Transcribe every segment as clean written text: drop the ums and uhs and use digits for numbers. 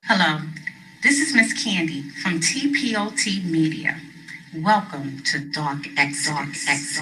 Hello, this is Miss Candy from TPOT Media. Welcome to Dark XoDus.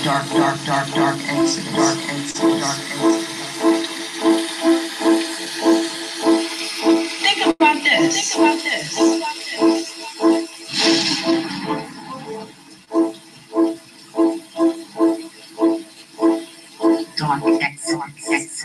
Dark Exodus. Think about this. Dark Exodus.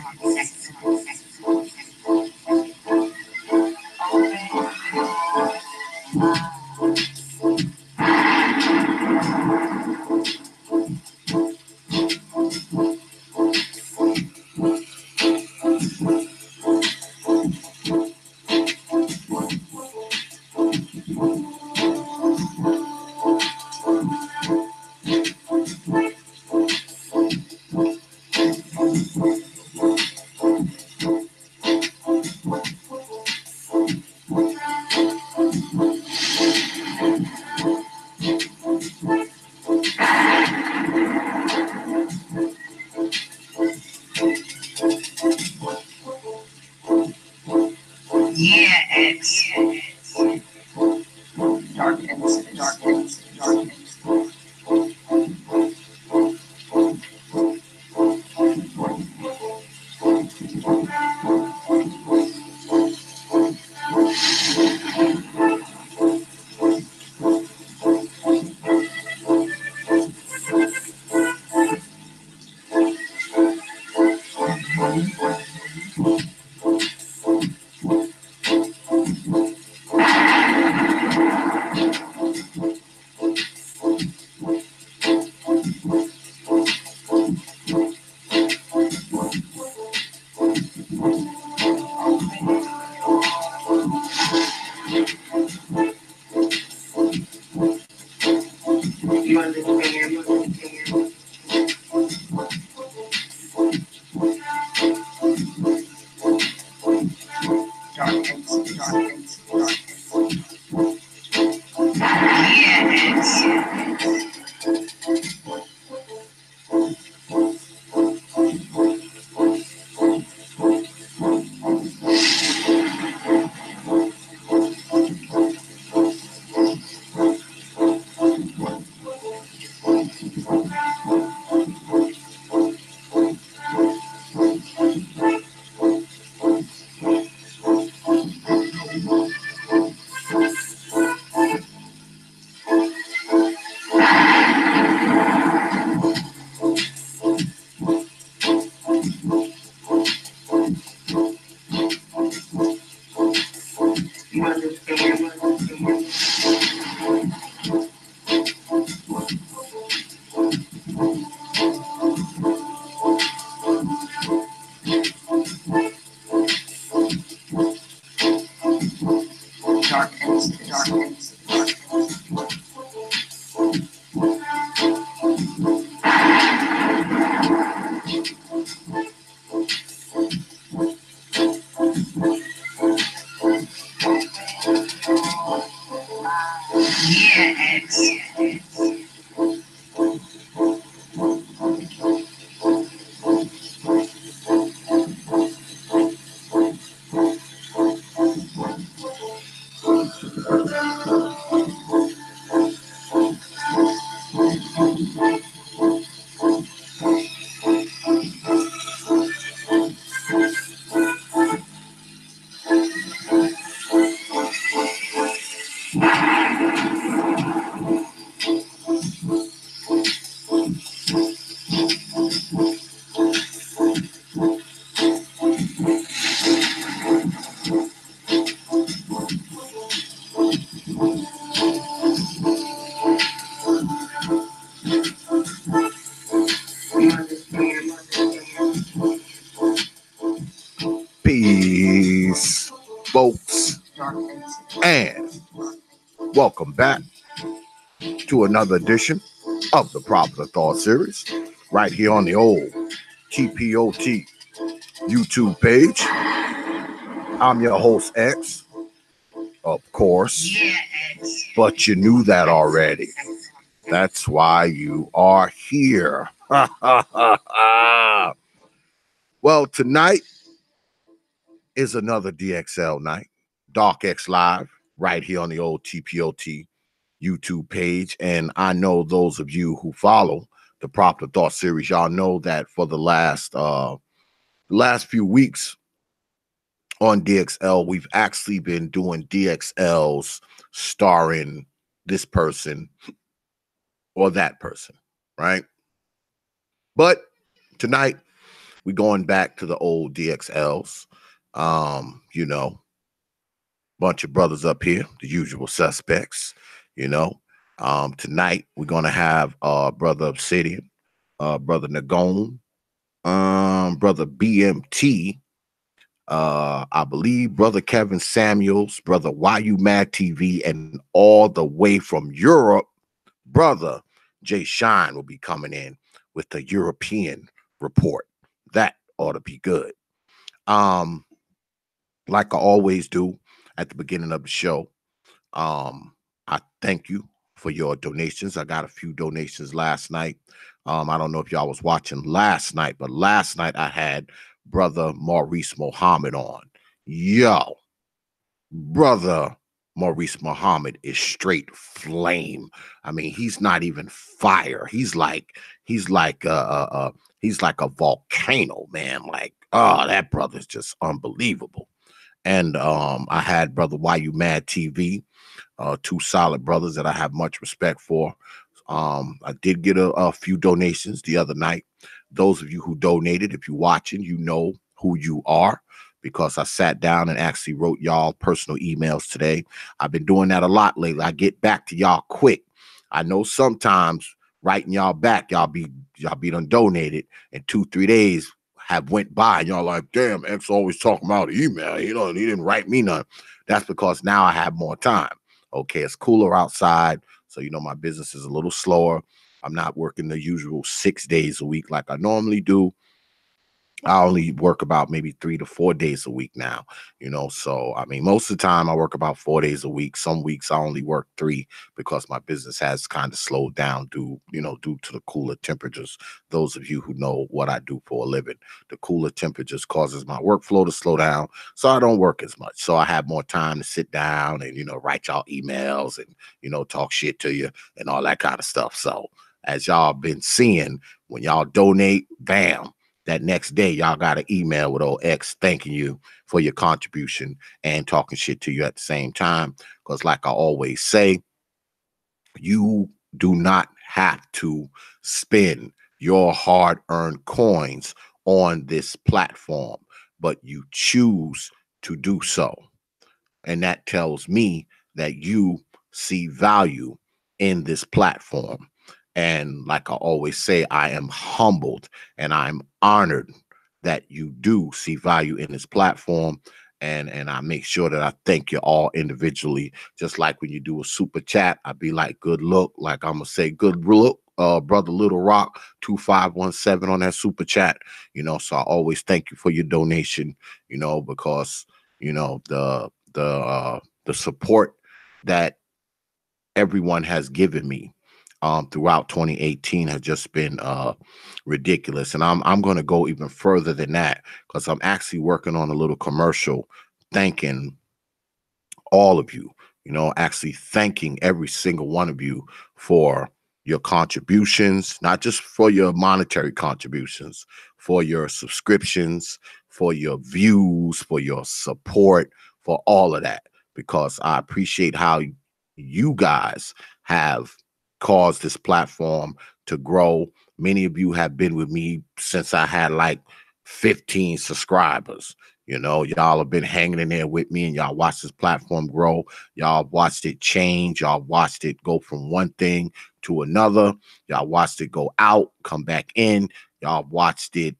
Yeah, it's Dark Exodus. You understand? Dark Exodus. Yeah, it's you understand? Peace, folks, and welcome back to another edition of the Popular Thought Series, right here on the old TPOT YouTube page. I'm your host, X, of course, but you knew that already. That's why you are here. Well, tonight is another D.X.L night, D.X.L Live, right here on the old TPOT YouTube page. And I know those of you who follow the Popular Thought Series, y'all know that for the last few weeks on D.X.L, we've actually been doing D.X.Ls starring this person or that person, right? But tonight we're going back to the old D.X.Ls. You know, bunch of brothers up here, the usual suspects, you know. Tonight we're gonna have brother Obsidian, brother Nagone, brother BMT, I believe brother Kevin Samuels, brother Why You Mad TV, and all the way from Europe, brother Jay Shine will be coming in with the European report. That ought to be good. Like I always do at the beginning of the show, I thank you for your donations. I got a few donations last night. I don't know if y'all was watching last night, but last night I had brother Maurice Muhammad on. Yo, brother Maurice Muhammad is straight flame. I mean, he's not even fire. He's like a volcano, man. Like, oh, that brother's just unbelievable. And I had brother Why You Mad TV, two solid brothers that I have much respect for. I did get a few donations the other night. Those of you who donated, if you're watching, you know who you are, because I sat down and actually wrote y'all personal emails today. I've been doing that a lot lately. I get back to y'all quick. I know sometimes writing y'all back, y'all be done donated, and 2-3 days have went by, and y'all like, damn, X always talking about email. You know, he didn't write me none. That's because now I have more time. Okay, it's cooler outside, so you know my business is a little slower. I'm not working the usual 6 days a week like I normally do. I only work about maybe 3 to 4 days a week now, you know. So, I mean, most of the time I work about 4 days a week. Some weeks I only work 3 because my business has kind of slowed down due to the cooler temperatures. Those of you who know what I do for a living, the cooler temperatures causes my workflow to slow down. So I don't work as much. So I have more time to sit down and, write y'all emails and, talk shit to you and all that kind of stuff. So as y'all been seeing, when y'all donate, bam, that next day, y'all got an email with old X thanking you for your contribution and talking shit to you at the same time. Because like I always say, you do not have to spend your hard-earned coins on this platform, but you choose to do so. And that tells me that you see value in this platform. And like I always say, I am humbled and I'm honored that you do see value in this platform. And I make sure that I thank you all individually. Just like when you do a super chat, I'd be like, good look. Like I'm going to say, good look, brother Little Rock 2517 on that super chat. So I always thank you for your donation, because, the support that everyone has given me throughout 2018 has just been ridiculous. And I'm going to go even further than that, because I'm actually working on a little commercial thanking all of you, actually thanking every single one of you for your contributions, not just for your monetary contributions, for your subscriptions, for your views, for your support, for all of that, because I appreciate how you guys have caused this platform to grow. Many of you have been with me since I had like 15 subscribers. You know, y'all have been hanging in there with me, and y'all watched this platform grow. Y'all watched it change. Y'all watched it go from one thing to another. Y'all watched it go out, come back in. Y'all watched it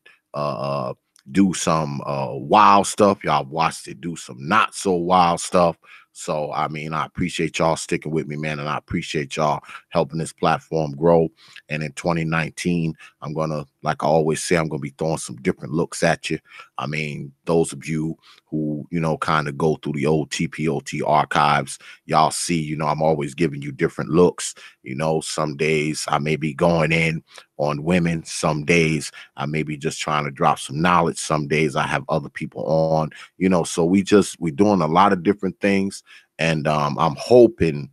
do some wild stuff. Y'all watched it do some not so wild stuff. So, I mean, I appreciate y'all sticking with me, man, and I appreciate y'all helping this platform grow. And in 2019, I'm going to, like I always say, I'm going to be throwing some different looks at you. I mean, those of you who, you know, kind of go through the old TPOT archives, y'all see, you know, I'm always giving you different looks. You know, some days I may be going in on women. Some days I may be just trying to drop some knowledge. Some days I have other people on, you know, so we're doing a lot of different things. And I'm hoping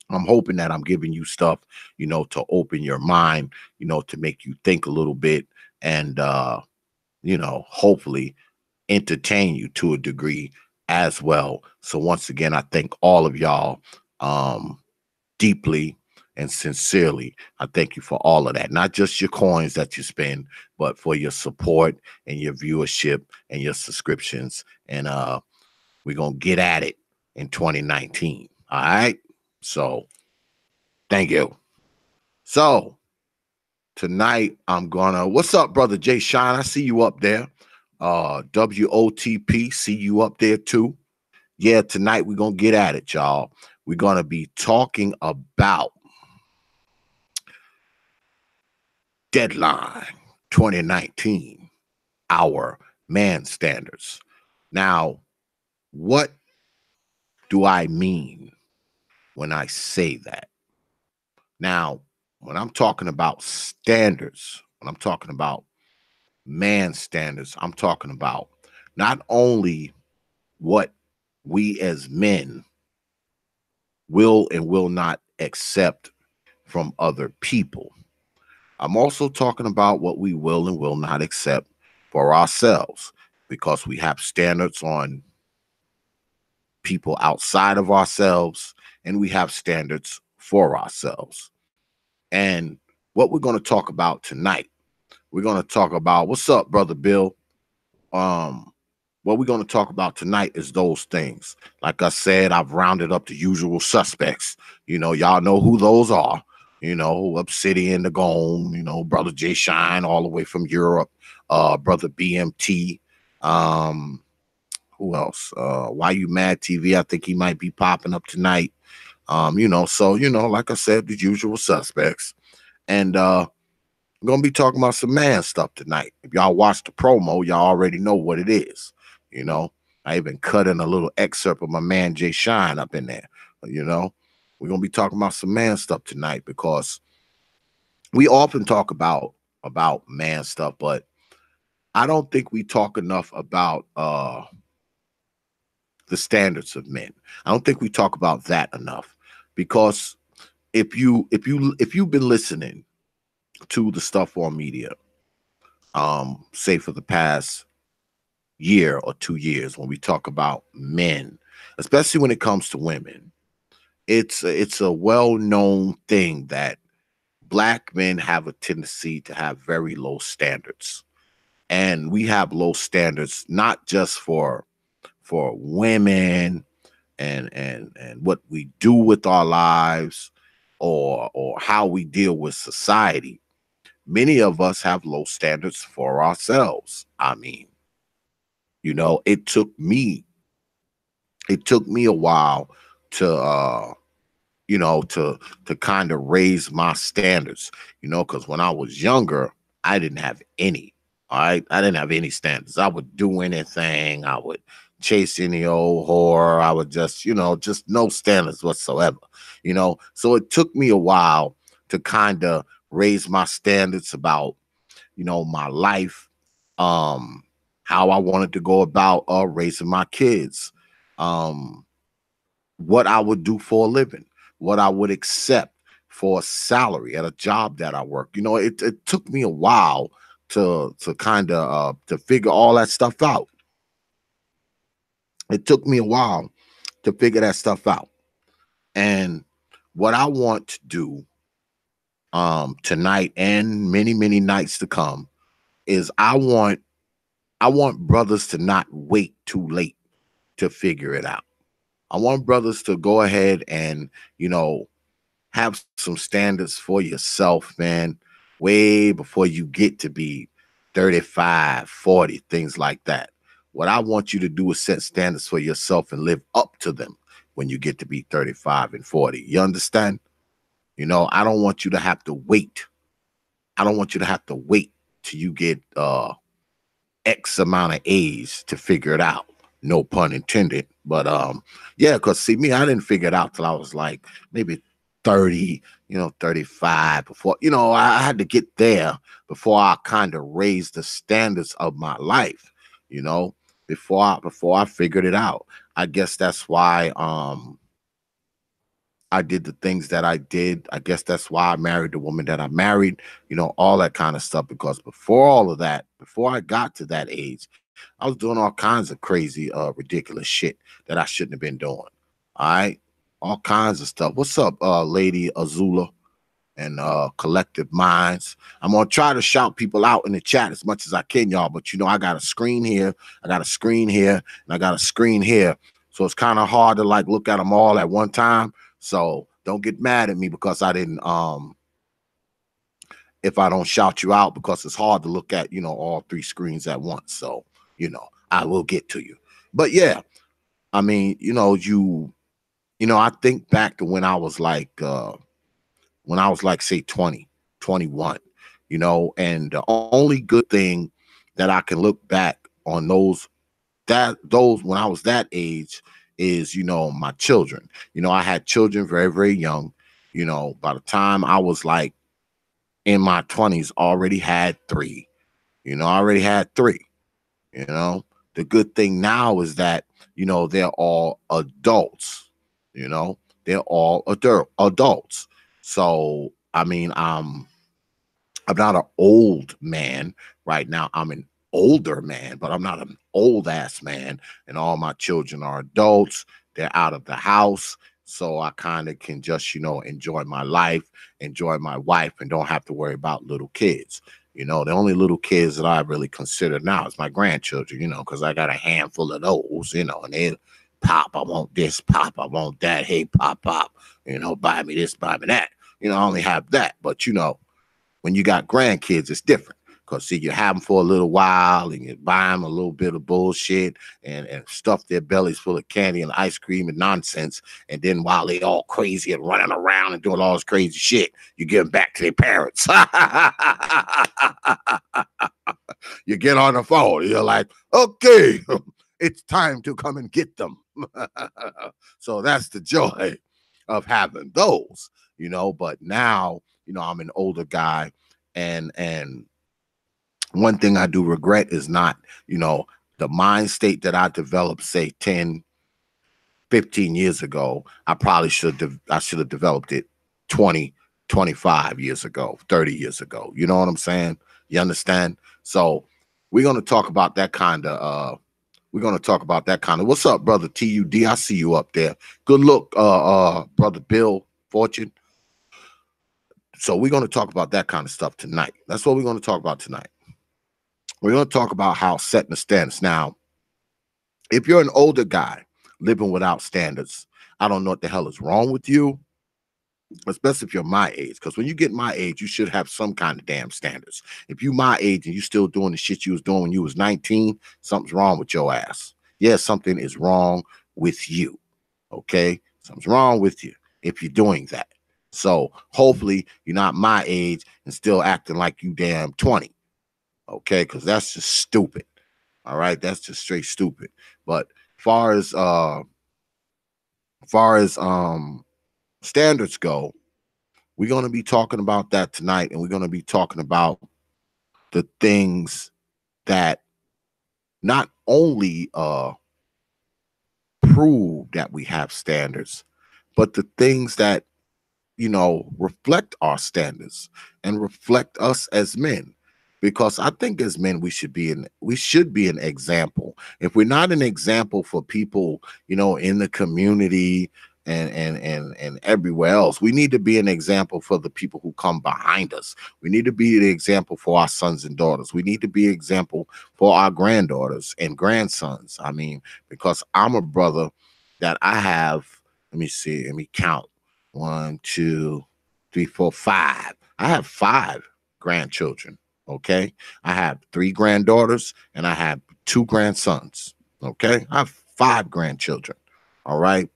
that I'm giving you stuff, you know, to open your mind, you know, to make you think a little bit, and you know, hopefully entertain you to a degree as well. So once again, I thank all of y'all deeply and sincerely. I thank you for all of that, not just your coins that you spend, but for your support and your viewership and your subscriptions. And we're gonna get at it in 2019. All right. So thank you. So tonight I'm gonna, what's up, brother Jay Shine? I see you up there. WOTP, see you up there too. Yeah, tonight we're gonna get at it, y'all. We're gonna be talking about Deadline 2019, our man standards. Now, what do I mean when I say that? Now, when I'm talking about standards, when I'm talking about man standards, I'm talking about not only what we as men will and will not accept from other people. I'm also talking about what we will and will not accept for ourselves, because we have standards on people outside of ourselves, and we have standards for ourselves. And what we're going to talk about tonight, we're going to talk about, what's up, brother Bill? What we're going to talk about tonight is those things. Like I said, I've rounded up the usual suspects. You know, y'all know who those are. You know, Obsidian, the Gone, you know, brother Jay Shine, all the way from Europe, brother BMT, who else? Why You Mad TV? I think he might be popping up tonight. You know, so, you know, like I said, the usual suspects. And we're gonna be talking about some man stuff tonight. If y'all watch the promo, y'all already know what it is. You know, I even cut in a little excerpt of my man Jay Shine up in there. You know, we're gonna be talking about some man stuff tonight, because we often talk about man stuff, but I don't think we talk enough about the standards of men. I don't think we talk about that enough, because if you've been listening to the stuff on media, say for the past year or 2 years, when we talk about men, especially when it comes to women, it's a well-known thing that black men have a tendency to have very low standards. And we have low standards not just for women and what we do with our lives, or how we deal with society. Many of us have low standards for ourselves. I mean, you know, it took me a while to you know, to kind of raise my standards, you know, because when I was younger, I didn't have any. All right, I didn't have any standards. I would do anything. I would chase any old whore. I would just, you know, just no standards whatsoever. You know, so it took me a while to kind of raise my standards about, you know, my life, how I wanted to go about raising my kids, what I would do for a living, what I would accept for a salary at a job that I work. You know, it took me a while to kind of to figure all that stuff out. It took me a while to figure that stuff out. And what I want to do tonight and many, many nights to come is I want brothers to not wait too late to figure it out. I want brothers to go ahead and, you know, have some standards for yourself, man, way before you get to be 35, 40, things like that. What I want you to do is set standards for yourself and live up to them when you get to be 35 and 40. You understand? You know, I don't want you to have to wait. I don't want you to have to wait till you get X amount of age to figure it out. No pun intended. But yeah, because see me, I didn't figure it out till I was like maybe 30, 35 before, I had to get there before I kind of raised the standards of my life, you know, before I figured it out. I guess that's why I did the things that I did. I guess that's why I married the woman that I married, all that kind of stuff. Because before all of that, before I got to that age, I was doing all kinds of crazy, ridiculous shit that I shouldn't have been doing. All right. All kinds of stuff. What's up, Lady Azula and Collective Minds? I'm going to try to shout people out in the chat as much as I can, y'all. But, I got a screen here. I got a screen here. And I got a screen here. So it's kind of hard to like look at them all at one time. So don't get mad at me because I didn't if I don't shout you out, because it's hard to look at, all three screens at once. So, I will get to you. But yeah, I mean, I think back to when I was like say 20, 21, and the only good thing that I can look back on those when I was that age is, my children. I had children very, very young. By the time I was like in my 20s, already had three. I already had three. The good thing now is that, they're all adults. They're all adults. So, I mean, I'm not an old man right now. I'm an older man, but I'm not an old ass man. And all my children are adults. They're out of the house. So I kind of can just, enjoy my life, enjoy my wife, and don't have to worry about little kids. The only little kids that I really consider now is my grandchildren, because I got a handful of those, and they pop, I want this, pop, I want that. Hey, pop, buy me this, buy me that. I only have that. But, when you got grandkids, it's different. Because, see, you have them for a little while and you buy them a little bit of bullshit and stuff their bellies full of candy and ice cream and nonsense. And then while they all crazy and running around and doing all this crazy shit, you give them back to their parents. You get on the phone. You're like, okay, it's time to come and get them. So that's the joy of having those, But now, I'm an older guy, and one thing I do regret is not, the mind state that I developed, say 10, 15 years ago. I probably should have developed it 20, 25 years ago, 30 years ago. You know what I'm saying? You understand? So we're going to talk about that kind of what's up, brother TUD? I see you up there. Good look, brother Bill Fortune. So we're going to talk about that kind of stuff tonight. That's what we're going to talk about tonight. We're going to talk about how setting the standards. Now, if you're an older guy living without standards, I don't know what the hell is wrong with you, especially if you're my age. Because when you get my age, you should have some kind of damn standards. If you my age and you still doing the shit you was doing when you was 19, something's wrong with your ass. Yeah, something is wrong with you. Okay? Something's wrong with you if you're doing that. So hopefully you're not my age and still acting like you damn 20. Okay, because that's just stupid. All right, that's just straight stupid. But far as standards go, we're going to be talking about that tonight, and we're going to be talking about the things that not only prove that we have standards, but the things that reflect our standards and reflect us as men. Because I think as men, we should be an example. If we're not an example for people, in the community, and everywhere else. We need to be an example for the people who come behind us. We need to be the example for our sons and daughters. We need to be an example for our granddaughters and grandsons. I mean, because I'm a brother that I have, let me see, let me count. 1, 2, 3, 4, 5. I have 5 grandchildren. Okay. I have 3 granddaughters and I have 2 grandsons. Okay. I have 5 grandchildren. All right.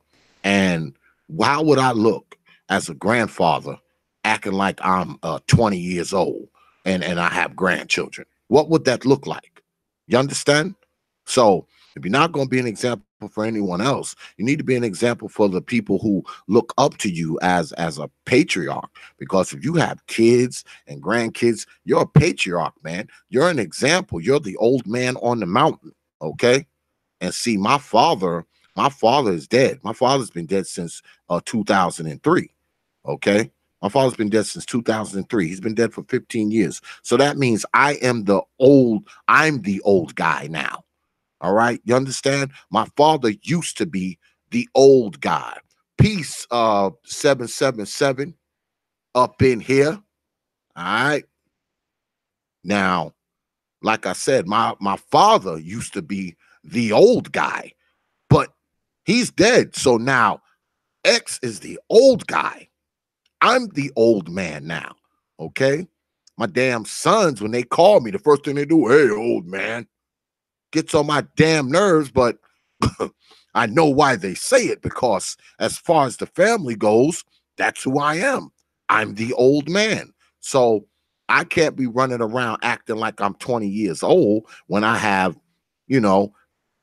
And how would I look as a grandfather acting like I'm 20 years old and I have grandchildren? What would that look like? You understand? So if you're not going to be an example for anyone else, you need to be an example for the people who look up to you as a patriarch. Because if you have kids and grandkids, you're a patriarch, man. You're an example. You're the old man on the mountain. Okay. And see, my father is dead. My father's been dead since 2003. Okay. My father's been dead since 2003. He's been dead for 15 years. So that means I'm the old guy now. All right. You understand? My father used to be the old guy. Peace, 777 up in here. All right. Now, like I said, my father used to be the old guy, but he's dead. So now X is the old guy. I'm the old man now. Okay. My damn sons, when they call me, the first thing they do, hey, old man, gets on my damn nerves, but I know why they say it, because as far as the family goes, that's who I am. I'm the old man. So I can't be running around acting like I'm 20 years old when I have, you know,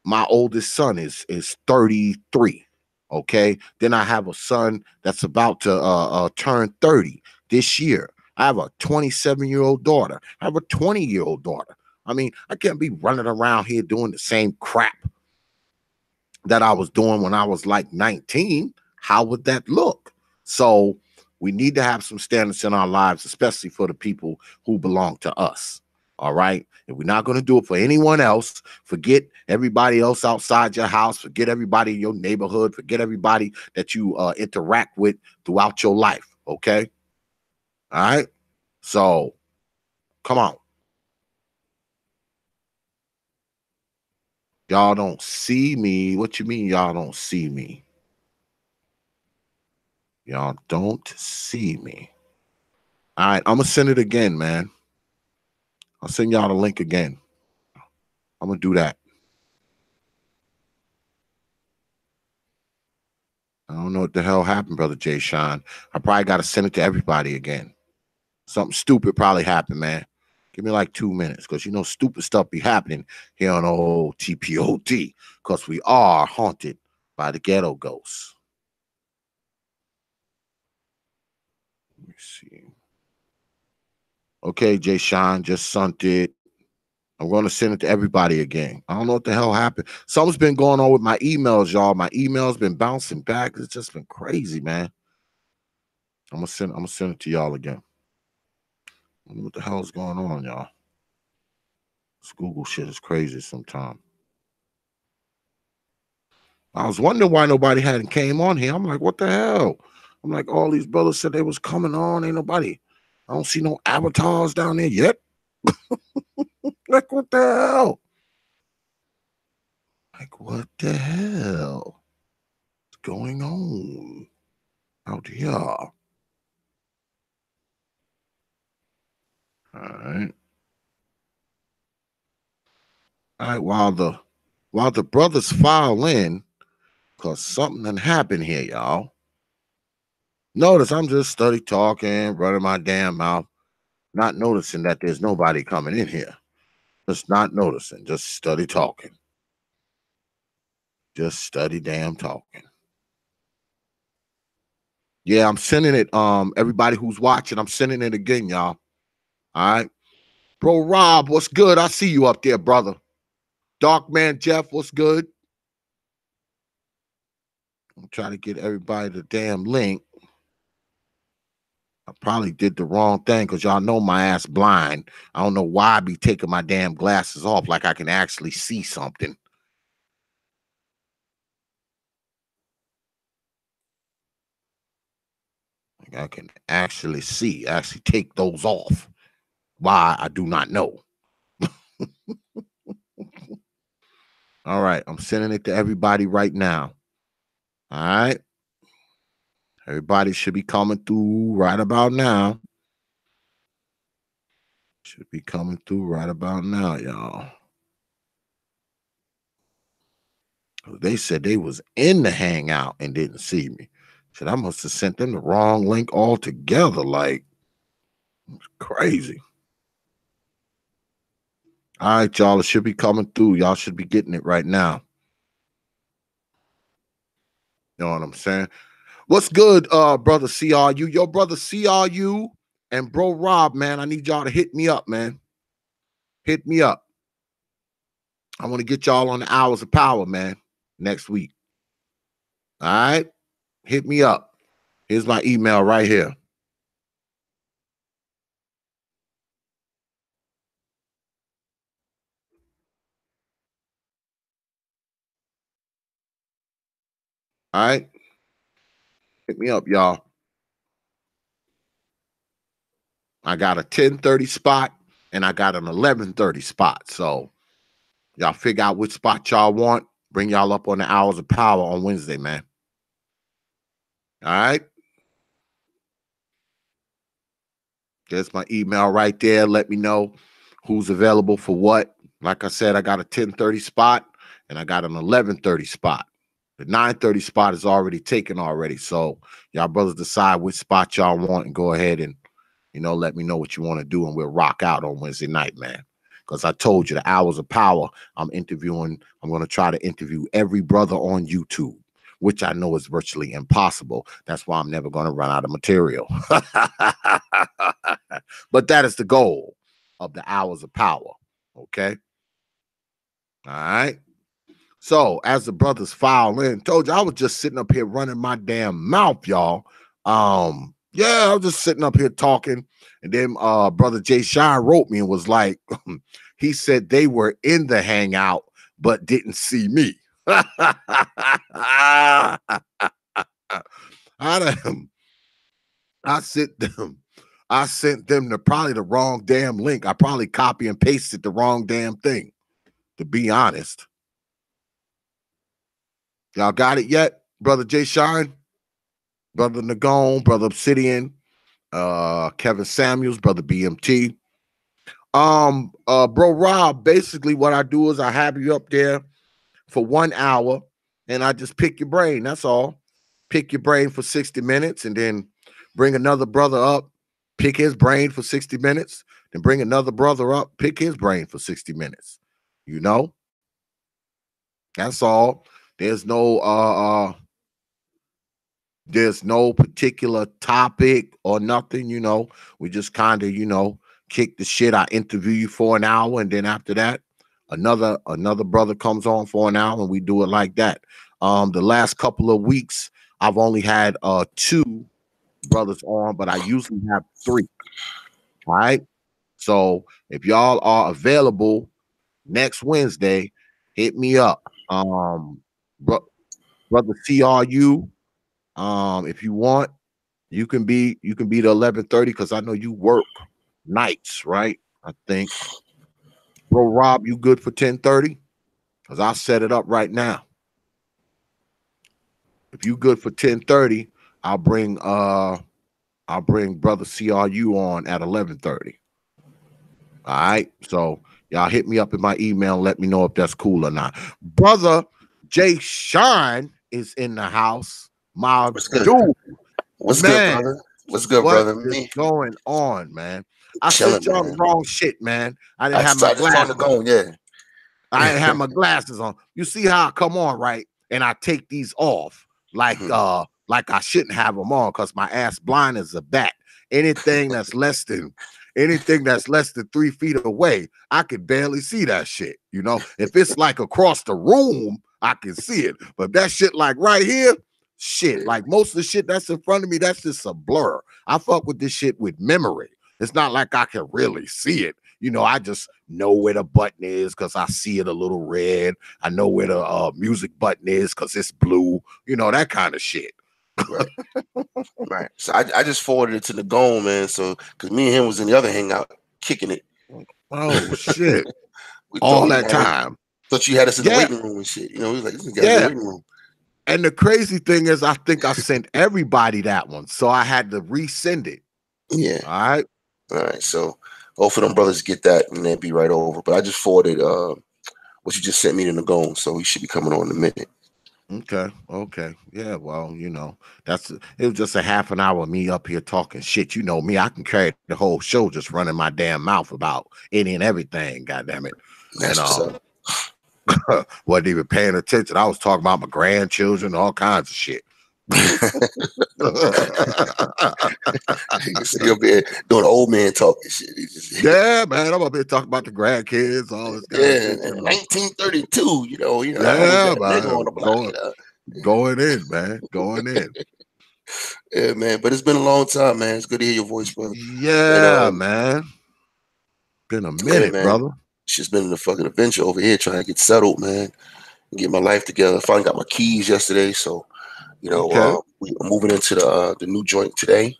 my oldest son is 33. Okay. Then I have a son that's about to turn 30 this year. I have a 27-year-old daughter. I have a 20-year-old daughter. I mean, I can't be running around here doing the same crap that I was doing when I was like 19. How would that look? So we need to have some standards in our lives, especially for the people who belong to us. All right. If we're not going to do it for anyone else, forget everybody else outside your house, forget everybody in your neighborhood, forget everybody that you interact with throughout your life. Okay. All right. So come on. Y'all don't see me. What you mean y'all don't see me? Y'all don't see me. All right, I'm going to send it again, man. I'll send y'all the link again. I'm going to do that. I don't know what the hell happened, Brother Jay Sean. I probably got to send it to everybody again. Something stupid probably happened, man. Give me like 2 minutes, because you know stupid stuff be happening here on old TPOT, because we are haunted by the ghetto ghosts. Let me see. Okay, Jay Sean just sent it. I'm going to send it to everybody again. I don't know what the hell happened. Something's been going on with my emails, y'all. My emails been bouncing back. It's just been crazy, man. I'm gonna send it to y'all again. I don't know what the hell is going on, y'all. This Google shit is crazy sometimes. I was wondering why nobody hadn't came on here. I'm like, what the hell? I'm like, all these brothers said they was coming on. Ain't nobody. I don't see no avatars down there yet. Like, what the hell? Like, what the hell? What's going on out here? All right. All right, while the brothers file in, because something done happened here, y'all. Notice I'm just study talking, running my damn mouth, not noticing that there's nobody coming in here. Just not noticing, just study talking. Just study damn talking. Yeah, I'm sending it. Everybody who's watching, I'm sending it again, y'all. All right. Bro Rob, what's good? I see you up there, brother. Dark Man Jeff, what's good? I'm trying to get everybody the damn link. I probably did the wrong thing, because y'all know my ass blind. I don't know why I be taking my damn glasses off like I can actually see something. I can actually take those off. Why, I do not know. All right, I'm sending it to everybody right now. All right. Everybody should be coming through right about now. Should be coming through right about now, y'all. They said they was in the hangout and didn't see me. Said I must have sent them the wrong link altogether. Like, it's crazy. All right, y'all. It should be coming through. Y'all should be getting it right now. You know what I'm saying? What's good, brother CRU? Your brother CRU and bro Rob, man. I need y'all to hit me up, man. Hit me up. I want to get y'all on the Hours of Power, man, next week. All right? Hit me up. Here's my email right here. All right? Hit me up, y'all. I got a 10:30 spot and I got an 11:30 spot. So y'all figure out which spot y'all want. Bring y'all up on the Hours of Power on Wednesday, man. All right? There's my email right there. Let me know who's available for what. Like I said, I got a 10:30 spot and I got an 11:30 spot. The 9:30 spot is already taken already. So y'all brothers decide which spot y'all want and go ahead and, let me know what you want to do and we'll rock out on Wednesday night, man. Because I told you the Hours of Power, I'm going to try to interview every brother on YouTube, which I know is virtually impossible. That's why I'm never going to run out of material. But that is the goal of the Hours of Power. Okay. All right. So as the brothers file in, told you I was just sitting up here running my damn mouth, y'all. Yeah, I was just sitting up here talking, and then brother Jay Shine wrote me and was like, he said they were in the hangout but didn't see me. I sent them to probably the wrong damn link. I probably copy and pasted the wrong damn thing, to be honest. Y'all got it yet? Brother Jay Shine, Brother Nagone, Brother Obsidian, Kevin Samuels, Brother BMT. Bro Rob, basically what I do is I have you up there for 1 hour and I just pick your brain. That's all. Pick your brain for 60 minutes and then bring another brother up, pick his brain for 60 minutes, then bring another brother up, pick his brain for 60 minutes. That's all. There's no particular topic or nothing, we just kind of, kick the shit. I interview you for an hour, and then after that, another brother comes on for an hour, and we do it like that. The last couple of weeks, I've only had 2 brothers on, but I usually have 3. All right. So if y'all are available next Wednesday, hit me up. Brother CRU. If you want, you can be the 11:30 because I know you work nights, right? I think. Bro Rob, you good for 10:30? Because I'll set it up right now. If you good for 10:30, I'll bring brother CRU on at 11:30. All right. So y'all hit me up in my email and let me know if that's cool or not. Brother Jay Shine is in the house. My dude. What's good, brother? What's good, brother? What is going on, man? I Chilling, sent y'all the wrong shit, man. I didn't have I my just on the glasses. go, yeah. I didn't have my glasses on. You see how I come on, right? And I take these off like I shouldn't have them on because my ass blind as a bat. Anything that's less than 3 feet away, I can barely see that shit. If it's like across the room, I can see it. But that shit like right here, shit, like most of the shit that's in front of me, that's just a blur. I fuck with this shit with memory. It's not like I can really see it. I just know where the button is because I see it a little red. I know where the music button is because it's blue. That kind of shit. Right. Right. So I just forwarded it to the Gone, man. So because me and him was in the other hangout kicking it. Oh shit! We All thought that time. Thought you had us in the Yeah. waiting room and shit. You know, we was like, this guy's in Yeah. the waiting room. And the crazy thing is, I think I sent everybody that one, so I had to resend it. Yeah. All right. So hopefully them brothers get that and they'll be right over. But I just forwarded what you just sent me to the Gone, so he should be coming on in a minute. Okay. Yeah, well, it was just a half an hour of me up here talking shit. You know me, I can carry the whole show just running my damn mouth about any and everything, goddamn it. That's And wasn't even paying attention. I was talking about my grandchildren, all kinds of shit. So you'll be doing old man talking shit. Yeah, man, I'm up here talking about the grandkids, all this kind of shit. In 1932, yeah, man, on the block, going in, man, going in. Yeah, man, but it's been a long time, man. It's good to hear your voice, brother. Yeah, man. Been a minute, brother. It's just been a fucking adventure over here trying to get settled, man, and get my life together. I finally got my keys yesterday, so we're moving into the new joint today.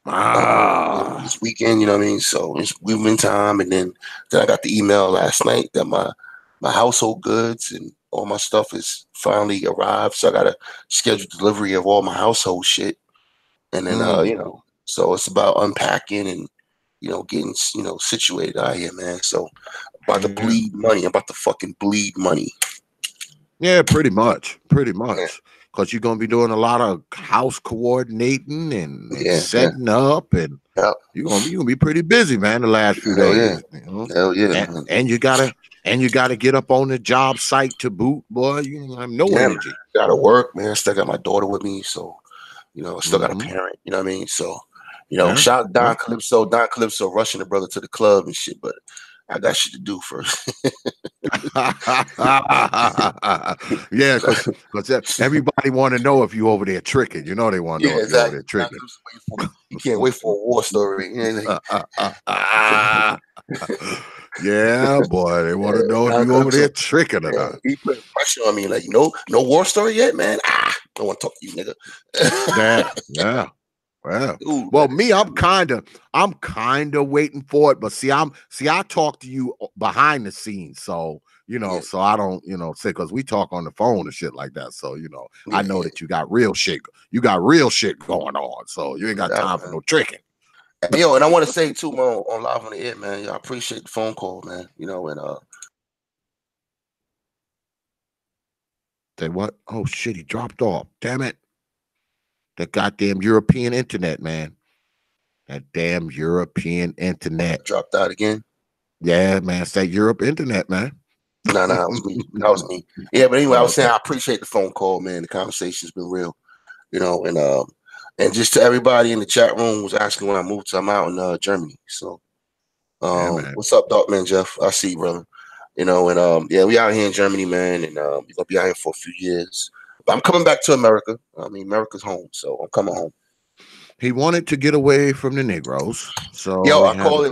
This weekend, you know what I mean? So it's moving time, and then I got the email last night that my household goods and all my stuff is finally arrived. So I got to schedule delivery of all my household shit, and then so it's about unpacking and getting situated out here, man. So about to bleed money. I'm about to fucking bleed money. Yeah, pretty much. Because you're gonna be doing a lot of house coordinating and setting up, and you're gonna be pretty busy, man. The last few days, Hell yeah, and you gotta get up on the job site to boot, boy. You have no energy. Gotta work, man. I still got my daughter with me, so I still got a parent. You know what I mean? So shout out Don Calypso. Don Calypso rushing the brother to the club and shit, but I got shit to do first. Yeah, because everybody want to know if you over there tricking. You know they want to know if you over there tricking. You can't wait for a war story. Yeah, boy, they want to know if you over there tricking or not. He put pressure on me, like, no war story yet, man. I want to talk to you, nigga. Yeah. Well, me, I'm kind of waiting for it, but I talk to you behind the scenes, so so I don't say, because we talk on the phone and shit like that, so I know that you got real shit going on, so you ain't got time for no tricking. Yo, and I want to say too, man, on Live on the Air, man, I appreciate the phone call, man. And say what? Oh shit, he dropped off. Damn it. That goddamn European internet, man. That damn European internet. Dropped out again? Yeah, man. It's that Europe internet, man. No, that was me. That was me. Yeah, but anyway, I was saying I appreciate the phone call, man. The conversation's been real. And just to everybody in the chat room was asking when I moved to, I'm out in Germany. So what's up, Doc, man, Jeff? I see you, brother. We out here in Germany, man, and we're gonna be out here for a few years. But I'm coming back to America. I mean, America's home, so I'm coming home. He wanted to get away from the Negroes, so I call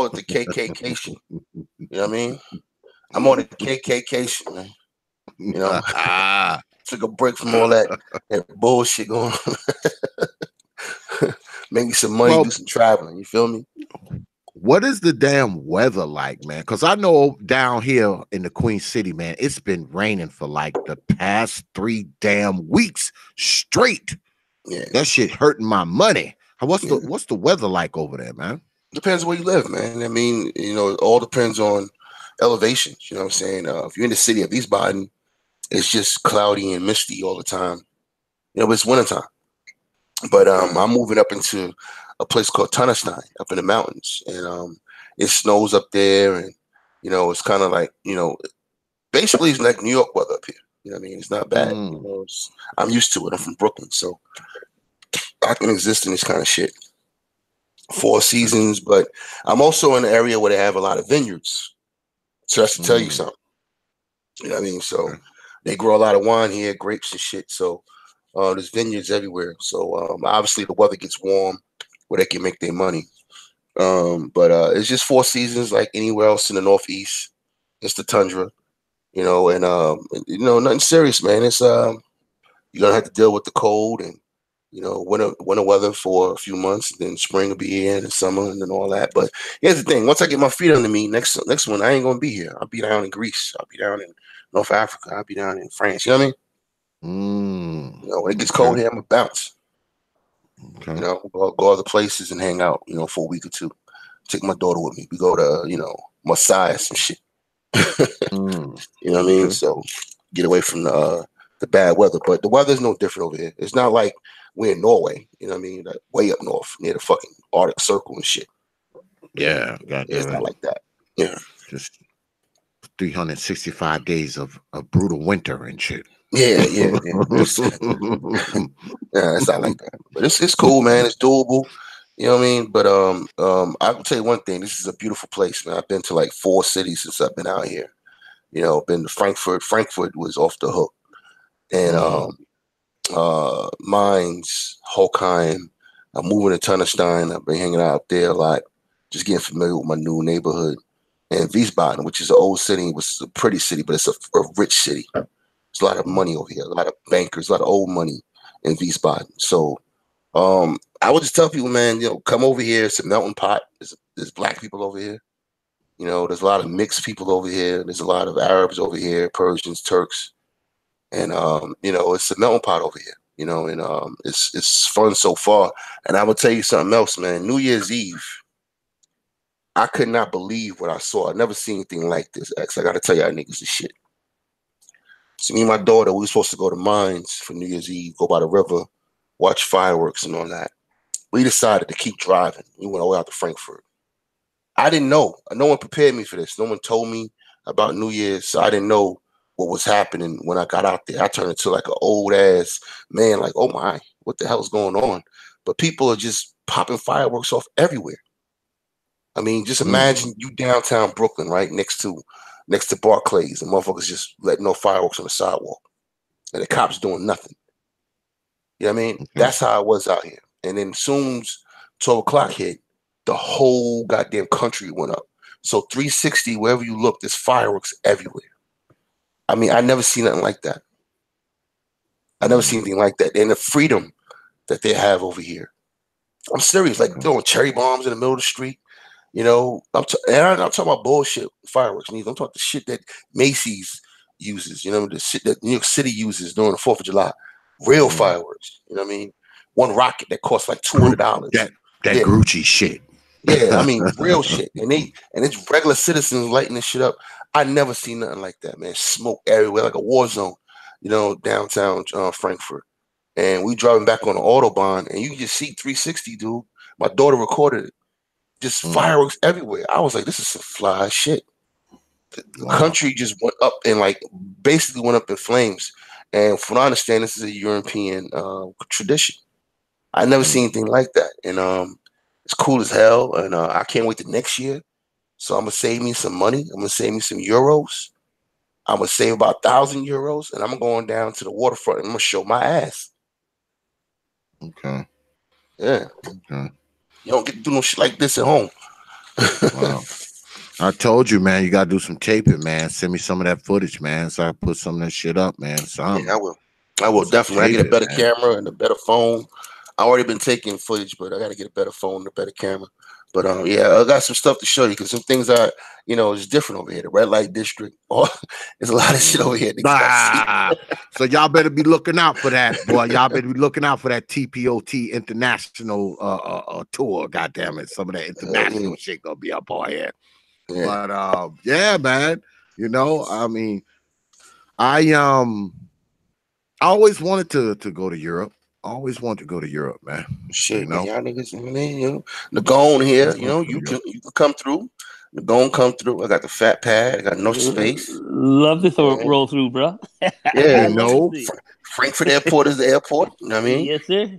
it the KKK. You know what I mean? I'm on the KKK, man. Took a break from all that bullshit going on. Maybe some money, do some traveling. You feel me? What is the damn weather like, man? Because I know down here in the Queen City, man, it's been raining for like the past 3 damn weeks straight. Yeah, that shit hurting my money. What's the weather like over there, man? Depends where you live, man. I mean, it all depends on elevation. You know what I'm saying? If you're in the city of Wiesbaden, it's just cloudy and misty all the time. It's wintertime. But I'm moving up into a place called Tannestein up in the mountains, and it snows up there, and it's kind of like basically it's like New York weather up here. You know what I mean? It's not bad. I'm used to it. I'm from Brooklyn, so I can exist in this kind of shit. 4 seasons, but I'm also in an area where they have a lot of vineyards. So that's to tell you something. You know what I mean? So they grow a lot of wine here, grapes and shit. So there's vineyards everywhere. So obviously the weather gets warm where they can make their money. But it's just 4 seasons like anywhere else in the Northeast. It's the tundra, and nothing serious, man. It's you you're gonna have to deal with the cold and winter weather for a few months. Then spring will be here and summer and then all that. But here's the thing: once I get my feet under me, next one I ain't gonna be here. I'll be down in Greece. I'll be down in North Africa. I'll be down in France. You know what I mean? When it gets cold here, I'm gonna bounce. Okay. Go other places and hang out. For a week or two. Take my daughter with me. We go to Marseille, some shit. You know what I mean? So get away from the bad weather. But the weather's no different over here. It's not like we're in Norway. You know what I mean? Like way up north near the fucking Arctic Circle and shit. Yeah, it's not like that. Yeah, just 365 days of brutal winter and shit. Yeah. Yeah, it's not like that. But it's cool, man. It's doable. You know what I mean? But I will tell you one thing. This is a beautiful place, man. I've been to like 4 cities since I've been out here. Been to Frankfurt. Frankfurt was off the hook. And Mainz, Holkheim. I'm moving to Tunnerstein. I've been hanging out there a lot, just getting familiar with my new neighborhood. And Wiesbaden, which is an old city, was a pretty city, but it's a rich city. There's a lot of money over here, a lot of bankers, a lot of old money in Wiesbaden. So I would just tell people, man, come over here. It's a melting pot. There's black people over here. There's a lot of mixed people over here. There's a lot of Arabs over here, Persians, Turks. And it's a melting pot over here. And it's fun so far. And I will tell you something else, man. New Year's Eve, I could not believe what I saw. I never seen anything like this. X, I gotta tell y'all niggas this shit. So me and my daughter, we were supposed to go to Mainz for New Year's Eve, go by the river, watch fireworks and all that. We decided to keep driving. We went all the way out to Frankfurt. I didn't know. No one prepared me for this. No one told me about New Year's, so I didn't know what was happening when I got out there. I turned into like an old ass man, like, oh my, what the hell's going on? But people are just popping fireworks off everywhere. I mean, just imagine you downtown Brooklyn, right? Next to Barclays, and motherfuckers just letting no fireworks on the sidewalk. And the cops doing nothing. You know what I mean? That's how I was out here. And then soon as 12 o'clock hit, the whole goddamn country went up. So 360, wherever you look, there's fireworks everywhere. I mean, I never seen nothing like that. I never seen anything like that. And the freedom that they have over here. I'm serious, like throwing cherry bombs in the middle of the street. I'm not talking about bullshit fireworks. I'm talking the shit that Macy's uses. The shit that New York City uses during the 4th of July. Real fireworks. You know what I mean? One rocket that costs like $200. That Gucci shit. Yeah, I mean real shit. And it's regular citizens lighting this shit up. I never seen nothing like that, man. Smoke everywhere, like a war zone. Downtown Frankfurt. And we driving back on the Autobahn, and you can just see 360, dude. My daughter recorded it. Just fireworks everywhere. I was like, this is some fly shit. The country just went up and basically went up in flames. And from what I understand, this is a European tradition. I never seen anything like that. And it's cool as hell. And I can't wait till next year. So I'm going to save me some money. I'm going to save me some euros. I'm going to save about 1,000 euros. And I'm going down to the waterfront and I'm going to show my ass. Okay. Yeah. Okay. You don't get to do no shit like this at home. Wow. I told you, man, you got to do some taping, man. Send me some of that footage, man, so I put some of that shit up, man. Yeah, I will definitely. I get a better camera and a better phone. I already been taking footage, but I got to get a better phone and a better camera. But yeah, I got some stuff to show you because some things are, it's different over here. The red light district, there's a lot of shit over here. So y'all better be looking out for that, boy. Y'all better be looking out for that TPOT international tour. Goddamn it, some of that international shit gonna be up on here. Yeah. But yeah, man. I mean, I always wanted to go to Europe. I always wanted to go to Europe, man. Shit, man, y'all niggas, the gone here, you can come through. The gone come through. I got the fat pad. I got no space. Love to roll through, bro. Yeah, Frankfurt Airport is the airport. You know what I mean? Yes, sir.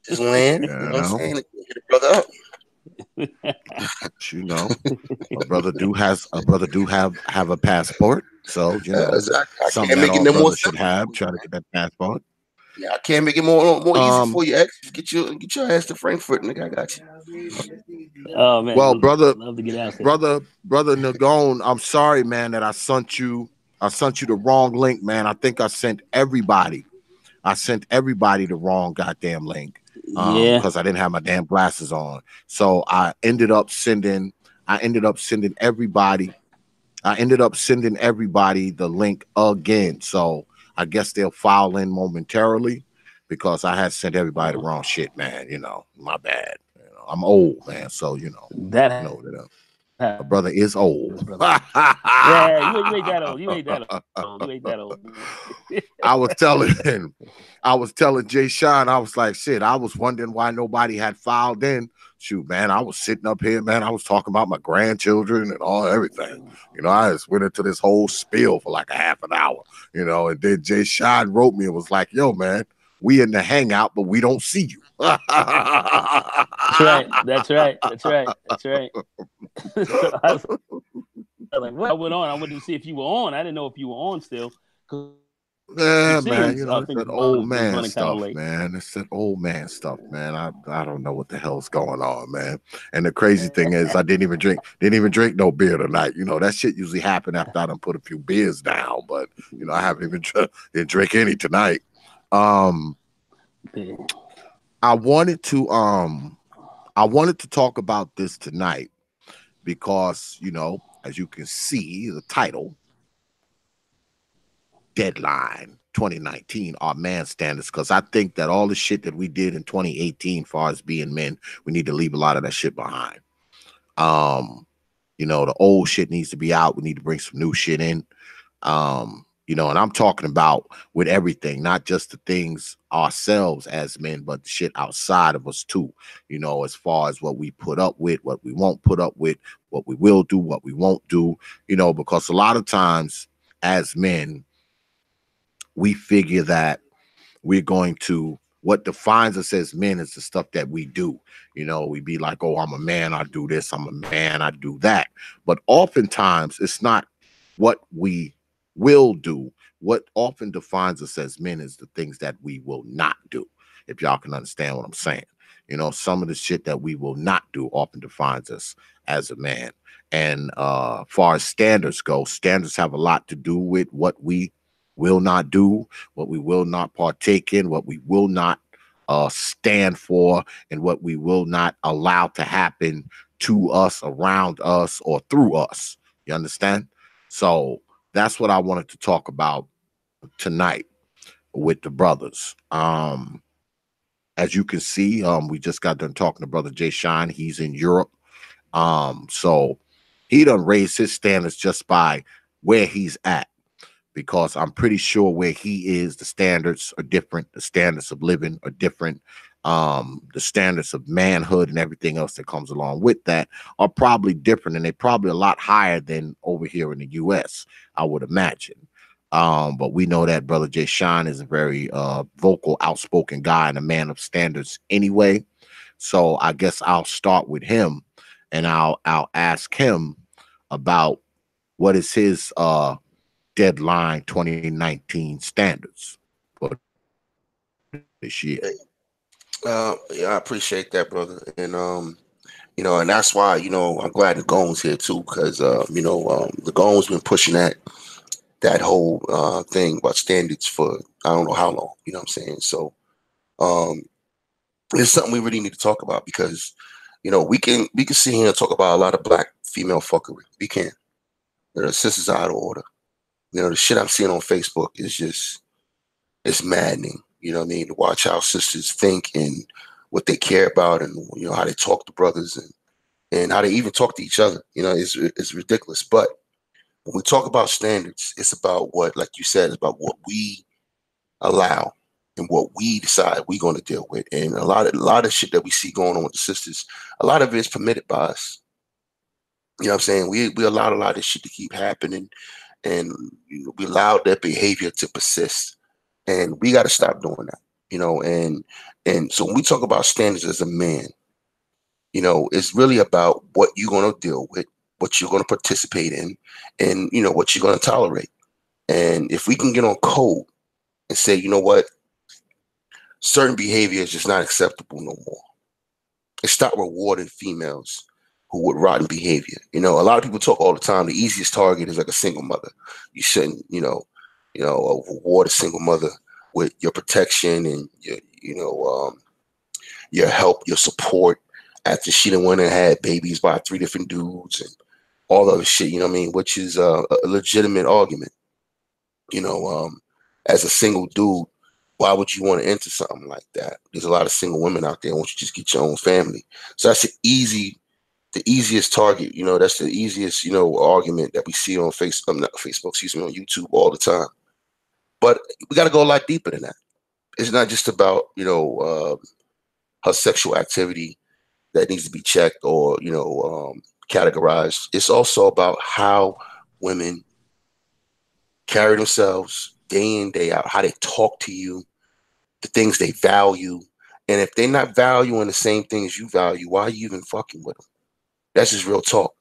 Just land. You know what I'm saying? Hit a brother up. A brother do have a passport. So exactly. Something that all brothers should have. Try to get that passport. Yeah, I can't make it more easy for you, X. Get your ass to Frankfurt, nigga. I got you. Oh man. Well, brother, love to get out there. brother Nagone, I'm sorry, man, that I sent you the wrong link, man. I think I sent everybody I sent everybody the wrong goddamn link Yeah. because I didn't have my damn glasses on. So I ended up sending everybody the link again. So I guess they'll file in momentarily because I had sent everybody the wrong shit, man. You know, my bad. You know, I'm old, man. So you know that my brother is old. Yeah, you ain't that old. You ain't that old. You ain't that old. I was telling Jay Sean, I was like, shit, I was wondering why nobody had filed in. Shoot, man, I was sitting up here, man. I was talking about my grandchildren and everything. You know, I just went into this whole spiel for like a half an hour, you know, and then Jay Sean wrote me and was like, yo, man, we in the hangout, but we don't see you. That's right. That's right. That's right. That's right. So I was like, well, I went on. I wanted to see if you were on. I didn't know if you were on still. Yeah, man, you know, it's that old man stuff, man. It's that old man stuff, man. I don't know what the hell's going on, man. And the crazy thing is I didn't even drink no beer tonight. You know, that shit usually happen after I done put a few beers down, but you know, I haven't even didn't drink any tonight. I wanted to talk about this tonight because, you know, as you can see, the title Deadline 2019, our man standards, because I think that all the shit that we did in 2018 as far as being men, we need to leave a lot of that shit behind. You know, the old shit needs to be out. We need to bring some new shit in. You know, and I'm talking about with everything, not just the things ourselves as men, but the shit outside of us too. You know, as far as what we put up with, what we won't put up with, what we will do, what we won't do, you know, because a lot of times as men, we figure that we're going to, what defines us as men is the stuff that we do. You know, we be like, oh, I'm a man, I do this. I'm a man, I do that. But oftentimes it's not what we will do. What often defines us as men is the things that we will not do. If y'all can understand what I'm saying. You know, some of the shit that we will not do often defines us as a man. And far as standards go, standards have a lot to do with what we will not do, what we will not partake in, what we will not stand for, and what we will not allow to happen to us, around us, or through us. You understand? So that's what I wanted to talk about tonight with the brothers. As you can see, we just got done talking to Brother Jay Shine. He's in Europe. So he done raised his standards just by where he's at. Because I'm pretty sure where he is, the standards are different. The standards of living are different. The standards of manhood and everything else that comes along with that are probably different. And they're probably a lot higher than over here in the U.S., I would imagine. But we know that Brother Jay Shine is a very vocal, outspoken guy and a man of standards anyway. So I guess I'll start with him and I'll ask him about what is his Deadline 2019 standards for this year. Yeah, I appreciate that, brother. And you know, and that's why, you know, I'm glad the Gone's here too, because you know, the Gone's been pushing that whole thing about standards for I don't know how long, you know what I'm saying? So it's something we really need to talk about because, you know, we can sit here and talk about a lot of black female fuckery. We can. The sisters out of order. You know, the shit I'm seeing on Facebook is just, it's maddening. You know what I mean? To watch how sisters think and what they care about and, you know, how they talk to brothers and how they even talk to each other. You know, it's ridiculous. But when we talk about standards, it's about what, like you said, it's about what we allow and what we decide we're going to deal with. And a lot of shit that we see going on with the sisters, a lot of it is permitted by us. You know what I'm saying? We allowed a lot of shit to keep happening. And you know, we allowed that behavior to persist, and we got to stop doing that. You know, and so when we talk about standards as a man, you know, it's really about what you're going to deal with, what you're going to participate in, and you know what you're going to tolerate. And if we can get on code and say, you know what, certain behavior is just not acceptable no more, and stop rewarding females who with rotten behavior. You know, a lot of people talk all the time. The easiest target is like a single mother. You shouldn't, you know, reward a single mother with your protection and your help, your support after she done went and had babies by 3 different dudes and all other shit, you know what I mean? Which is a legitimate argument. As a single dude, why would you want to enter something like that? There's a lot of single women out there. Why don't you just get your own family? So that's the easiest target. That's the easiest, argument that we see on not Facebook, excuse me, on YouTube all the time. But we got to go a lot deeper than that. It's not just about, her sexual activity that needs to be checked or, categorized. It's also about how women carry themselves day in, day out, how they talk to you, the things they value. And if they're not valuing the same things you value, why are you even fucking with them? That's just real talk.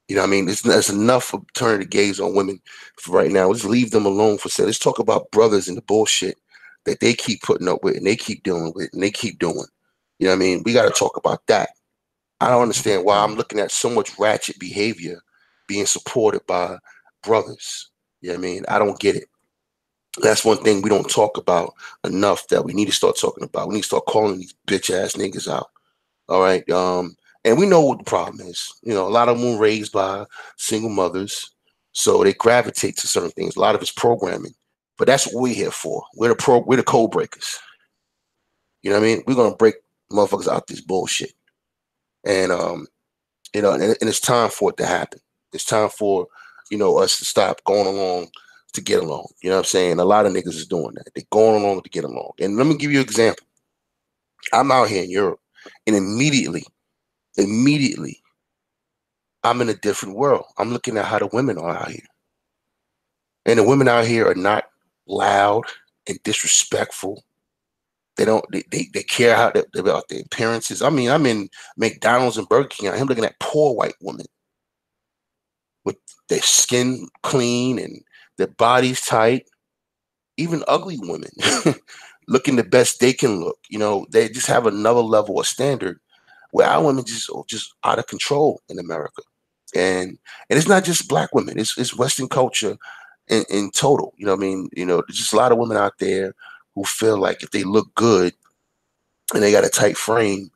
You know what I mean? There's enough of turning the gaze on women for right now. Let's leave them alone for a second. Let's talk about brothers and the bullshit that they keep putting up with and they keep dealing with and they keep doing. You know what I mean? We got to talk about that. I don't understand why I'm looking at so much ratchet behavior being supported by brothers. You know what I mean? I don't get it. That's one thing we don't talk about enough that we need to start talking about. We need to start calling these bitch ass niggas out. All right. And we know what the problem is. A lot of them were raised by single mothers, so they gravitate to certain things. A lot of it's programming, but that's what we're here for. We're the code breakers. You know what I mean? We're gonna break motherfuckers out this bullshit, and and it's time for it to happen. It's time for us to stop going along to get along. You know what I'm saying? A lot of niggas is doing that. They're going along to get along. And let me give you an example. I'm out here in Europe, and immediately, I'm in a different world. I'm looking at how the women are out here. And the women out here are not loud and disrespectful. They care about their appearances. I mean, I'm in McDonald's and Burger King. I'm looking at poor white women with their skin clean and their bodies tight. Even ugly women looking the best they can look. They just have another level of standard where our women just out of control in America. And it's not just black women, it's Western culture in total. You know what I mean? There's just a lot of women out there who feel like if they look good and they got a tight frame,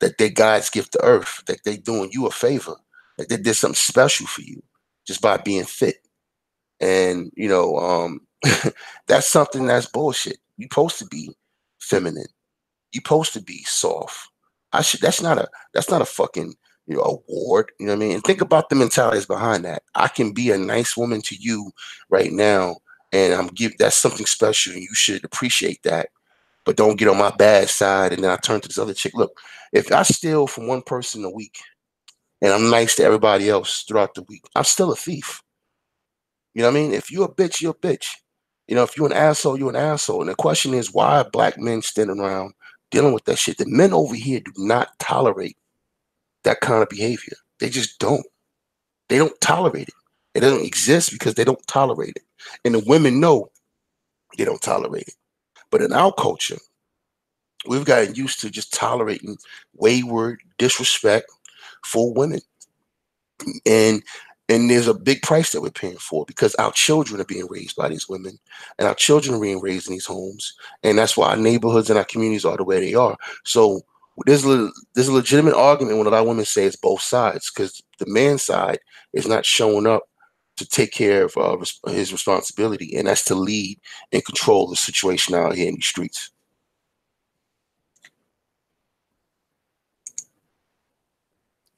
that they're God's gift to earth, that they're doing you a favor, that they did something special for you just by being fit. And that's something that's bullshit. You're supposed to be feminine. You're supposed to be soft. That's not a fucking award. You know what I mean? And think about the mentalities behind that. I can be a nice woman to you right now, and that's something special, and you should appreciate that. But don't get on my bad side, and then I turn to this other chick. Look, if I steal from one person a week, and I'm nice to everybody else throughout the week, I'm still a thief. You know what I mean? If you're a bitch, you're a bitch. If you're an asshole, you're an asshole. And the question is, why are black men standing around dealing with that shit? The men over here do not tolerate that kind of behavior. They just don't. They don't tolerate it. It doesn't exist because they don't tolerate it. And the women know they don't tolerate it. But in our culture, we've gotten used to just tolerating wayward disrespect for women. And there's a big price that we're paying for because our children are being raised by these women and our children are being raised in these homes. And that's why our neighborhoods and our communities are the way they are. So there's a legitimate argument when a lot of women say it's both sides, because the man's side is not showing up to take care of his responsibility, and that's to lead and control the situation out here in the streets.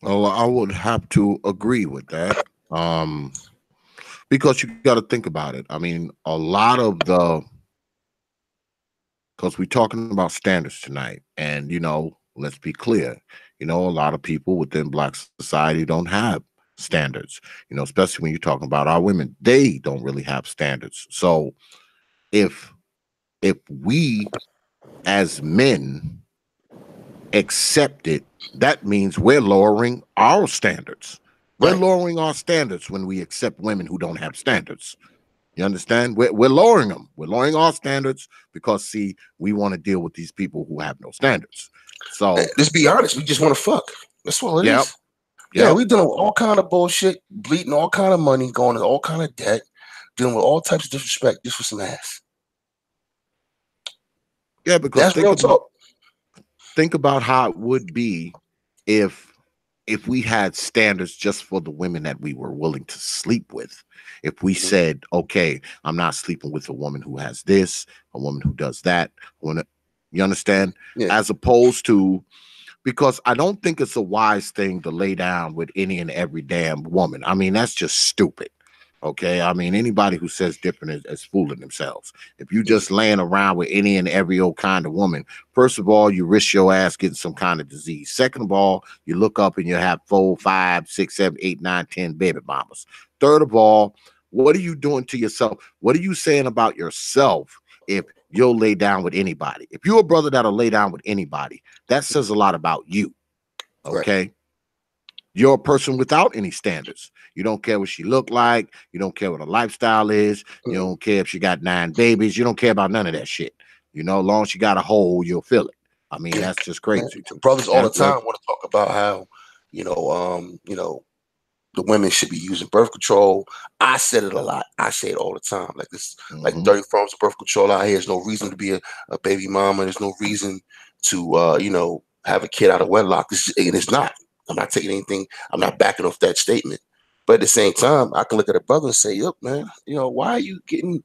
Well, I would have to agree with that. Because you got to think about it. I mean, a lot of because we're talking about standards tonight, and let's be clear. A lot of people within Black society don't have standards. Especially when you're talking about our women, they don't really have standards. So if we as men accept it, that means we're lowering our standards. We're lowering our standards when we accept women who don't have standards. You understand? We're lowering them. We're lowering our standards because, see, we want to deal with these people who have no standards. So let's be honest. We just want to fuck. That's what it is. Yeah, we doing all kind of bullshit, bleeding all kind of money, going to all kind of debt, dealing with all types of disrespect just for some ass. Yeah, because That's real talk. think about how it would be if we had standards just for the women that we were willing to sleep with. If we said, okay, I'm not sleeping with a woman who has this, a woman who does that, you understand? Yeah. As opposed to, because I don't think it's a wise thing to lay down with any and every damn woman. I mean, that's just stupid. Okay, I mean, anybody who says different is fooling themselves. If you just laying around with any and every old kind of woman, first of all, you risk your ass getting some kind of disease. Second of all, you look up and you have 4, 5, 6, 7, 8, 9, 10 baby mamas. Third of all, what are you doing to yourself? What are you saying about yourself if you'll lay down with anybody? If you're a brother that'll lay down with anybody, that says a lot about you. Okay. Right. You're a person without any standards. You don't care what she look like. You don't care what her lifestyle is. You don't care if she got 9 babies. You don't care about none of that shit. You know, as long as she got a hole, you'll feel it. I mean, that's just crazy. Brothers all the time want to talk about how, the women should be using birth control. I said it a lot. I say it all the time. Like this, like 30 forms of birth control out here. There's no reason to be a baby mama. There's no reason to, have a kid out of wedlock. And it's not. I'm not taking anything. I'm not backing off that statement. But at the same time, I can look at a brother and say, look, man, why are you getting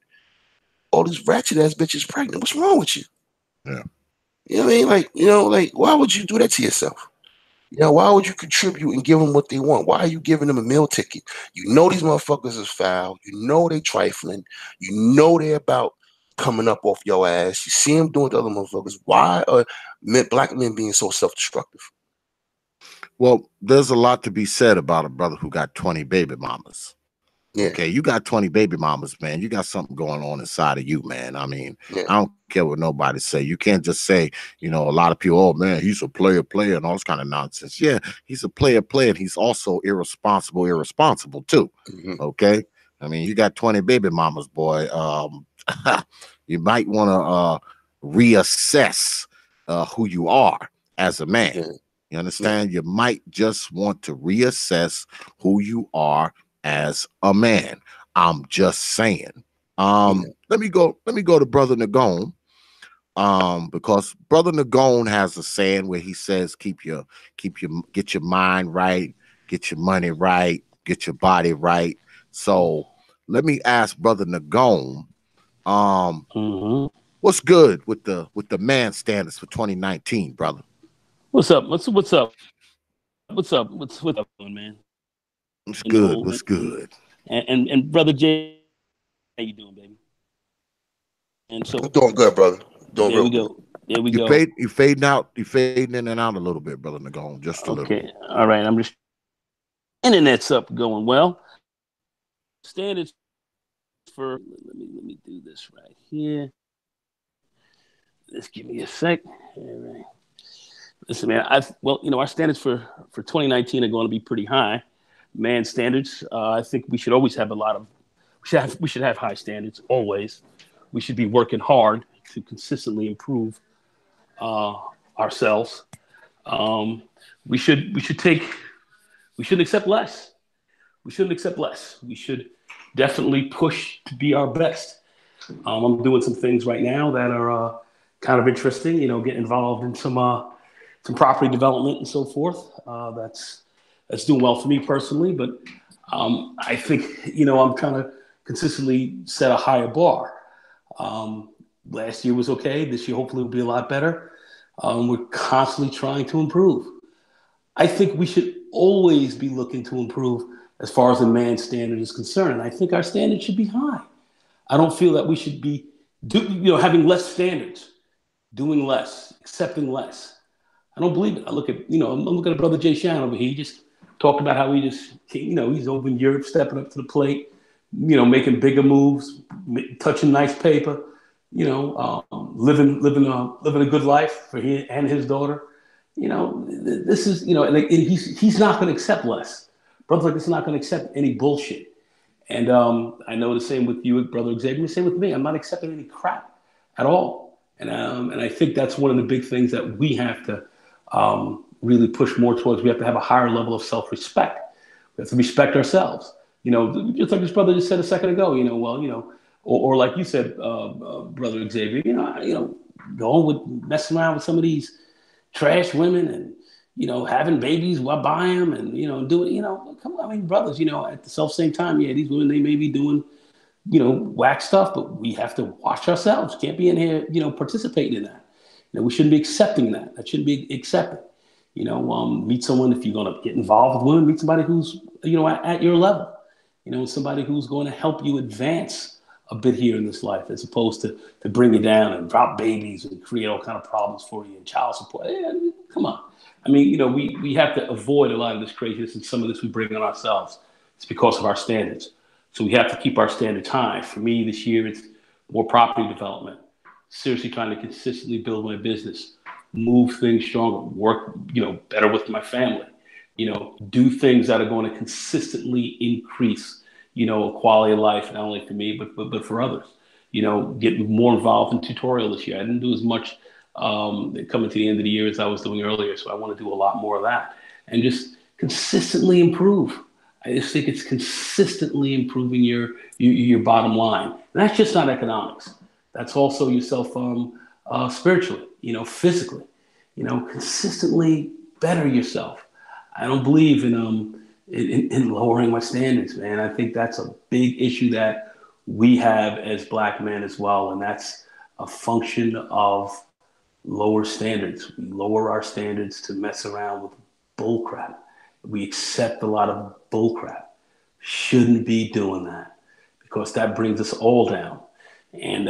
all these ratchet ass bitches pregnant? What's wrong with you? Yeah. You know what I mean? Like, why would you do that to yourself? Why would you contribute and give them what they want? Why are you giving them a meal ticket? You know these motherfuckers is foul. You know they trifling. You know they're about coming up off your ass. You see them doing to other motherfuckers. Why are black men being so self-destructive? Well, there's a lot to be said about a brother who got 20 baby mamas. Yeah. Okay, you got 20 baby mamas, man. You got something going on inside of you, man. I mean, I don't care what nobody say. You can't just say, a lot of people, oh, man, he's a player, and all this kind of nonsense. Yeah, he's a player, and he's also irresponsible too. Okay? I mean, you got 20 baby mamas, boy. You might want to reassess who you are as a man. Yeah. You understand? You might just want to reassess who you are as a man. I'm just saying. Let me go to Brother Nagone. Because Brother Nagone has a saying where he says, get your mind right, get your money right, get your body right. So let me ask Brother Nagone, what's good with the man standards for 2019, brother? What's up? What's up? What's up, man? What's good? What's good? And Brother Jay, how you doing, baby? And so I'm doing good, brother. Doing there we go. There we go. You fading out. You fading in and out a little bit, Brother Nagone. Just a little. Okay. All right. I'm just internet's up going well. Standards for let me do this right here. Just give me a sec. All right. Listen, man, our standards for 2019 are going to be pretty high. Man standards. I think we should always have we should have high standards always. We should be working hard to consistently improve ourselves. We shouldn't accept less. We shouldn't accept less. We should definitely push to be our best. I'm doing some things right now that are kind of interesting. Getting involved in some property development and so forth. That's doing well for me personally, but I think I'm trying to consistently set a higher bar. Last year was okay. This year hopefully will be a lot better. We're constantly trying to improve. I think we should always be looking to improve as far as the man standard is concerned. I think our standard should be high. I don't feel that we should be having less standards, doing less, accepting less. I don't believe it. I'm looking at Brother Jay Shine over here. He just talked about how he's over in Europe, stepping up to the plate, making bigger moves, touching nice paper, living a good life for him and his daughter. This is, and he's not going to accept less. Brothers like this are not going to accept any bullshit. And I know the same with you, Brother Xavier. The same with me. I'm not accepting any crap at all. And I think that's one of the big things that we have to really push more towards. We have to have a higher level of self-respect. We have to respect ourselves. Just like this brother just said a second ago. Or like you said, Brother Xavier. going with messing around with some of these trash women and, having babies while buying them and, doing, come on, I mean, brothers, at the same time, yeah, these women, they may be doing, whack stuff, but we have to watch ourselves. Can't be in here, participating in that. We shouldn't be accepting that. That shouldn't be accepted. Meet someone, if you're going to get involved with women, meet somebody who's, at your level, somebody who's going to help you advance a bit here in this life, as opposed to bring you down and drop babies and create all kind of problems for you and child support. Yeah, come on. I mean, we have to avoid a lot of this craziness, and some of this we bring on ourselves. It's because of our standards. So we have to keep our standards high. For me, this year, it's more property development. Seriously trying to consistently build my business, move things stronger, work, better with my family, do things that are going to consistently increase, quality of life, not only for me, but for others. Get more involved in tutorial this year. I didn't do as much coming to the end of the year as I was doing earlier. So I want to do a lot more of that and just consistently improve. I just think it's consistently improving your bottom line. And that's just not economics. That's also yourself spiritually, physically, consistently better yourself. I don't believe in lowering my standards, man. I think that's a big issue that we have as Black men as well. And that's a function of lower standards. We lower our standards to mess around with bull crap. We accept a lot of bull crap. Shouldn't be doing that, because that brings us all down. And,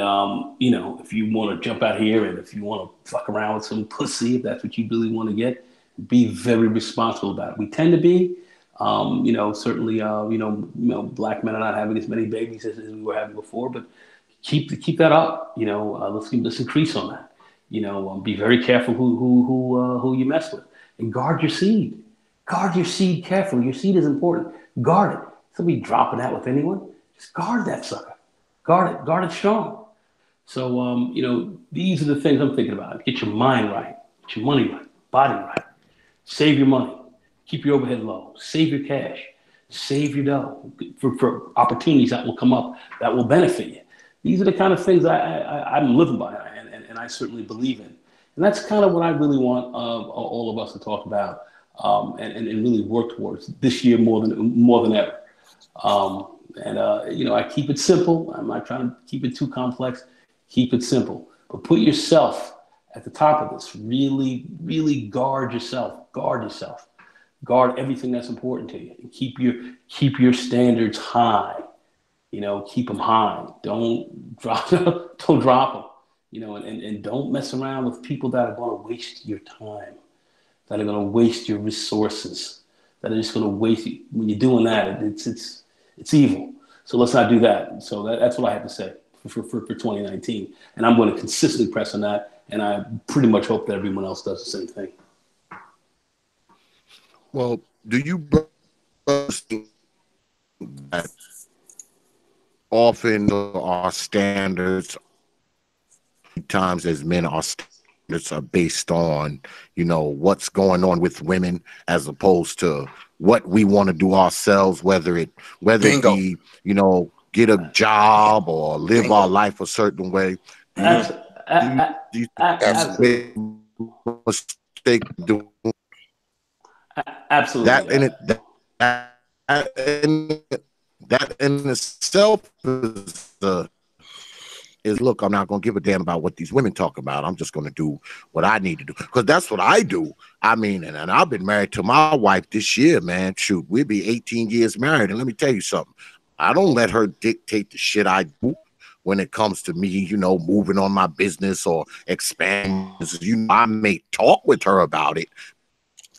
if you want to jump out here and if you want to fuck around with some pussy, if that's what you really want to get, be very responsible about it. We tend to be, certainly, Black men are not having as many babies as we were having before, but keep that up. Let's increase on that. Be very careful who you mess with, and guard your seed. Guard your seed carefully. Your seed is important. Guard it. Somebody dropping that with anyone, just guard that sucker. Guard it strong. So, these are the things I'm thinking about. Get your mind right, get your money right, body right. Save your money. Keep your overhead low. Save your cash. Save your dough for opportunities that will come up that will benefit you. These are the kind of things I'm living by, and I certainly believe in. And that's kind of what I really want all of us to talk about and really work towards this year more than ever. I keep it simple. I'm not trying to keep it too complex. Keep it simple. But put yourself at the top of this. Really, really guard yourself. Guard yourself. Guard everything that's important to you. And keep your standards high. Keep them high. Don't drop them. And don't mess around with people that are going to waste your time, that are going to waste your resources, that are just going to waste you. When you're doing that, it's evil. So let's not do that. So that's what I have to say for 2019. And I'm going to consistently press on that. And I pretty much hope that everyone else does the same thing. Well, do you think that often our standards, times as men, our standards are based on, what's going on with women as opposed to what we want to do ourselves, whether it be, get a job or live our life a certain way? Do you Absolutely. Mistake doing absolutely that in itself is look, I'm not going to give a damn about what these women talk about. I'm just going to do what I need to do, because that's what I do. I mean, and I've been married to my wife this year, man. Shoot, we'll be 18 years married. And let me tell you something. I don't let her dictate the shit I do when it comes to me, moving on my business or expanding. I may talk with her about it.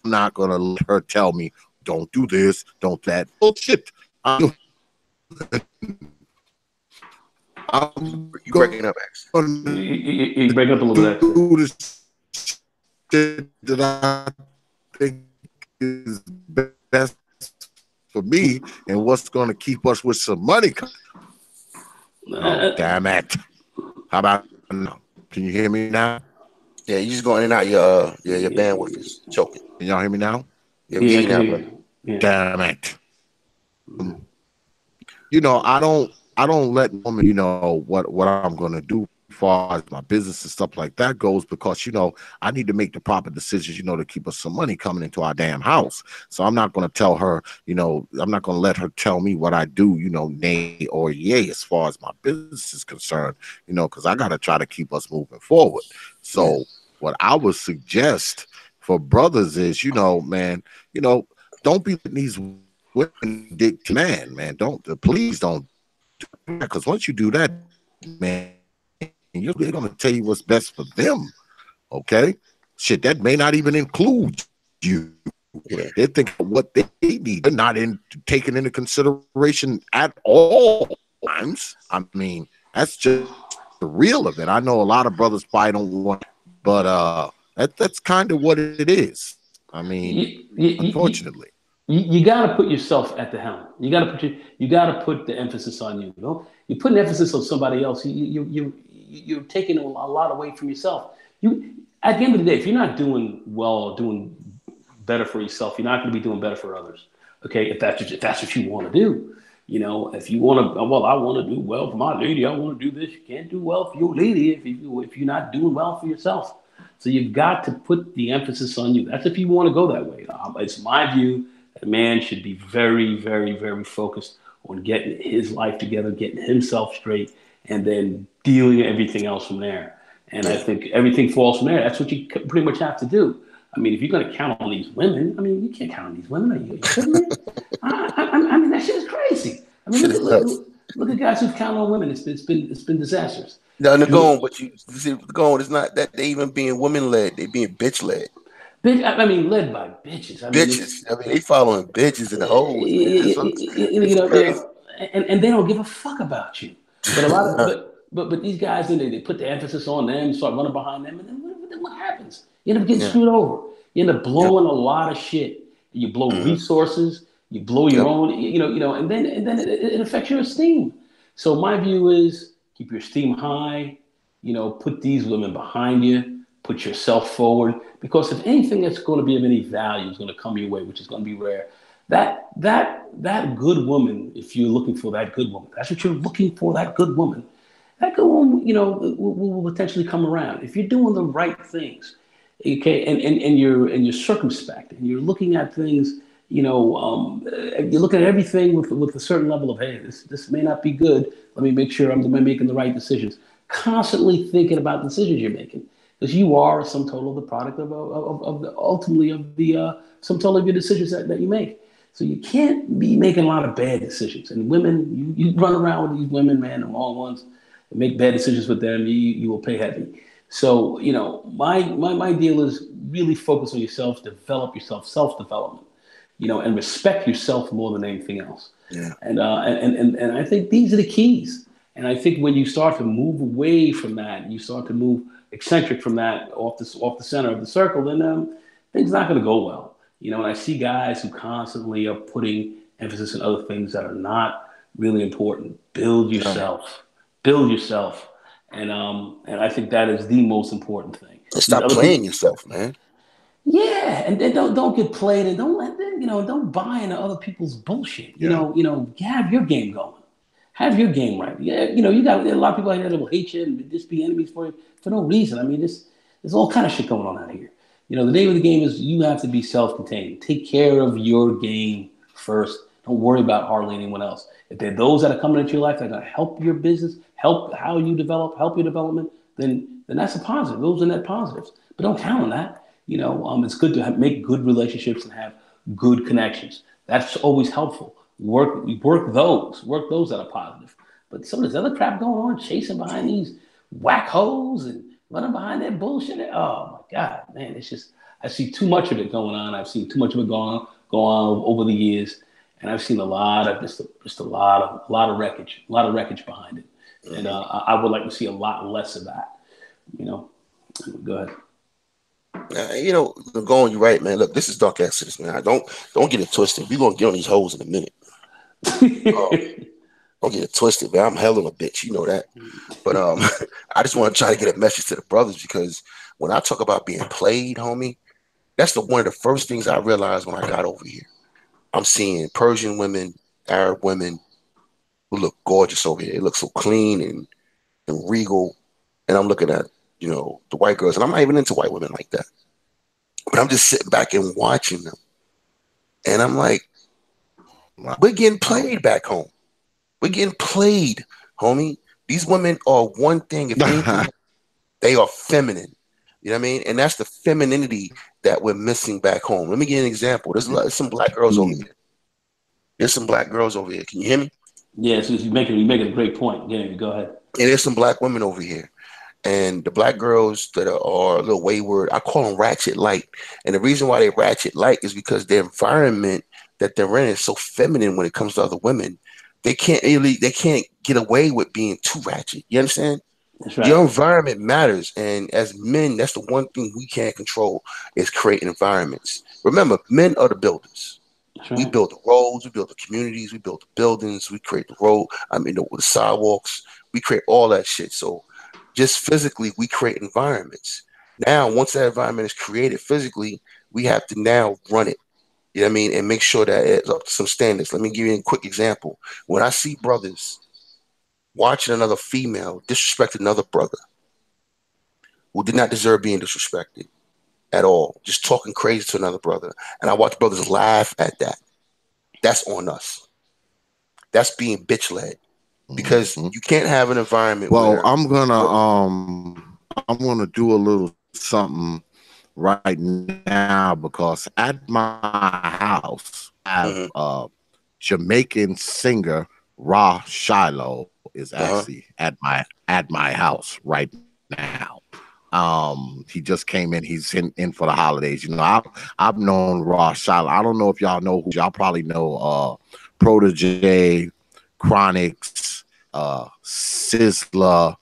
I'm not going to let her tell me, don't do this, don't that. Bullshit. You breaking up, X. You break up a little bit. Do this shit that I think is best for me and what's going to keep us with some money. Oh, damn it. How about now? Can you hear me now? Yeah, you just going in and out. Your bandwidth is choking. Can y'all hear me now? Yeah, we hear you now, brother. Yeah. Damn it. I don't let women, what I'm gonna do far as my business and stuff like that goes, because, you know, I need to make the proper decisions, you know, to keep us some money coming into our damn house. So I'm not going to tell her, you know, I'm not going to let her tell me what I do, you know, nay or yay, as far as my business is concerned, you know, because I got to try to keep us moving forward. So what I would suggest for brothers is, you know, man, you know, don't be letting these women dictate, man. Please don't do that, because once you do that, man, they're going to tell you what's best for them. Okay, shit, that may not even include you. They're thinking what they need. They're not taking into consideration at all times. I mean, that's just the real of it. I know a lot of brothers probably don't want, but that's kind of what it is. I mean, unfortunately. You got to put yourself at the helm. You got to put the emphasis on you. You know, you put an emphasis on somebody else. You're taking a lot away from yourself. At the end of the day, if you're not doing well, doing better for yourself, you're not going to be doing better for others. Okay, if that's what you want to do. You know, if you want to, well, I want to do well for my lady. I want to do this. You can't do well for your lady if you're not doing well for yourself. So you've got to put the emphasis on you. That's if you want to go that way. It's my view that a man should be very, very, very focused on getting his life together, getting himself straight, and then dealing everything else from there. And I think everything falls from there. That's what you pretty much have to do. I mean, if you're going to count on these women, I mean, you can't count on these women. Are you kidding me? I mean, that shit is crazy. I mean, look at guys who've counted on women. It's been disastrous. No, they're going, but you see, going. It's not that they even being women led; they being bitch led. I mean, led by bitches. I mean, bitches. I mean, they following bitches in the holes. You know, and they don't give a fuck about you. But a lot of but these guys, they put the emphasis on them, start running behind them, and then what happens? You end up getting screwed over. You end up blowing a lot of shit. You blow resources. You blow your own. You know, and then it affects your esteem. So my view is keep your esteem high. You know, put these women behind you. Put yourself forward, because if anything that's going to be of any value is going to come your way, which is going to be rare, that good woman, if you're looking for that good woman, that's what you're looking for, that good woman, you know, will potentially come around if you're doing the right things, okay, and you're circumspect and you're looking at things, you know, you're looking at everything with a certain level of, hey, this may not be good. Let me make sure I'm making the right decisions. Constantly thinking about the decisions you're making. Because you are a sum total of the product of ultimately of the sum total of your decisions that you make. So you can't be making a lot of bad decisions. And women, you run around with these women, man, the wrong ones, and make bad decisions with them, you will pay heavy. So, you know, my deal is really focus on yourself, develop yourself, self-development, you know, and respect yourself more than anything else. Yeah. And I think these are the keys. And I think when you start to move away from that, you start to move eccentric from that off the center of the circle, then things not going to go well. You know, and I see guys who constantly are putting emphasis on other things that are not really important. Build yourself, and I think that is the most important thing. And stop playing yourself, man. Yeah, and don't get played, and don't let them, you know, don't buy into other people's bullshit. You know, have your game going. Have your game right. Yeah, you know, you got a lot of people out there that will hate you and just be enemies for you for no reason. I mean, there's all kind of shit going on out here. You know, the name of the game is you have to be self-contained. Take care of your game first. Don't worry about hardly anyone else. If there are those that are coming into your life that are going to help your business, help how you develop, help your development, then that's a positive. Those are net positives. But don't count on that. You know, it's good to make good relationships and have good connections. That's always helpful. Work those that are positive. But some of this other crap going on, chasing behind these whack hoes and running behind that bullshit. Oh my God, man, it's just I see too much of it going on. I've seen too much of it go on over the years, and I've seen a lot of just a lot of wreckage behind it. And I would like to see a lot less of that. You know, go ahead. You know, going, you're right, man. Look, this is Dark Exodus, man. Don't get it twisted. We're gonna get on these hoes in a minute. Don't get it twisted, man. I'm hell of a bitch, you know that. But I just want to try to get a message to the brothers, because when I talk about being played, homie, that's one of the first things I realized when I got over here. I'm seeing Persian women, Arab women who look gorgeous over here. They look so clean and regal. and I'm looking at, you know, the white girls, and I'm not even into white women like that. But I'm just sitting back and watching them. And I'm like, we're getting played back home. We're getting played, homie. These women are one thing. If anything, they are feminine. You know what I mean? And that's the femininity that we're missing back home. Let me give you an example. There's some black girls over here. There's some black girls over here. Can you hear me? Yeah, so you're making a great point. Yeah, go ahead. And there's some black women over here. And the black girls that are a little wayward, I call them ratchet light. And the reason why they ratchet light is because their environment that they're in is so feminine when it comes to other women. They can't get away with being too ratchet. You understand? That's right. Your environment matters. And as men, that's the one thing we can't control is creating environments. Remember, men are the builders. Right. We build the roads, we build the communities, we build the buildings, we create the road, the sidewalks, we create all that shit. So just physically, we create environments. Now, once that environment is created physically, we have to now run it. You know what I mean? And make sure that it's up to some standards. Let me give you a quick example. When I see brothers watching another female disrespect another brother who did not deserve being disrespected at all, just talking crazy to another brother, and I watch brothers laugh at that, that's on us. That's being bitch led. Because you can't have an environment. Well, I'm gonna do a little something right now because at my house, I have Jamaican singer Ras Shiloh is actually at my house right now. He just came in. He's in for the holidays. You know, I've known Ras Shiloh. I don't know if y'all know who. Y'all probably know Protege, Chronics, Sizzler.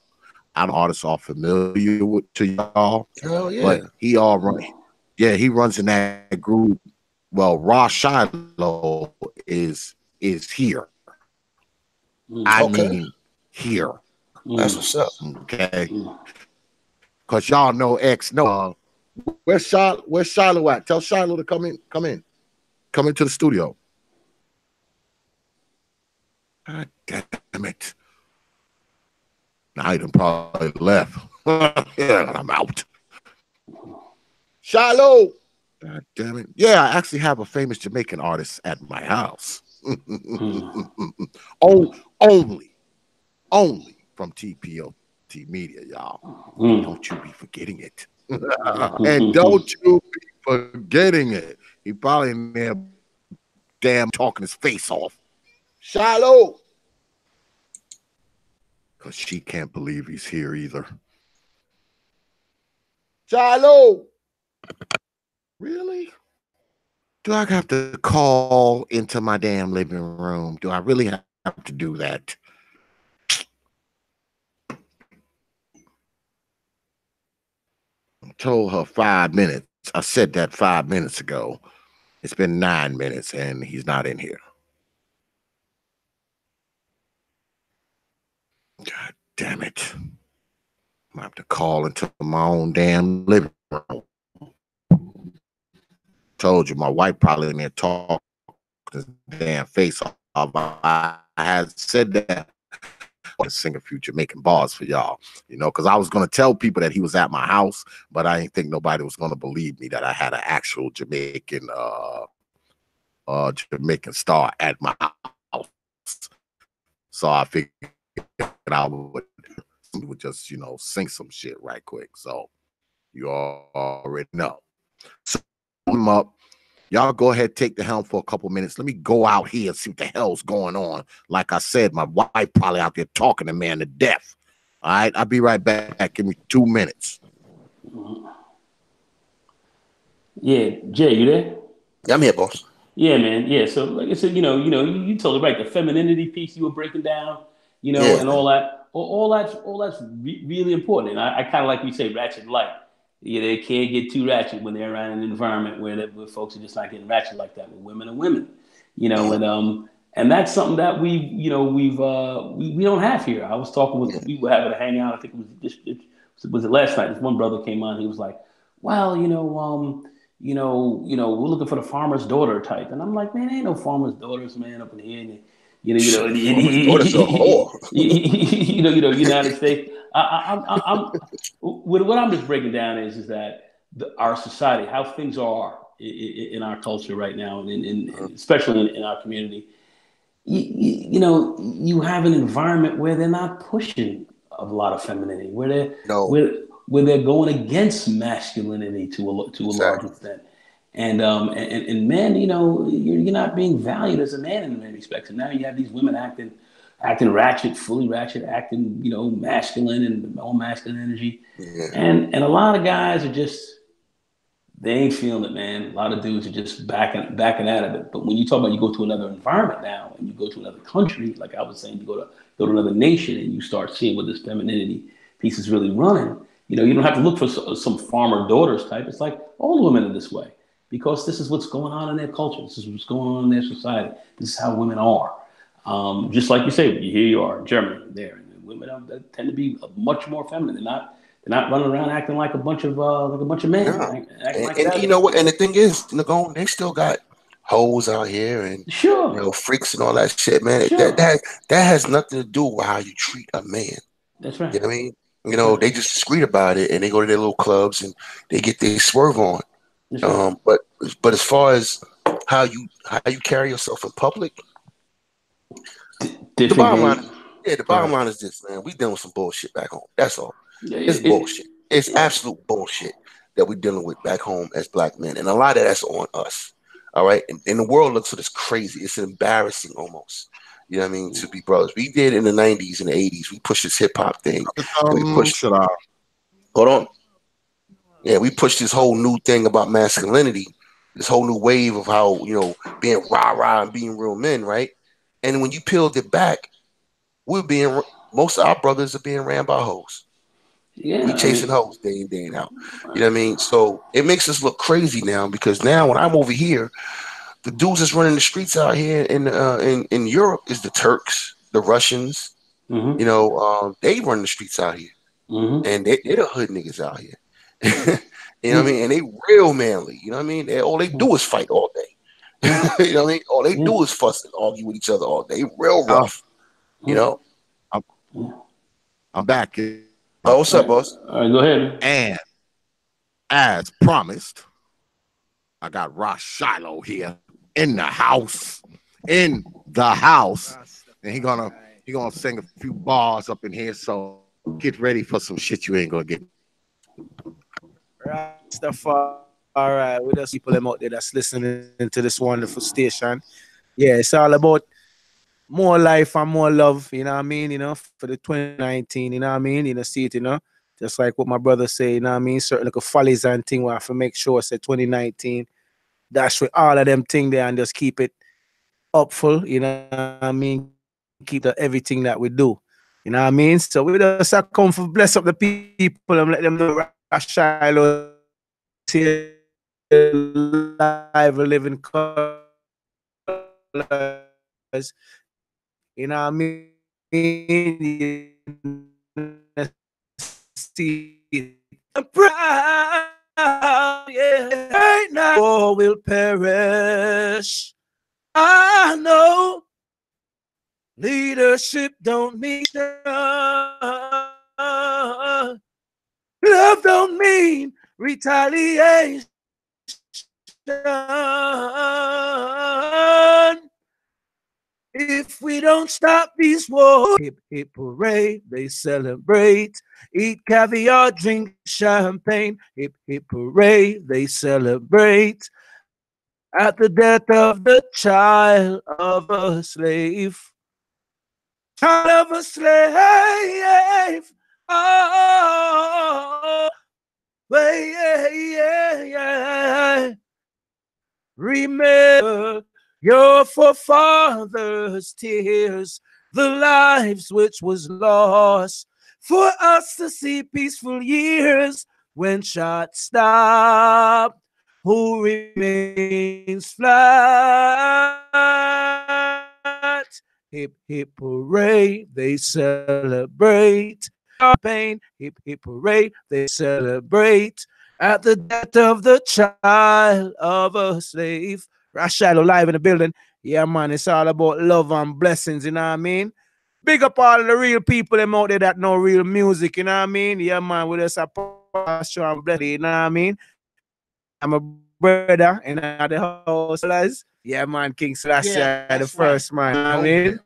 I'm artists are familiar with to y'all. Oh yeah. But he runs in that group. Well, Ras Shiloh is here. I mean here. That's what's up. Okay. Cause y'all know no. Where's Shiloh at? Tell Shiloh to come into the studio. God damn it. Now he done probably left. Yeah, I'm out. Shiloh. God damn it. Yeah, I actually have a famous Jamaican artist at my house. Only from TPOT Media, y'all. Don't you be forgetting it. And don't you be forgetting it. He probably in there damn talking his face off. Shiloh. Because she can't believe he's here either. Shiloh. Really? Do I have to call into my damn living room? Do I really have to do that? I told her 5 minutes. I said that 5 minutes ago. It's been 9 minutes and he's not in here. God damn it. I have to call into my own damn living room. Told you my wife probably in there talking his damn face off. I had said that to sing a few Jamaican bars for y'all, you know, because I was going to tell people that he was at my house, but I didn't think nobody was going to believe me that I had an actual Jamaican star at my house. So I figured I would just, you know, sing some shit right quick. So you all already know. So I'm up. Y'all go ahead, take the helm for a couple minutes. Let me go out here and see what the hell's going on. Like I said, my wife probably out there talking to man to death. All right, I'll be right back. Give me 2 minutes. Yeah, Jay, you there? Yeah, I'm here, boss. Yeah, man. Yeah, so like I said, you told it right. The femininity piece you were breaking down, and all that. All that's really important. And I kind of like you say, ratchet light. Yeah, they can't get too ratchet when they're around an environment where folks are just not getting ratchet like that with women and women, and that's something that we don't have here. I was talking with we were having a hangout. I think it was it last night. This one brother came on. He was like, "Well, we're looking for the farmer's daughter type," and I'm like, "Man, ain't no farmer's daughters, man, up in here." United States. What I'm just breaking down is that our society, how things are in our culture right now, and especially in our community, you have an environment where they're not pushing a lot of femininity, No, where they're going against masculinity to a large exactly. extent. And men, you're not being valued as a man in many respects. And now you have these women acting ratchet, fully ratchet, acting, masculine and all masculine energy. Yeah. And a lot of guys are just, they ain't feeling it, man. A lot of dudes are just backing out of it. But when you talk about, you go to another environment now, and you go to another country, like I was saying, you go to another nation, and you start seeing what this femininity piece is really running. You don't have to look for some farmer daughters type. It's like all women are this way because this is what's going on in their culture. This is what's going on in their society. This is how women are. Just like you say, here you are, Germany, there, and women tend to be much more feminine. They're not running around acting like a bunch of men. No. Acting like And that. you know what? And the thing is, they still got hoes out here and Sure. freaks and all that shit, man. Sure. That has nothing to do with how you treat a man. That's right. You know what I mean? They just discreet about it and they go to their little clubs and they get their swerve on. That's right. But as far as how you carry yourself in public, the bottom line is this, man. We dealing with some bullshit back home. That's all. It's bullshit. It's absolute bullshit that we're dealing with back home as black men. And a lot of that's on us. All right. And the world looks at us crazy. It's embarrassing almost. You know what I mean? To be brothers. We did in the 90s and the 80s. We pushed this hip hop thing. Hold on. Yeah, we pushed this whole new thing about masculinity, this whole new wave of how, being rah-rah and being real men, right? And when you peeled it back, most of our brothers are being ran by hoes. Yeah, we chasing hoes day in, day out. You know what I mean? So it makes us look crazy now because now when I'm over here, the dudes that's running the streets out here in Europe is the Turks, the Russians. Mm-hmm. They run the streets out here, and they're the hood niggas out here. You know what I mean? And they real manly. You know what I mean? All they do is fight all day. You know what I mean? All they do is fuss and argue with each other all day. Real rough. I'm back. Oh, what's up, boss? All right, go ahead. And as promised, I got Ras Shiloh here in the house. And he gonna sing a few bars up in here. So get ready for some shit you ain't gonna get. Rastafari, all right, with us people out there that's listening to this wonderful station. Yeah, it's all about more life and more love, you know what I mean, for the 2019, you know what I mean, see it, just like what my brother say, you know what I mean, certain like a follies and thing where I have to make sure it's 2019, dash with all of them thing there and just keep it upful, you know what I mean, keep everything that we do, you know what I mean, so we just come for bless up the people and let them know Ras Shiloh here live living colors. You know what I mean? I'm proud, yeah. Right now, all will perish. I know leadership don't mean love don't mean retaliation. If we don't stop these wars, hip hip hooray, they celebrate. Eat caviar, drink champagne. Hip hip hooray, they celebrate. At the death of the child of a slave. Child of a slave. Oh, yeah. Remember your forefathers' tears, the lives which was lost, for us to see peaceful years when shots stop. Who remains flat? Hip hip hooray, they celebrate. Pain, hip hip hooray, they celebrate. At the death of the child of a slave. Ras Shiloh live in the building. Yeah, man, it's all about love and blessings, you know what I mean? Big up all the real people them out there that know real music, you know what I mean? Yeah, man, with us a pastor and blessed, you know what I mean? I'm a brother in the house. Yeah, man, King Selassie, the first man, you know what I mean?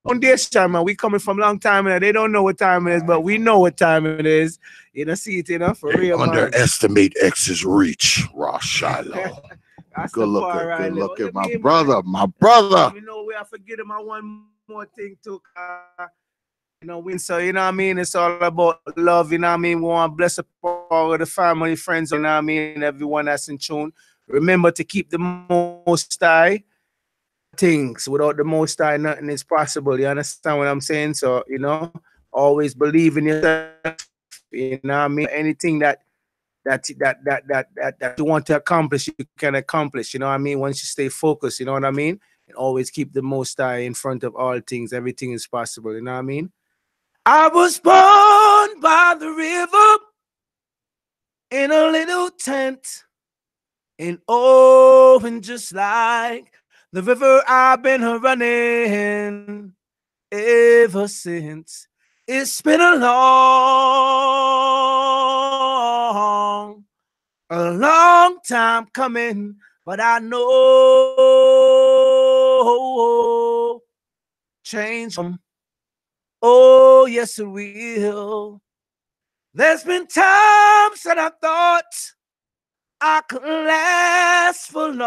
Foundation, man, we coming from a long time, and they don't know what time it is, but we know what time it is. You know, see it, you know, for real, man. Underestimate X's reach, Ras Shiloh. Good looking, my brother, my brother. You know, we have to give him one more thing to, you know, win. So, you know what I mean? It's all about love, you know what I mean? We want to bless all of the family, friends, you know what I mean? Everyone that's in tune. Remember to keep the Most High things. Without the Most High, nothing is possible. You understand what I'm saying? So, you know, always believe in yourself. You know what I mean? Anything that you want to accomplish, you can accomplish. You know what I mean? Once you stay focused, you know what I mean? And always keep the Most High in front of all things. Everything is possible. You know what I mean? I was born by the river in a little tent. And oh, and just like the river, I've been running ever since. It's been a long time coming, but I know change. Oh, yes, it will. There's been times that I thought I could last for long,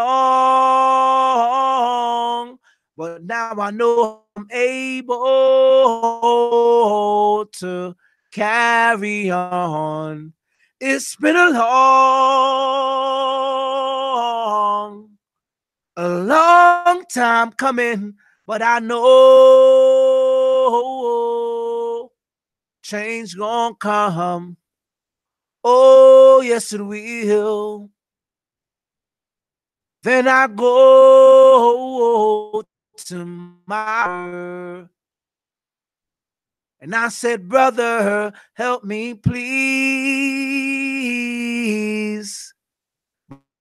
but now I know I'm able to carry on. It's been a long time coming, but I know change gonna come. Oh, yes, it will. Then I go to my and I said, brother, help me, please.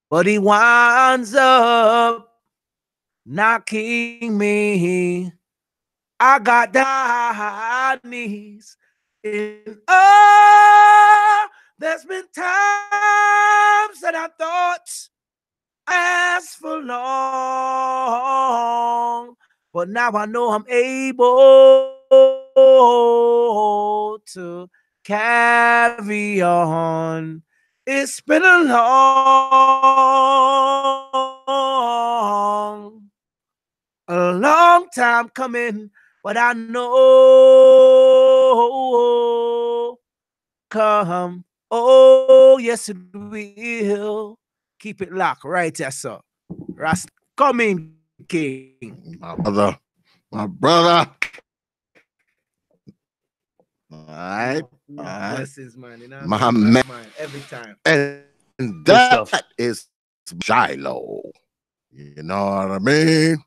But he winds up knocking me. I got down knees. And there's been times that I thought I asked for long, but now I know I'm able to carry on. It's been a long time coming, but I know come. Oh, yes, it will. Keep it locked right there, sir. Ras coming, King. My brother. All right. Blessings, man. You know my man. Every time. And that is Shiloh. You know what I mean?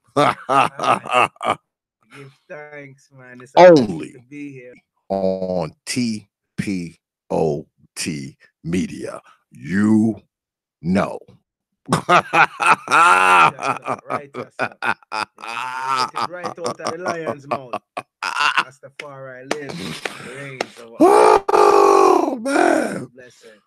Give thanks, man. It's only to be here on TPOT Media. You know. right out of the lion's mouth. That's the far right live. Oh man.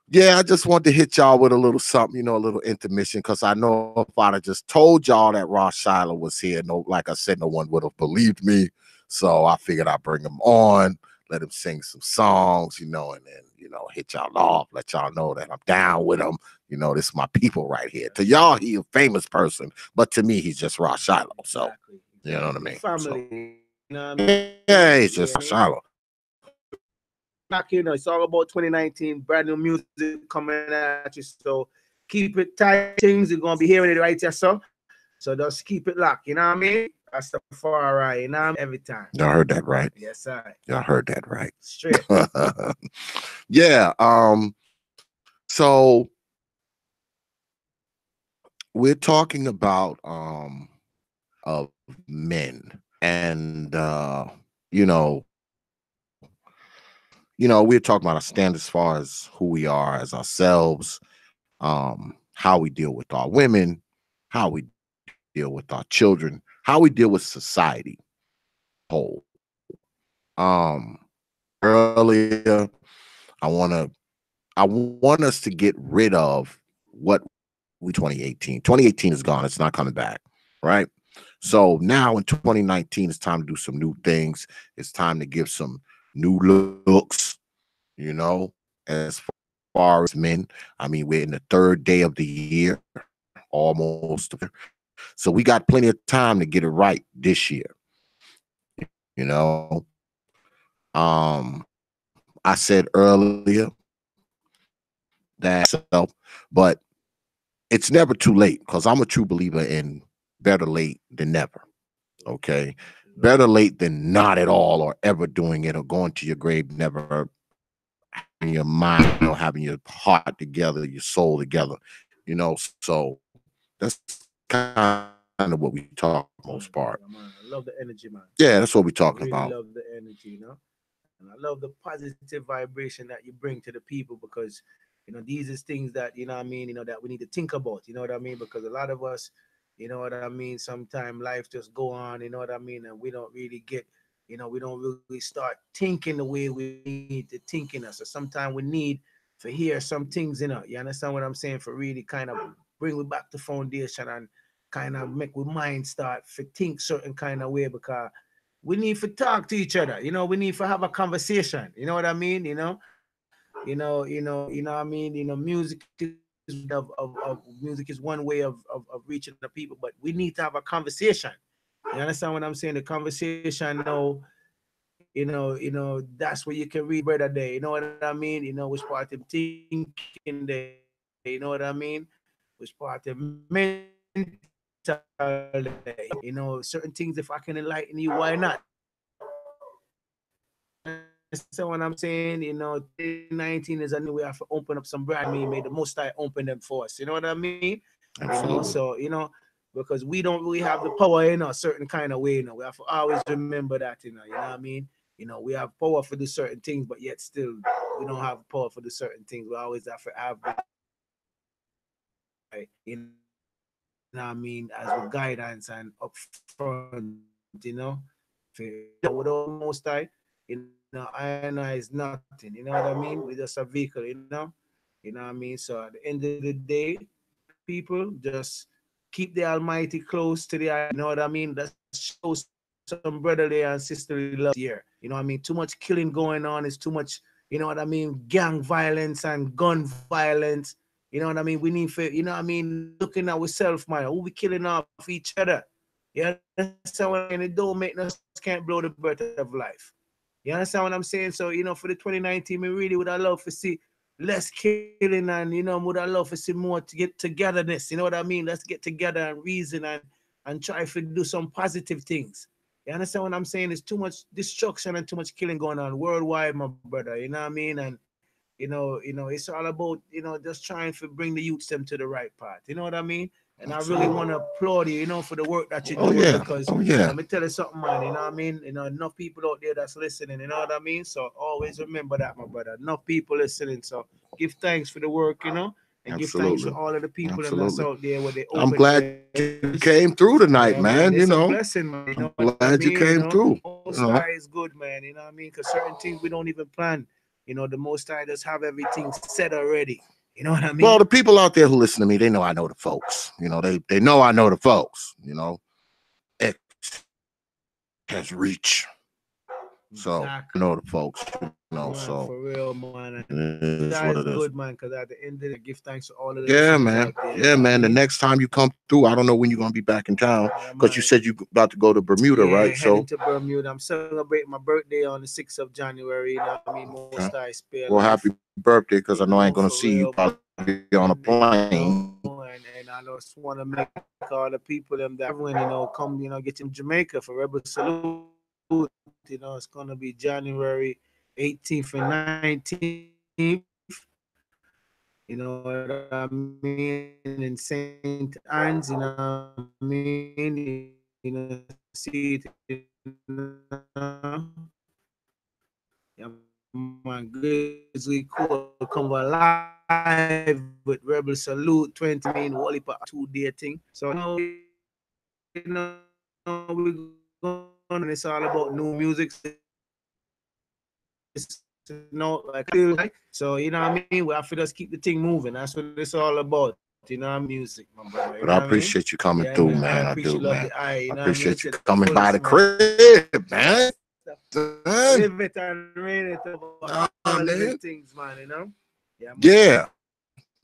Yeah, I just wanted to hit y'all with a little something, you know, a little intermission, because I know if I'd have just told y'all that Ras Shiloh was here, no, like I said, no one would have believed me. So I figured I'd bring him on, let him sing some songs, you know, and then, you know, hit y'all off, let y'all know that I'm down with him. You know, this is my people right here. To y'all, he a famous person, but to me, he's just Ras Shiloh. So, you know what I mean? Family. So, you know what I mean? Yeah, he's just Ras Shiloh. You know, it's all about 2019, brand new music coming at you. So keep it tight. Things you're gonna be hearing it right here, so just keep it locked. You know what I mean? That's the far right. You know what I mean? Every time. Y'all heard that right? Yes, sir. Y'all heard that right? Straight. Yeah. So we're talking about of men, and we're talking about our stand as far as who we are as ourselves, how we deal with our women, how we deal with our children, how we deal with society whole. Um, earlier, I want us to get rid of what we 2018. 2018 is gone. It's not coming back, right? So now in 2019, it's time to do some new things. It's time to give some new looks, as far as men. I mean, we're in the third day of the year, almost. So we got plenty of time to get it right this year, you know. I said earlier that, but it's never too late because I'm a true believer in better late than never. Okay. Better late than not at all or ever doing it or going to your grave, never having your mind, having your heart together, your soul together, So that's kind of what we talk most part. Man, I love the energy, man. Yeah, that's what we're I talking really about. love the energy, and I love the positive vibration that you bring to the people because these is things that that we need to think about. You know what I mean? Because a lot of us, you know what I mean. Sometimes life just go on. You know what I mean, and we don't really get. We don't really start thinking the way we need to think in us. So sometimes we need to hear some things. You understand what I'm saying? For really kind of bring we back to foundation and kind of make we mind start to think certain kind of way because we need to talk to each other. We need to have a conversation. You know what I mean? What I mean. Music is music is one way of reaching the people, but we need to have a conversation. You understand what I'm saying? The conversation now, that's where you can read brother there. You know what I mean? Which part of thinking there, you know what I mean? Which part of mental there. Certain things if I can enlighten you, why not? So what I'm saying, 2019 is a new way to open up some brand. May the most I open them for us. You know what I mean? Absolutely. So because we don't really have the power in a certain kind of way. We have to always remember that. You know what I mean? We have power for do certain things, but yet still we don't have power for do certain things. We always have to have what I mean, as a guidance and upfront, for without most I, I is nothing, you know what I mean? We're just a vehicle, you know what I mean? So at the end of the day, people just keep the Almighty close to the, you know what I mean? Let's show some brotherly and sisterly love here. You know what I mean? Too much killing going on. It's too much, you know what I mean? Gang violence and gun violence. You know what I mean? We need for, you know what I mean? Looking at ourselves, man. Who we killing off each other? You understand what I mean? It don't make us can't blow the breath of life. You understand what I'm saying? So, for the 2019, we really would have loved to see less killing and, would have loved to see more to get togetherness. You know what I mean? Let's get together and reason and try to do some positive things. You understand what I'm saying? There's too much destruction and too much killing going on worldwide, my brother. You know what I mean? And it's all about, just trying to bring the youths them to the right path. You know what I mean? And I really want to applaud you, for the work that you're doing because let me tell you something, man. You know what I mean? Enough people out there that's listening. You know what I mean? So always remember that, my brother. Enough people listening. So give thanks for the work, and give thanks for all of the people that's out there with the open I'm glad ears. you came through tonight, Yeah, man. it's a blessing, man. You know I'm what I glad you mean? came through. Most High is good, man. You know what I mean? Because certain things we don't even plan. The Most High just have everything set already. You know what I mean? Well, the people out there who listen to me, they know I know the folks. They know I know the folks. X has reach. So Exactly. I know the folks. Man, So for real, man. it is That what is it is. good, man. Because at the end of the day, give thanks to all of the Yeah, listeners man. out there. Yeah, man. The next time you come through, I don't know when you're gonna be back in town because you said you about to go to Bermuda, right? Heading to Bermuda. I'm celebrating my birthday on the 6th of January. You know what I mean? Most I spare well, life. happy birthday, because I know I ain't gonna For see you real, probably on a plane. and I just want to make all the people them that when come get in Jamaica for Rebel Salute. It's gonna be January 18th and 19th. You know what I mean? In St. Anne's, you know what I mean? See it. Yeah, man, Grizzly Cool come alive with Rebel Salute 20 mean Wally Park 2 day thing. So we going and it's all about new music. So like so, you know what I mean? We have to just keep the thing moving. That's what it's all about. You know, music, my brother. But I appreciate you coming through, man. I do, man. I appreciate you coming by the crib, man. Live it and read it about all the things, man, you know? Yeah.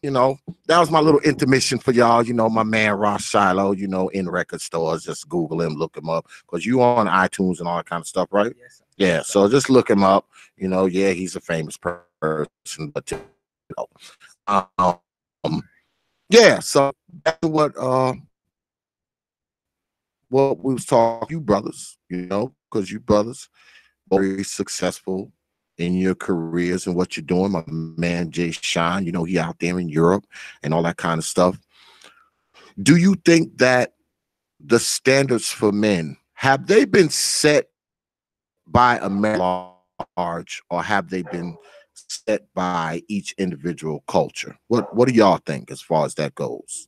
You know, that was my little intermission for y'all. You know, my man Ras Shiloh, you know, in record stores. Just Google him, look him up. Because you on iTunes and all that kind of stuff, right? Yes, sir. Yeah, so just look him up. You know, yeah, he's a famous person, but you know, yeah. So that's what we was talking. You brothers, you know, because you brothers very successful in your careers and what you're doing. My man Jay Sean, you know, he out there in Europe and all that kind of stuff. Do you think that the standards for men have they been set by America large, or have they been set by each individual culture? What do y'all think as far as that goes?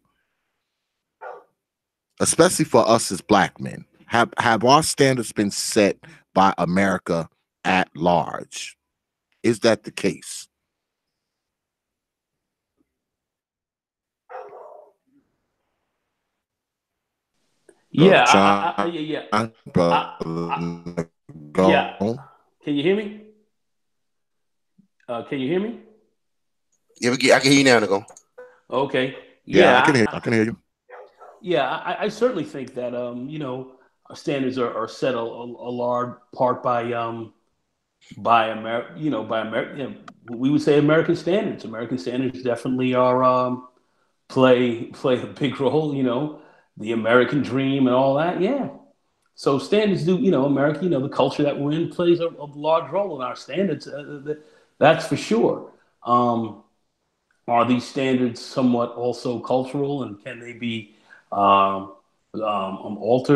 Especially for us as black men, have our standards been set by America at large? Is that the case? Yeah, yeah. Yeah. Can you hear me? Can you hear me? Yeah, I can hear you now, Nicole. Okay. Yeah, I can hear you. Yeah, I certainly think that you know, our standards are set a large part by America. You know, by America. You know, we would say American standards. American standards definitely are play a big role. You know, the American dream and all that. Yeah. So standards do. You know, America. You know, the culture that we're in plays a large role in our standards. That's for sure. Are these standards somewhat also cultural, and can they be altered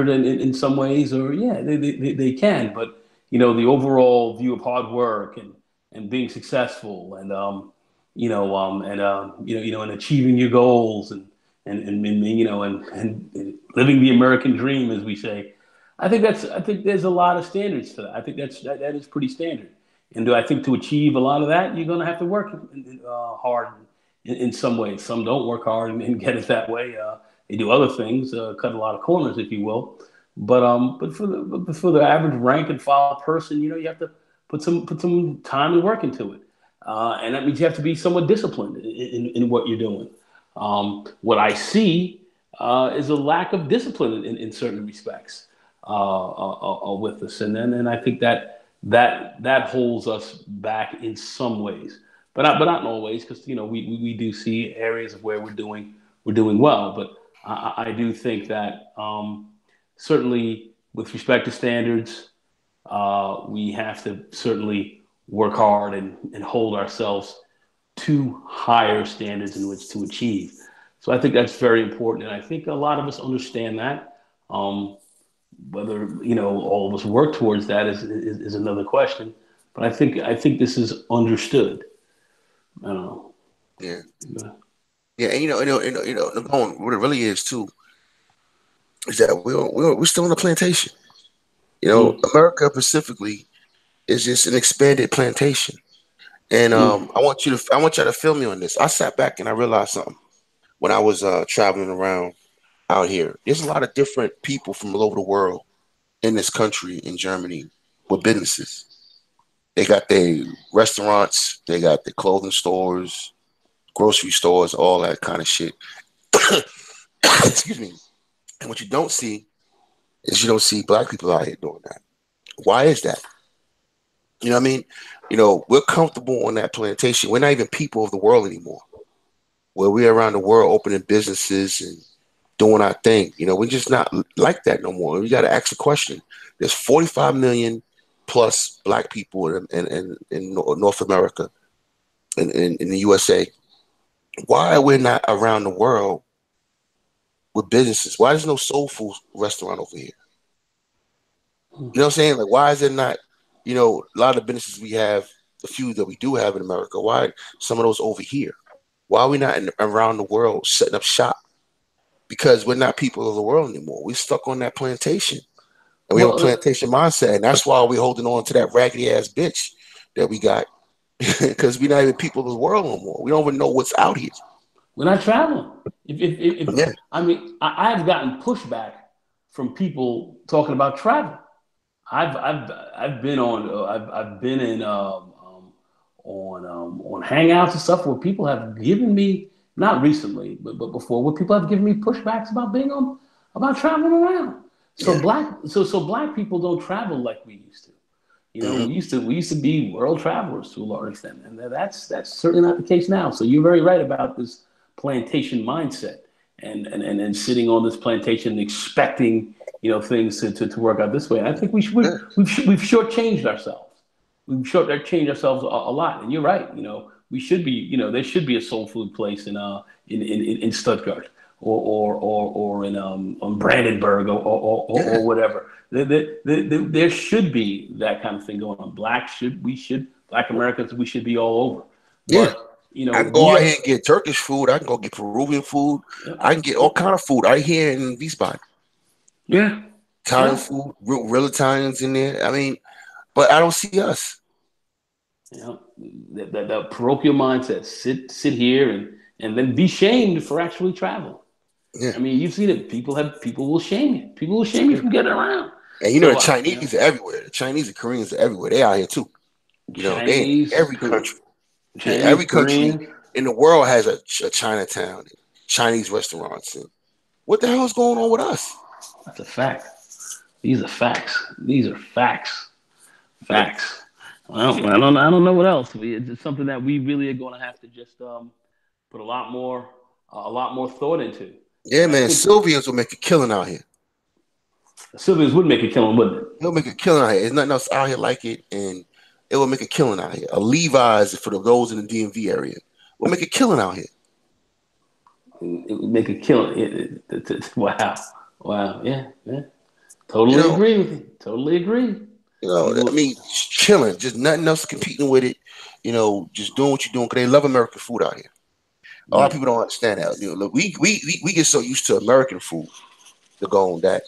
in some ways? Or yeah, they can. But you know, the overall view of hard work and being successful, and and achieving your goals, and you know, and living the American dream, as we say. I think there's a lot of standards to that. I think that is pretty standard. And do I think to achieve a lot of that, you're going to have to work hard in some ways. Some don't work hard and get it that way. They do other things, cut a lot of corners, if you will. But for the average rank and file person, you know, you have to put some time and work into it, and that means you have to be somewhat disciplined in what you're doing. What I see is a lack of discipline in certain respects with us, and I think that holds us back in some ways, but not in all ways, because you know we do see areas of where we're doing well. But I do think that certainly with respect to standards, we have to certainly work hard and hold ourselves to higher standards in which to achieve. So I think that's very important, and I think a lot of us understand that. Whether you know all of us work towards that is another question. But I think this is understood. I don't know. Yeah, yeah, and what it really is too is that we're still on a plantation. You know, America specifically is just an expanded plantation. And I want y'all to feel me on this. I sat back and I realized something when I was traveling around out here. There's a lot of different people from all over the world in this country, in Germany, with businesses. They got their restaurants, they got their clothing stores, grocery stores, all that kind of shit. Excuse me. And what you don't see is you don't see black people out here doing that. Why is that? You know what I mean? You know, we're comfortable on that plantation. We're not even people of the world anymore. Where we're around the world opening businesses and doing our thing. You know, we're just not like that no more. We got to ask a question. There's 45 million plus black people in North America, in the USA. Why are we not around the world with businesses? Why there's no soul food restaurant over here? You know what I'm saying? Like, why is there not, you know, a lot of businesses we have, the few that we do have in America, why some of those over here? Why are we not around the world setting up shop? Because we're not people of the world anymore. We're stuck on that plantation. And we have a plantation mindset. And that's why we're holding on to that raggedy ass bitch. that we got because we're not even people of the world no more. We don't even know what's out here. We're not traveling. If Yeah. I mean, I've gotten pushback from people talking about travel. I've been in on hangouts and stuff where people have given me, not recently, but before, where people have given me pushbacks about about traveling around. So Yeah. black people don't travel like we used to. You know, we used to be world travelers to a large extent, and that's certainly not the case now. So you're very right about this plantation mindset and sitting on this plantation expecting, you know, things to work out this way. And I think we've shortchanged ourselves. We've shortchanged ourselves a lot. And you're right. You know, we should be. You know, there should be a soul food place in Stuttgart or in on Brandenburg or whatever. There should be that kind of thing going on. Black Americans, we should be all over. Yeah. But, you know, I can go out here and get Turkish food. I can go get Peruvian food. Yeah. I can get all kind of food right here in Wiesbaden. Yeah. Italian food, real Italians in there. I mean, but I don't see us. You know, that parochial mindset. Sit here and then be shamed for actually traveling. Yeah. I mean, you've seen it. People will shame you. People will shame you from getting around. And you know, the Chinese are everywhere. The Chinese and Koreans are everywhere. They out here too. You know, they in every country. Every country in the world has a Chinatown, Chinese restaurants. And what the hell is going on with us? That's a fact. These are facts. These are facts. Facts. Well, I don't know what else. It's something that we really are going to have to just put a lot more thought into. Yeah, man. Sylvia's will make a killing out here. Sylvia's would make a killing, wouldn't it? He'll make a killing out here. There's nothing else out here like it, and it will make a killing out here. A Levi's for those in the DMV area will make a killing out here. It would make a killing. Wow. Yeah. Totally agree with you. Totally agree. You know, I mean, chilling, just nothing else competing with it. You know, just doing what you're doing because they love American food out here. A lot of people don't understand that. You know, look, we get so used to American food to go on that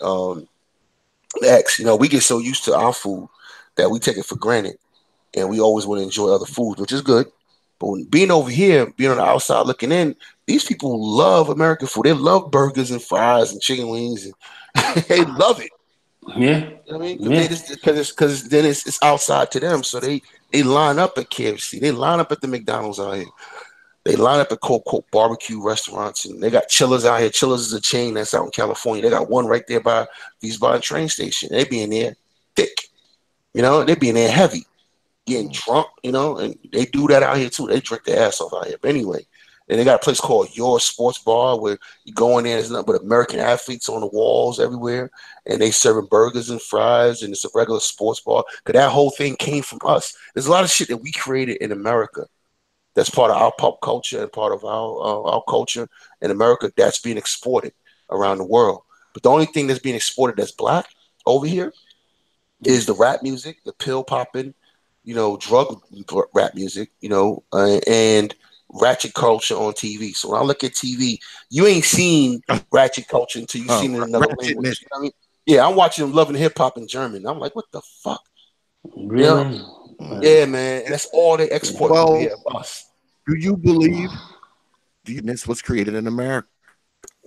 X. You know, we get so used to our food that we take it for granted, and we always want to enjoy other foods, which is good. But when being over here, being on the outside looking in, these people love American food. They love burgers and fries and chicken wings, and they love it. Yeah, you know what I mean, because then it's outside to them, so they line up at KFC, they line up at the McDonald's out here, they line up at quote barbecue restaurants, and they got Chillers out here. Chillers is a chain that's out in California. They got one right there by Wiesbaden train station. They be in there thick, you know, they be in there heavy, getting drunk, you know, and they do that out here too. They drink their ass off out here. But anyway, and they got a place called Your Sports Bar where you go in there, there's nothing but American athletes on the walls everywhere, and they serving burgers and fries, and it's a regular sports bar. Because that whole thing came from us. There's a lot of shit that we created in America that's part of our pop culture and part of our culture in America that's being exported around the world. But the only thing that's being exported that's black over here is the rap music, the pill popping, you know, drug rap music, you know, and ratchet culture on TV. So when I look at TV, you ain't seen ratchet culture until you've seen it in another language. You know what I mean? Yeah, I'm watching Love and Hip Hop in German. I'm like, what the fuck? Really? You know? Yeah, man. And that's all they export over here of us. Do you believe this was created in America?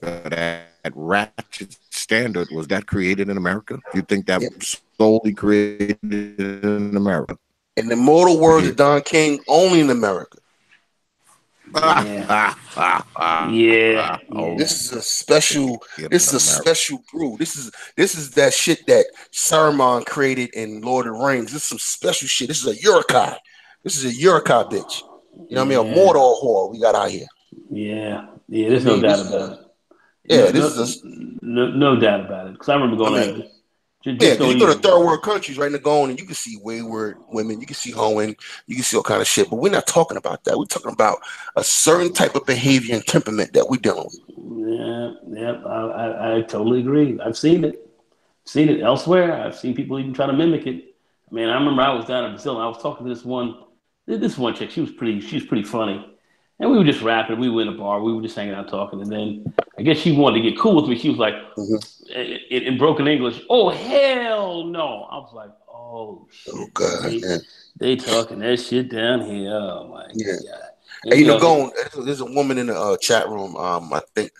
That ratchet standard, was that created in America? You think that was solely created in America? In the immortal words of Don King, only in America. Yeah. This is a special. This is a special brew. This is that shit that Saruman created in Lord of the Rings. This is some special shit. This is a Yurkai. This is a Yurkai bitch. You know what I mean? A Mordor whore we got out here. Yeah. There's no doubt about it. Yeah, no doubt about it. Because I remember going out. You go to third world countries right now going, and you can see wayward women, you can see hoeing, you can see all kind of shit. But we're not talking about that. We're talking about a certain type of behavior and temperament that we're dealing with. Yeah, I totally agree. I've seen it elsewhere. I've seen people even try to mimic it. I mean, I remember I was down in Brazil and I was talking to this one chick. She was pretty funny, And we were just rapping. We were in a bar. We were just hanging out talking. And then I guess she wanted to get cool with me. She was like, in broken English, "Oh, hell no." I was like, oh, Oh shit. God, They talking that shit down here. Oh, my God. And, hey, going. There's a woman in the chat room. I think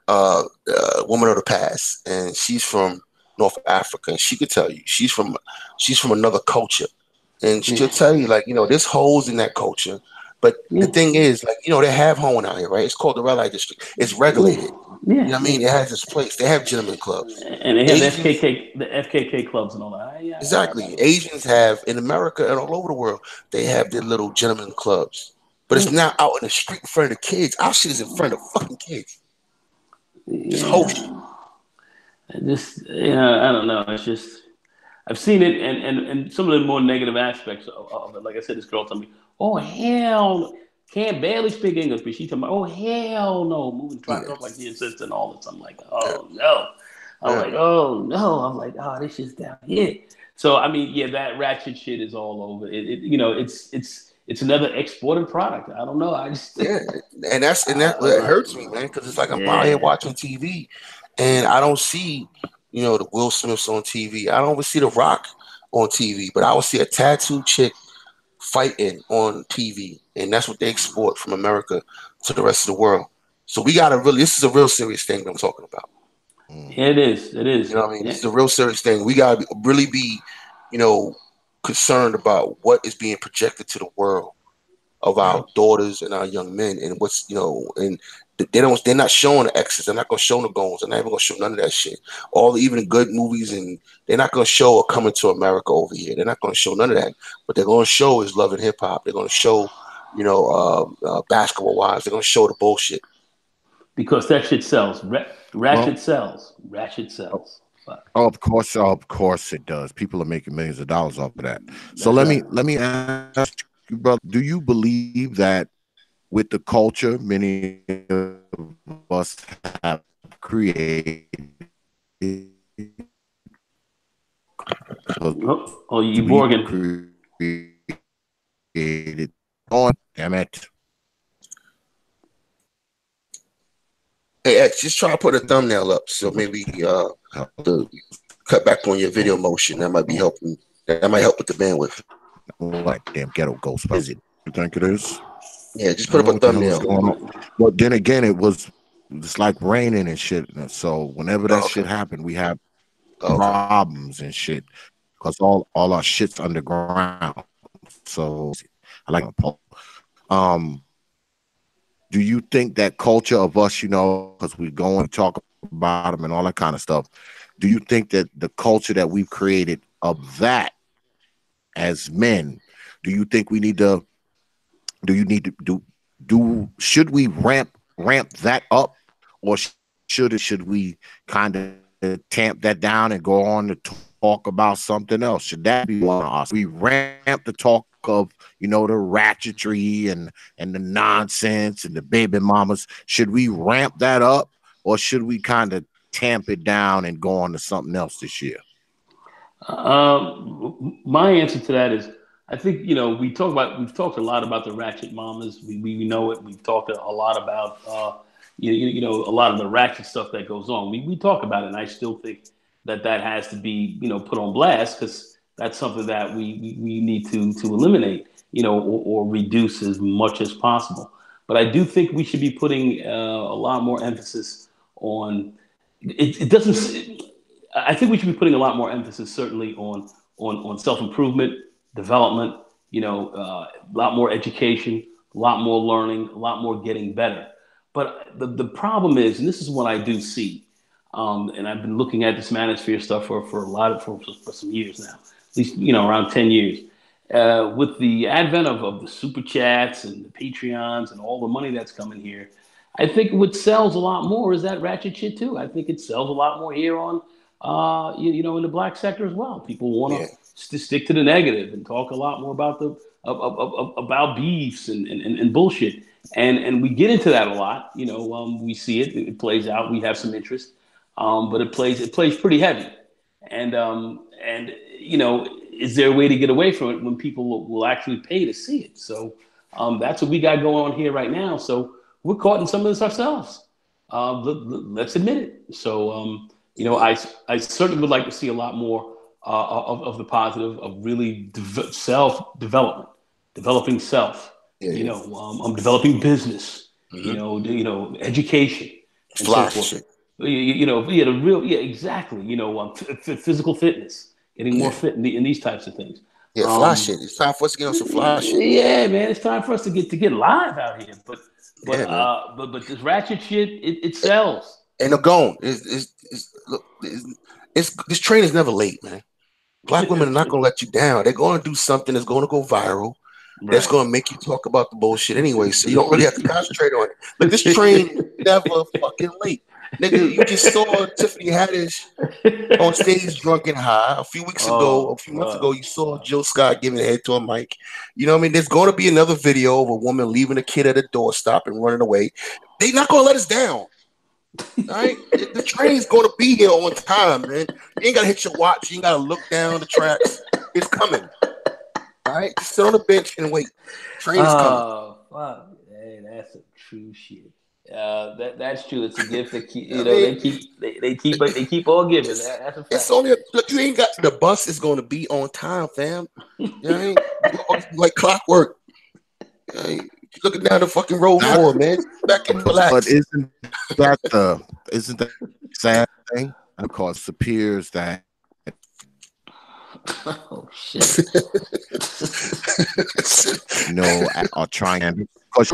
woman of the past, and she's from North Africa, and she could tell you she's from another culture, and she'll tell you like there's holes in that culture. But the thing is, like, they have hoeing out here, right? It's called the red light district. It's regulated. Yeah. You know what I mean? It has its place. They have gentlemen clubs. And they have Asians, the FKK clubs and all that. Yeah, exactly. Asians have in America and all over the world, they have their little gentlemen clubs. But it's not out in the street in front of the kids. Our shit is in front of fucking kids. Just whole shit. I don't know. It's just I've seen it, and some of the more negative aspects of it. Like I said, this girl told me, "Oh hell, can't barely speak English," but she told me, "Oh hell no," moving, trying to talk like the assistant and all this. I'm like, "Oh no," I'm like, "Oh, this shit's down here." So I mean, yeah, that ratchet shit is all over. It's another exported product. I don't know. I just and that hurts me, man, because it's like I'm out here watching TV, and I don't see, the Will Smiths on TV. I don't even see The Rock on TV, but I will see a tattooed chick fighting on TV, and that's what they export from America to the rest of the world. So we gotta this is a real serious thing that I'm talking about. It is. It is. You know what I mean? It's a real serious thing. We gotta really be, concerned about what is being projected to the world of our daughters and our young men, and what's and they're not showing the X's, they're not gonna show the goals, they're not even gonna show none of that shit. Even the good movies, and they're not gonna show a Coming to America over here. They're not gonna show none of that. What they're gonna show is Love and Hip Hop. They're gonna show, Basketball Wives. They're gonna show the bullshit because that shit sells. Ratchet sells. Ratchet sells. Of course it does. People are making millions of dollars off of that. So let me ask you, brother, do you believe that with the culture many of us have created? You Borgen. Created on, damn it. Hey, X, just try to put a thumbnail up, so maybe cut back on your video motion. That might be helping. That might help with the bandwidth. Like damn ghetto ghost. What is it? You think it is? Yeah, just put up a thumbnail. But then again, it's like raining and shit. So whenever that shit happened, we have problems and shit because all our shit's underground. So I like do you think that culture of us, because we go and talk about them and all that kind of stuff, do you think that the culture that we've created of that as men, do you think we need to, should we ramp that up, or should we kind of tamp that down and go on to talk about something else? Should that be one of us? We ramp the talk of the ratchetry and the nonsense and the baby mamas. Should we ramp that up, or should we kind of tamp it down and go on to something else this year? My answer to that is, I think we've talked a lot about the ratchet mamas. We know it. We've talked a lot about a lot of the ratchet stuff that goes on. We talk about it, and I still think that has to be put on blast, because that's something that we need to eliminate, or reduce as much as possible. But I do think we should be putting a lot more emphasis on it. I think we should be putting a lot more emphasis, certainly, on self-improvement, development. A lot more education, a lot more learning, a lot more getting better. But the problem is, and this is what I do see, and I've been looking at this manosphere stuff for some years now, at least around 10 years. With the advent of the super chats and the Patreons and all the money that's coming here, I think what sells a lot more is that ratchet shit too. I think it sells a lot more here on, in the black sector as well. People want to stick to the negative and talk a lot more about about beefs and bullshit. And we get into that a lot. We see it plays out. We have some interest, but it plays pretty heavy. And is there a way to get away from it when people will actually pay to see it? So That's what we got going on here right now. So we're caught in some of this ourselves. Let's admit it. So, I certainly would like to see a lot more of the positive of really self development, developing self. Yeah. I'm developing business. Mhm. Education and so Fly forth. shit. Exactly. Physical fitness, getting more Yeah. fit in these types of things. Yeah, fly shit. It's time for us to get on some fly shit. Yeah, man, it's time for us to get live out here. Yeah, man. But this ratchet shit, it sells. And I'm gone. Look, this train is never late, man. Black women are not gonna let you down. They're gonna do something that's gonna go viral. That's Right. gonna make you talk about the bullshit anyway. So you don't really have to concentrate on it. But this train is never fucking late. Nigga, you just saw Tiffany Haddish on stage drunk and high a few months ago. You saw Jill Scott giving a head to a mic. You know what I mean? There's going to be another video of a woman leaving a kid at a doorstop and running away. They're not going to let us down. All right? The train's going to be here on time, man. You ain't got to hit your watch. You ain't got to look down the tracks. It's coming. All right? Just sit on the bench and wait. Train is coming. Oh, fuck. Hey, that's some true shit. That's true. It's a gift that they keep on giving. That's a fact. It's only look. You ain't got the bus is going to be on time, fam. You know what I mean? Like clockwork. Looking down the fucking road forward, man. Back and relax. But isn't that the sad thing? Because it appears that Oh shit. are trying, because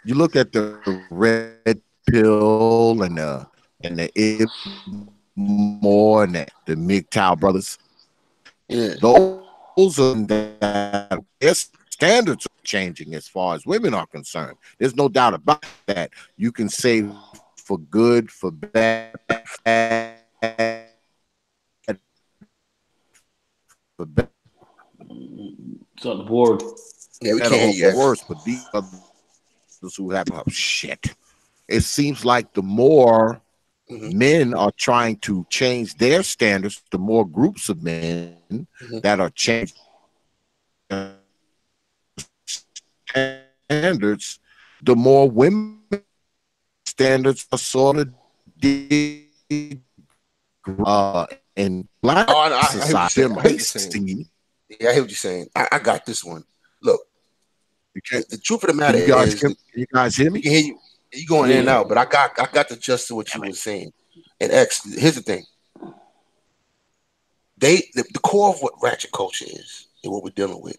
you look at the red pill and the more and the MGTOW brothers. Yeah. Those are that their standards are changing as far as women are concerned. There's no doubt about that. You can say for good, for bad, for bad. It's on the board. Yeah, we can't hear you. Worse, but these others who have shit. It seems like the more men are trying to change their standards, the more groups of men that are changing standards, the more women standards are sort of in black society. I hear what you're saying. I got this one. Look, the truth of the matter is, you guys hear me? We can hear you. You going in and out, but I got the gist of what you were saying. And X, here's the thing. The core of what ratchet culture is and what we're dealing with.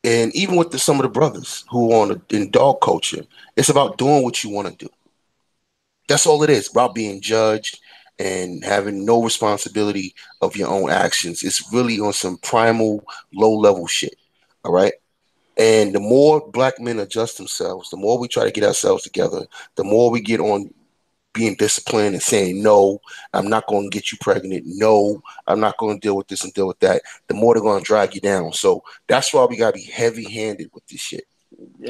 And even with some of the brothers who are in dog culture, it's about doing what you want to do. That's all it is, about being judged and having no responsibility of your own actions. It's really on some primal, low-level shit, all right? And the more black men adjust themselves, the more we try to get ourselves together, the more we get on being disciplined and saying, no, I'm not going to get you pregnant. No, I'm not going to deal with this and deal with that. The more they're going to drag you down. So that's why we got to be heavy-handed with this shit.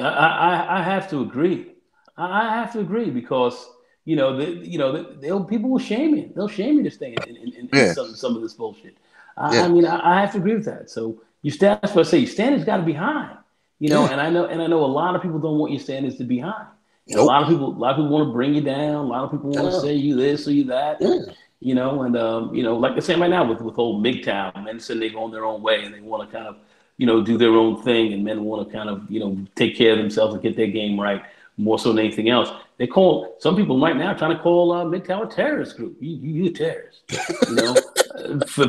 I have to agree. I have to agree because, people will shame you. They'll shame you to stay in some of this bullshit. I mean, I have to agree with that. So your standards got to be high. And I know a lot of people don't want your standards to be high. Nope. A lot of people want to bring you down. A lot of people want to say you this or you that. Like they're saying right now with old MGTOW, men say they go on their own way and they want to kind of, do their own thing, and men want to kind of, take care of themselves and get their game right more so than anything else. They call some people right now trying to call MGTOW a terrorist group. You a terrorist,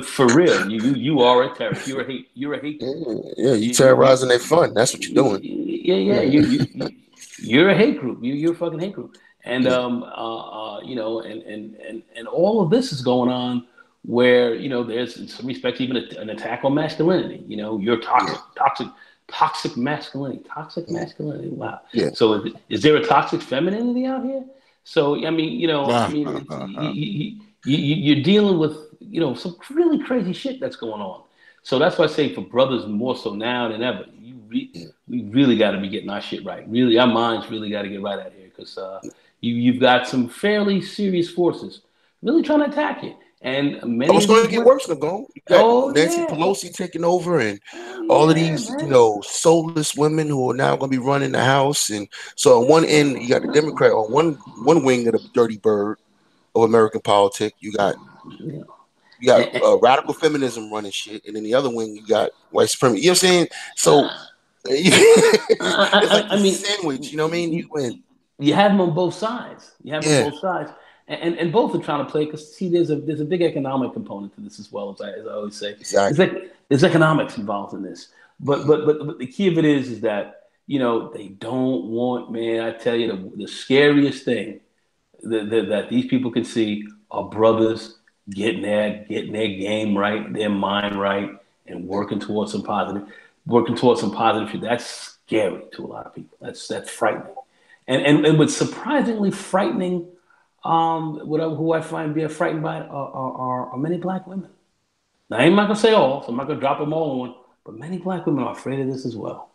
for real. You are a terrorist. You're a hate. Yeah, you terrorizing their fun. That's what you're doing. Yeah. You're a hate group. You're a fucking hate group. And and all of this is going on where there's in some respects even an attack on masculinity. You're toxic masculinity. Toxic masculinity. Wow. Yeah. So is there a toxic femininity out here? So you're dealing with some really crazy shit that's going on. So that's why I say for brothers more so now than ever, we really got to be getting our shit right. Really, our minds really got to get right out here because you've got some fairly serious forces really trying to attack you. And Oh, many it's of going these to get women, worse, Nicole. You got Nancy yeah, Pelosi taking over, and all of yeah, these, man. soulless women who are now going to be running the House. And so on one end, you got the Democrat on one wing of the dirty bird of American politics. You got Yeah. radical feminism running shit, and then the other wing you got white supremacy. You know what I'm saying? So it's like I the mean, sandwich. You know what I mean? You win. you have them on both sides. You have them on Yeah, both sides, and both are trying to play. Because see, there's a big economic component to this as well, as I always say. It's exactly. like there's economics involved in this. But the key of it is that they don't want, man. I tell you, the scariest thing that these people can see are brothers getting their game right, their mind right, and working towards some positive shit. That's scary to a lot of people. That's frightening, and what's surprisingly frightening, who I find being frightened by it are many black women. Now I'm not gonna say all, so I'm not gonna drop them all on one, but many black women are afraid of this as well.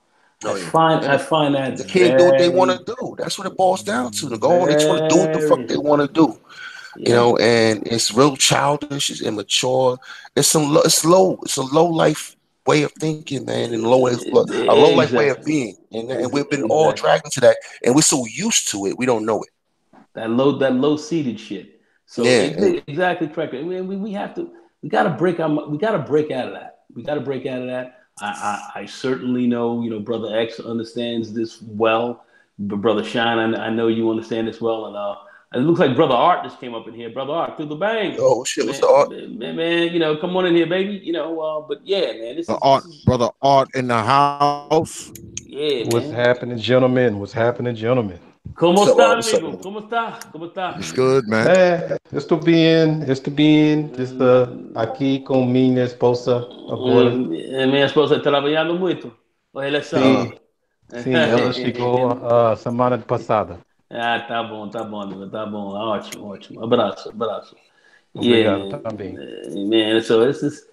Oh I yeah. find And I find that they can't do what they want very, to do. That's what it boils down to. They go on, they just want to do what the fuck very, they want to do. yeah. And it's real childish, it's immature, it's it's a low life way of thinking, man, and a low life way of Exactly. being, and we've been all Exactly. dragged into that, and we're so used to it, we don't know it. That low seated shit. So Yeah, and exactly correct. I mean, we gotta break out of that. We gotta break out of that. I certainly know, Brother X understands this well. But Brother Shine, I know you understand this well. And it looks like Brother Art just came up in here. Brother Art, through the bang. oh shit, what's the Man, art? man, come on in here, baby. But yeah, man, this The is art, brother Art in the house. yeah, What's man. happening, gentlemen? What's happening, gentlemen? ¿Cómo What's up, está, art? What's up, amigo? man? ¿Cómo está? ¿Cómo está? It's good, man. Estou bem, aqui com minha esposa agora. Minha esposa está trabalhando muito. Hoje ela é Uh, Sim, sábado. sim, ela chegou a semana passada. Ah, tá bom, amigo, tá bom. Ótimo, ótimo. Abraço, abraço. Yeah, Obrigado man. também. Man, so this is,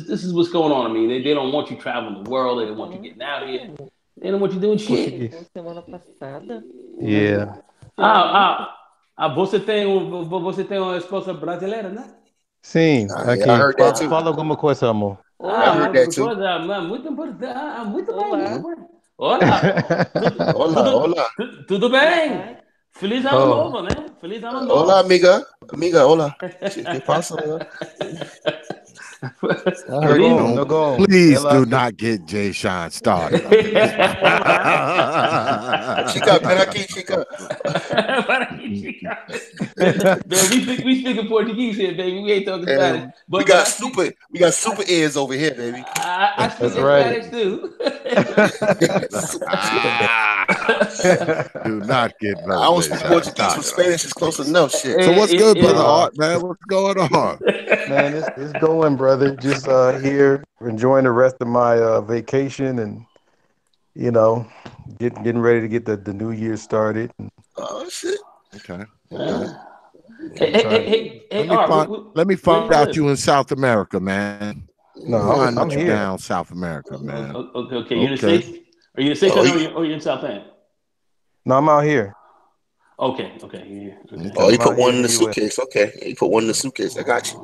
this is what's going on. I mean, they don't want you traveling the world. They don't want you getting out here. They don't want you doing shit. Português. Semana passada. Yeah. Você tem uma esposa brasileira, né? Sim, yeah, I aqui. heard that too. Fala alguma coisa, amor. I Olá. heard that too. Coisa muito importante. Muito bem, Olá. muito bem. Olá. Hola. Tudo bem? Feliz ano Oh. novo, né? Feliz ano novo. Hola, amiga, hola. ¿Qué pasa, amiga? I heard Feliz- No go. Please Ela- do not get Jay Sean started. Chica, ven aquí, chica. Para aqui, chica. Man, we speaking Portuguese here, baby. We ain't talking Spanish. And But we got super ears over here, baby. I speak That's right. Spanish too. Do not get I don't Jay speak Sean Portuguese, but started. Spanish is close enough. Shit. So what's good, brother Yeah. Art, man? What's going on? Man, it's going, brother. Just here enjoying the rest of my vacation and getting ready to get the new year started. Oh shit. Okay. Hey, Art, Let me find where you out live? you in South America, man. No, Find I'm out you here. down South America, man. Okay. You in the Okay. States? Are you in the States or you in South End? No, I'm out here. Okay. Yeah. Okay. Oh, you I'm out put one here in the in the US. suitcase. Okay. You put one in the suitcase. I got you.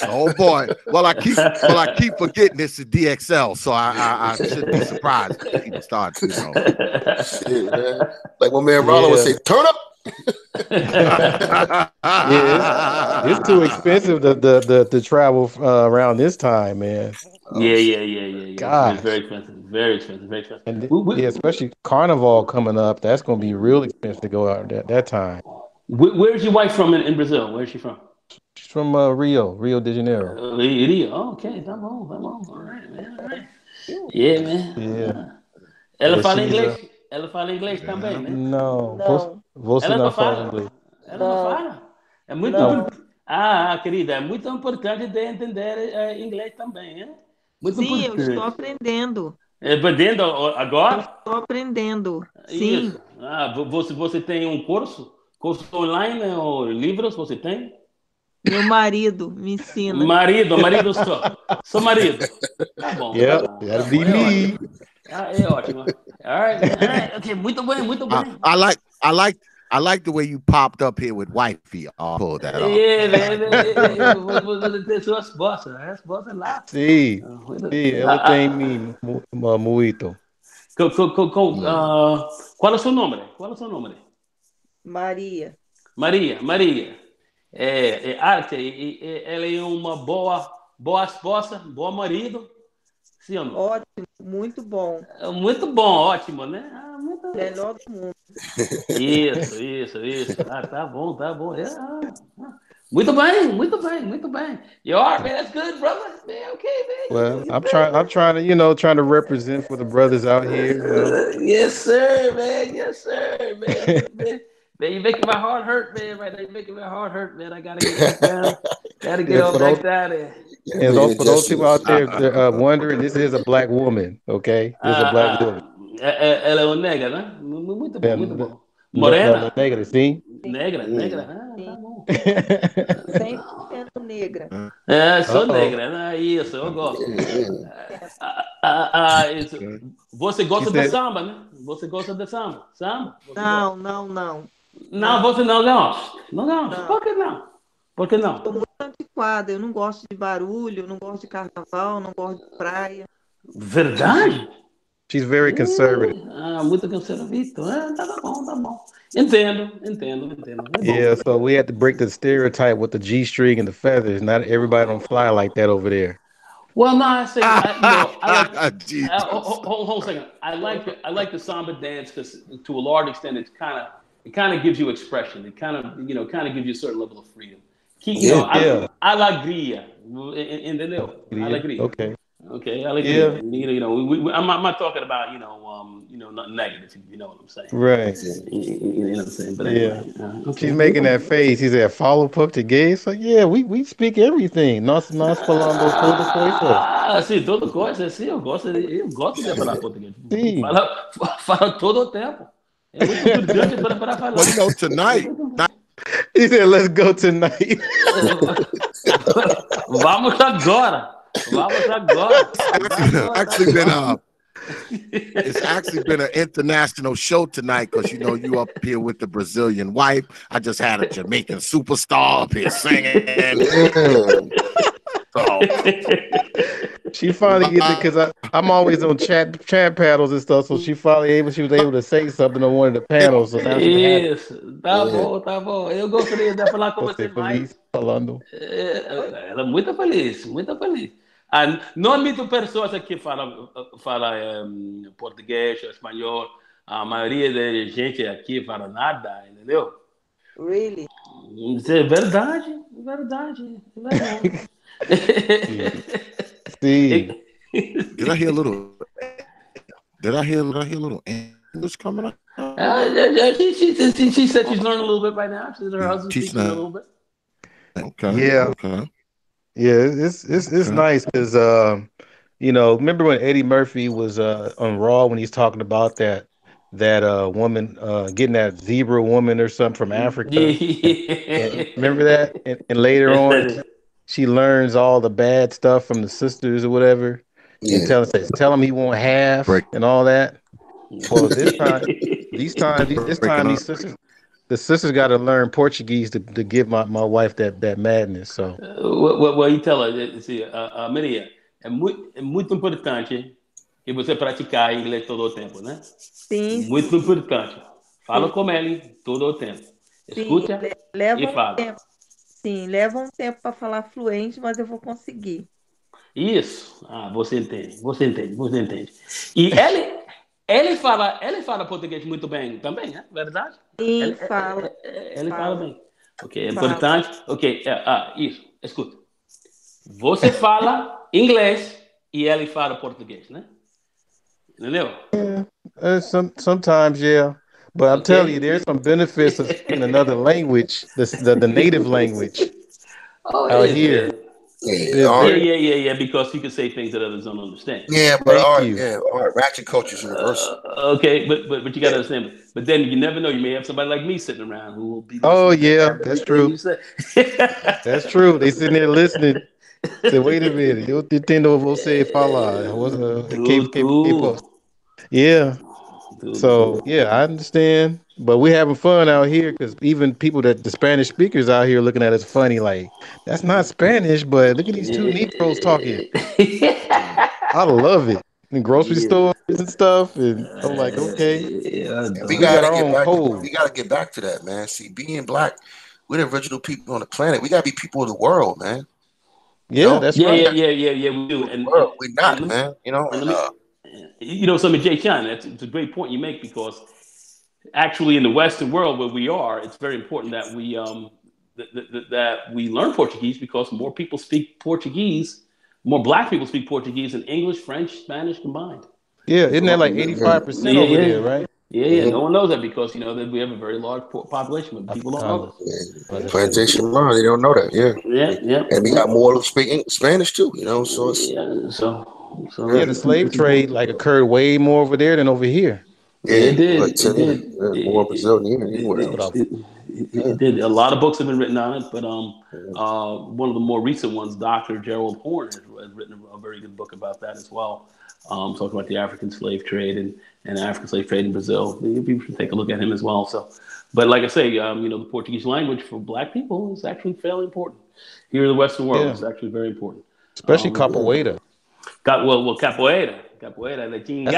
Oh boy. Well, I keep forgetting this is D.X.L, so I shouldn't be surprised if people start, Shit, man. Like my man Rollo would Yeah. say, turn up. Yeah, it's too expensive to travel around this time, man. Yeah. Gosh. It's very expensive. Very expensive. And We- especially Carnival coming up, that's going to be real expensive to go out that time. Where's your wife from in Brazil? Where's she from? She's from Rio de Janeiro. Rio. Oh, okay, tá bom. All right, man. All right. Yeah, man. Yeah. Ela Yeah, fala she's, inglês? Ela fala inglês também, né? Não, Não. você Ela não não fala fala. inglês. Ela não fala. É muito Não. importante. Querida, é muito importante de entender inglês também, hein? Muito Sim, eu importante. estou aprendendo. Aprendendo Eu agora? estou aprendendo. Sim. Isso. Você tem um curso? Curso online ou livros você tem? Meu marido me ensina. Marido só marido. Tá bom. Yep, Tá bom. that'll be É me. ótimo. É ótimo. All right. Ok, muito bem. I like I like the way you popped up here with wifey. I'll pull that off. Yeah, man. Vou suas bossas. As bossas lá. Sí, sí, ela tem muito. Qual é o seu nome? Qual é o seu nome? Maria. Maria. Arte, ela é uma boa esposa, bom marido. Sim ou não? Ótimo, muito bom. Muito bom, ótimo, né? Muito... Melhor do mundo. Isso. Tá bom. Muito bem. You are, man. That's good, brother. Man, okay, man. Well, I'm trying to represent for the brothers out here. Yes, sir, man. Man, you're making my heart hurt, man. Right now, you're making my heart hurt, man. I gotta get back down. Gotta get all back down there. And for those people out there wondering, this is a black woman, okay? This is a black woman. Ela é uma negra, né? Muito bom. Morena? Negra, sim. Negra. Tá bom. 100% negra. Sou negra, né? Isso, eu gosto. Você gosta de samba, né? Você gosta de samba? Não. Não, você não gosta. Não. Por que não? Estou muito antiquada. Eu não gosto de barulho, não gosto de carnaval, não gosto de praia. Verdade? She's very conservative. Muito conservador. Tá bom. Entendo. Yeah, so we had to break the stereotype with the G-string and the feathers. Not everybody don't fly like that over there. Well, no, I say, I like. Hold on a second. I like the samba dance because, to a large extent, it kind of gives you expression. It kind of gives you a certain level of freedom. Alegria, entendeu? Alegria. Okay, alegria. I'm not talking about nothing negative. You know what I'm saying? Right. You know what I'm saying? But anyway, She's making that face. He said, "Follow português." It's like, yeah, we speak everything. Nós falamos toda coisa. Sim, toda coisa. Sim, eu gosto de falar português. Sim. Fala todo o tempo. É muito importante para falar. Well, tonight. He said, "Let's go tonight." Vamos agora. It's actually been an international show tonight because you up here with the Brazilian wife. I just had a Jamaican superstar up here singing. She finally get it because I'm always on chat panels and stuff. So she was able to say something on one of the panels. So now isso, tá bom. Eu gostaria de falar com você mais. Falando. Ela é muito feliz. Não há muitas pessoas aqui falam português, espanhol. A maioria da gente aqui fala nada, entendeu? Really? Isso é verdade. See. Did I hear a little English coming up? She said she's learning a little bit right now. She's her husband teaching a little bit. Okay. Yeah. Okay. Yeah, it's nice because remember when Eddie Murphy was on Raw when he's talking about that woman getting that zebra woman or something from Africa. And remember that? And later on she learns all the bad stuff from the sisters or whatever. Yeah. And tell him he won't have and all that. Well, this time the sisters got to learn Portuguese to give my wife that madness. So, well, you tell her, see, Maria, é muito importante que você praticar inglês todo o tempo, né? Sim. Muito importante. Fala com ele todo o tempo. Escuta e fala. Sim, leva um tempo para falar fluente, mas eu vou conseguir. Isso. Você entende. E ele fala português muito bem também, é verdade? Sim, Ele fala bem. Ok, é importante. Ok, isso. Escuta. Você fala inglês e ele fala português, né? Entendeu? Sometimes, yeah. But I'm telling you, there's some benefits of speaking another language, the native language out here. Yeah, because you can say things that others don't understand. Yeah, but our ratchet culture is universal. Okay, but you got to understand. But then you never know. You may have somebody like me sitting around who will be. Oh yeah, that's true. That's true. They sitting there listening. Say, wait a minute. Eu entendo você falar. Yeah. So yeah, I understand, but we're having fun out here because even people the Spanish speakers out here looking at us funny, like that's not Spanish, but look at these two Negroes talking. I love it in grocery stores and stuff, and I'm like, okay, And we got our own code. we gotta get back to that, man. See, being black, we're the original people on the planet. We gotta be people of the world, man. You Yeah, know? that's right. We do. We're not, man. You know, and let me, something, Jay Sean, it's a great point you make because actually in the Western world where we are, it's very important that we learn Portuguese because more people speak Portuguese, more black people speak Portuguese than English, French, Spanish combined. Yeah, isn't that like 85% over there, right? Yeah. No one knows that because that we have a very large population, but people don't know this. Plantation mind, they don't know that. Yeah. And we got more speaking Spanish too. So it's the slave trade like occurred way more over there than over here. It did. More Brazil than anywhere else. It did. A lot of books have been written on it, but one of the more recent ones, Dr. Gerald Horn, has written a very good book about that as well. Talking about the African slave trade and African slave trade in Brazil. People should take a look at him as well. So, but like I say, the Portuguese language for black people is actually fairly important here in the Western world. It's actually very important, especially capoeira. Capoeira, the Tingan.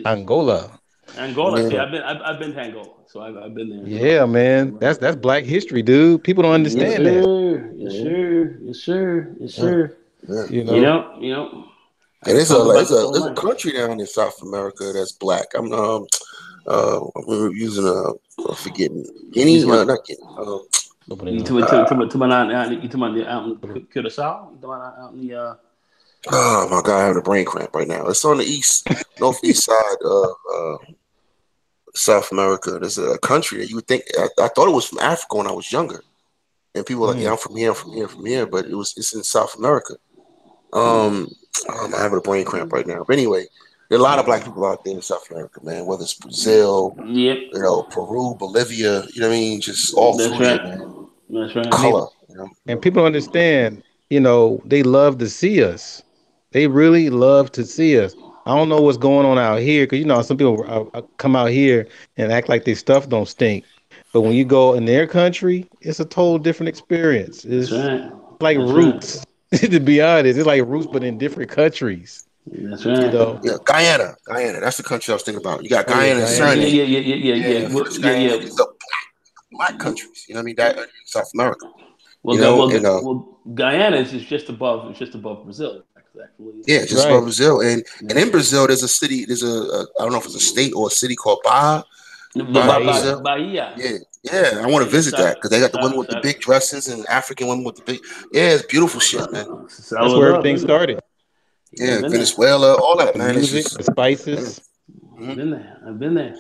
Angola. Yeah. See, I've been to Angola, so I've been there. Yeah, man, that's Black history, dude. People don't understand that. Yes, sure. Yeah. You know. And there's a country down in South America that's black. I'm using forgetting Guinea, not Guinea. You talking about out in Curacao? Out in the Oh my God, I have a brain cramp right now. It's on the northeast side of South America. There's a country that you would think I thought it was from Africa when I was younger, and people were like, "Yeah, I'm from here," but it's in South America. I'm having a brain cramp right now. But anyway, there are a lot of black people out there in South America, man. Whether it's Brazil, Peru, Bolivia, you know what I mean? Just all through there, man. That's right. Color, and people understand. They love to see us. They really love to see us. I don't know what's going on out here because some people come out here and act like their stuff don't stink, but when you go in their country, it's a total different experience. It's like Roots. Right. To be honest, it's like Roots, but in different countries. That's right. Yeah, Guyana. That's the country I was thinking about. You got Guyana and Suriname. Yeah. These are black countries. You know what I mean? That South America. Well, Guyana is just above Brazil. Actually. Yeah, just above Brazil, and in Brazil, there's a city. There's I don't know if it's a state or a city called Bahia. Bahia. Yeah. I want to visit that because they got the women with the big dresses and African women with the big. Yeah, it's beautiful shit, man. That's where everything started. Yeah, Venezuela, all that, man. Music, the spices. I've been there.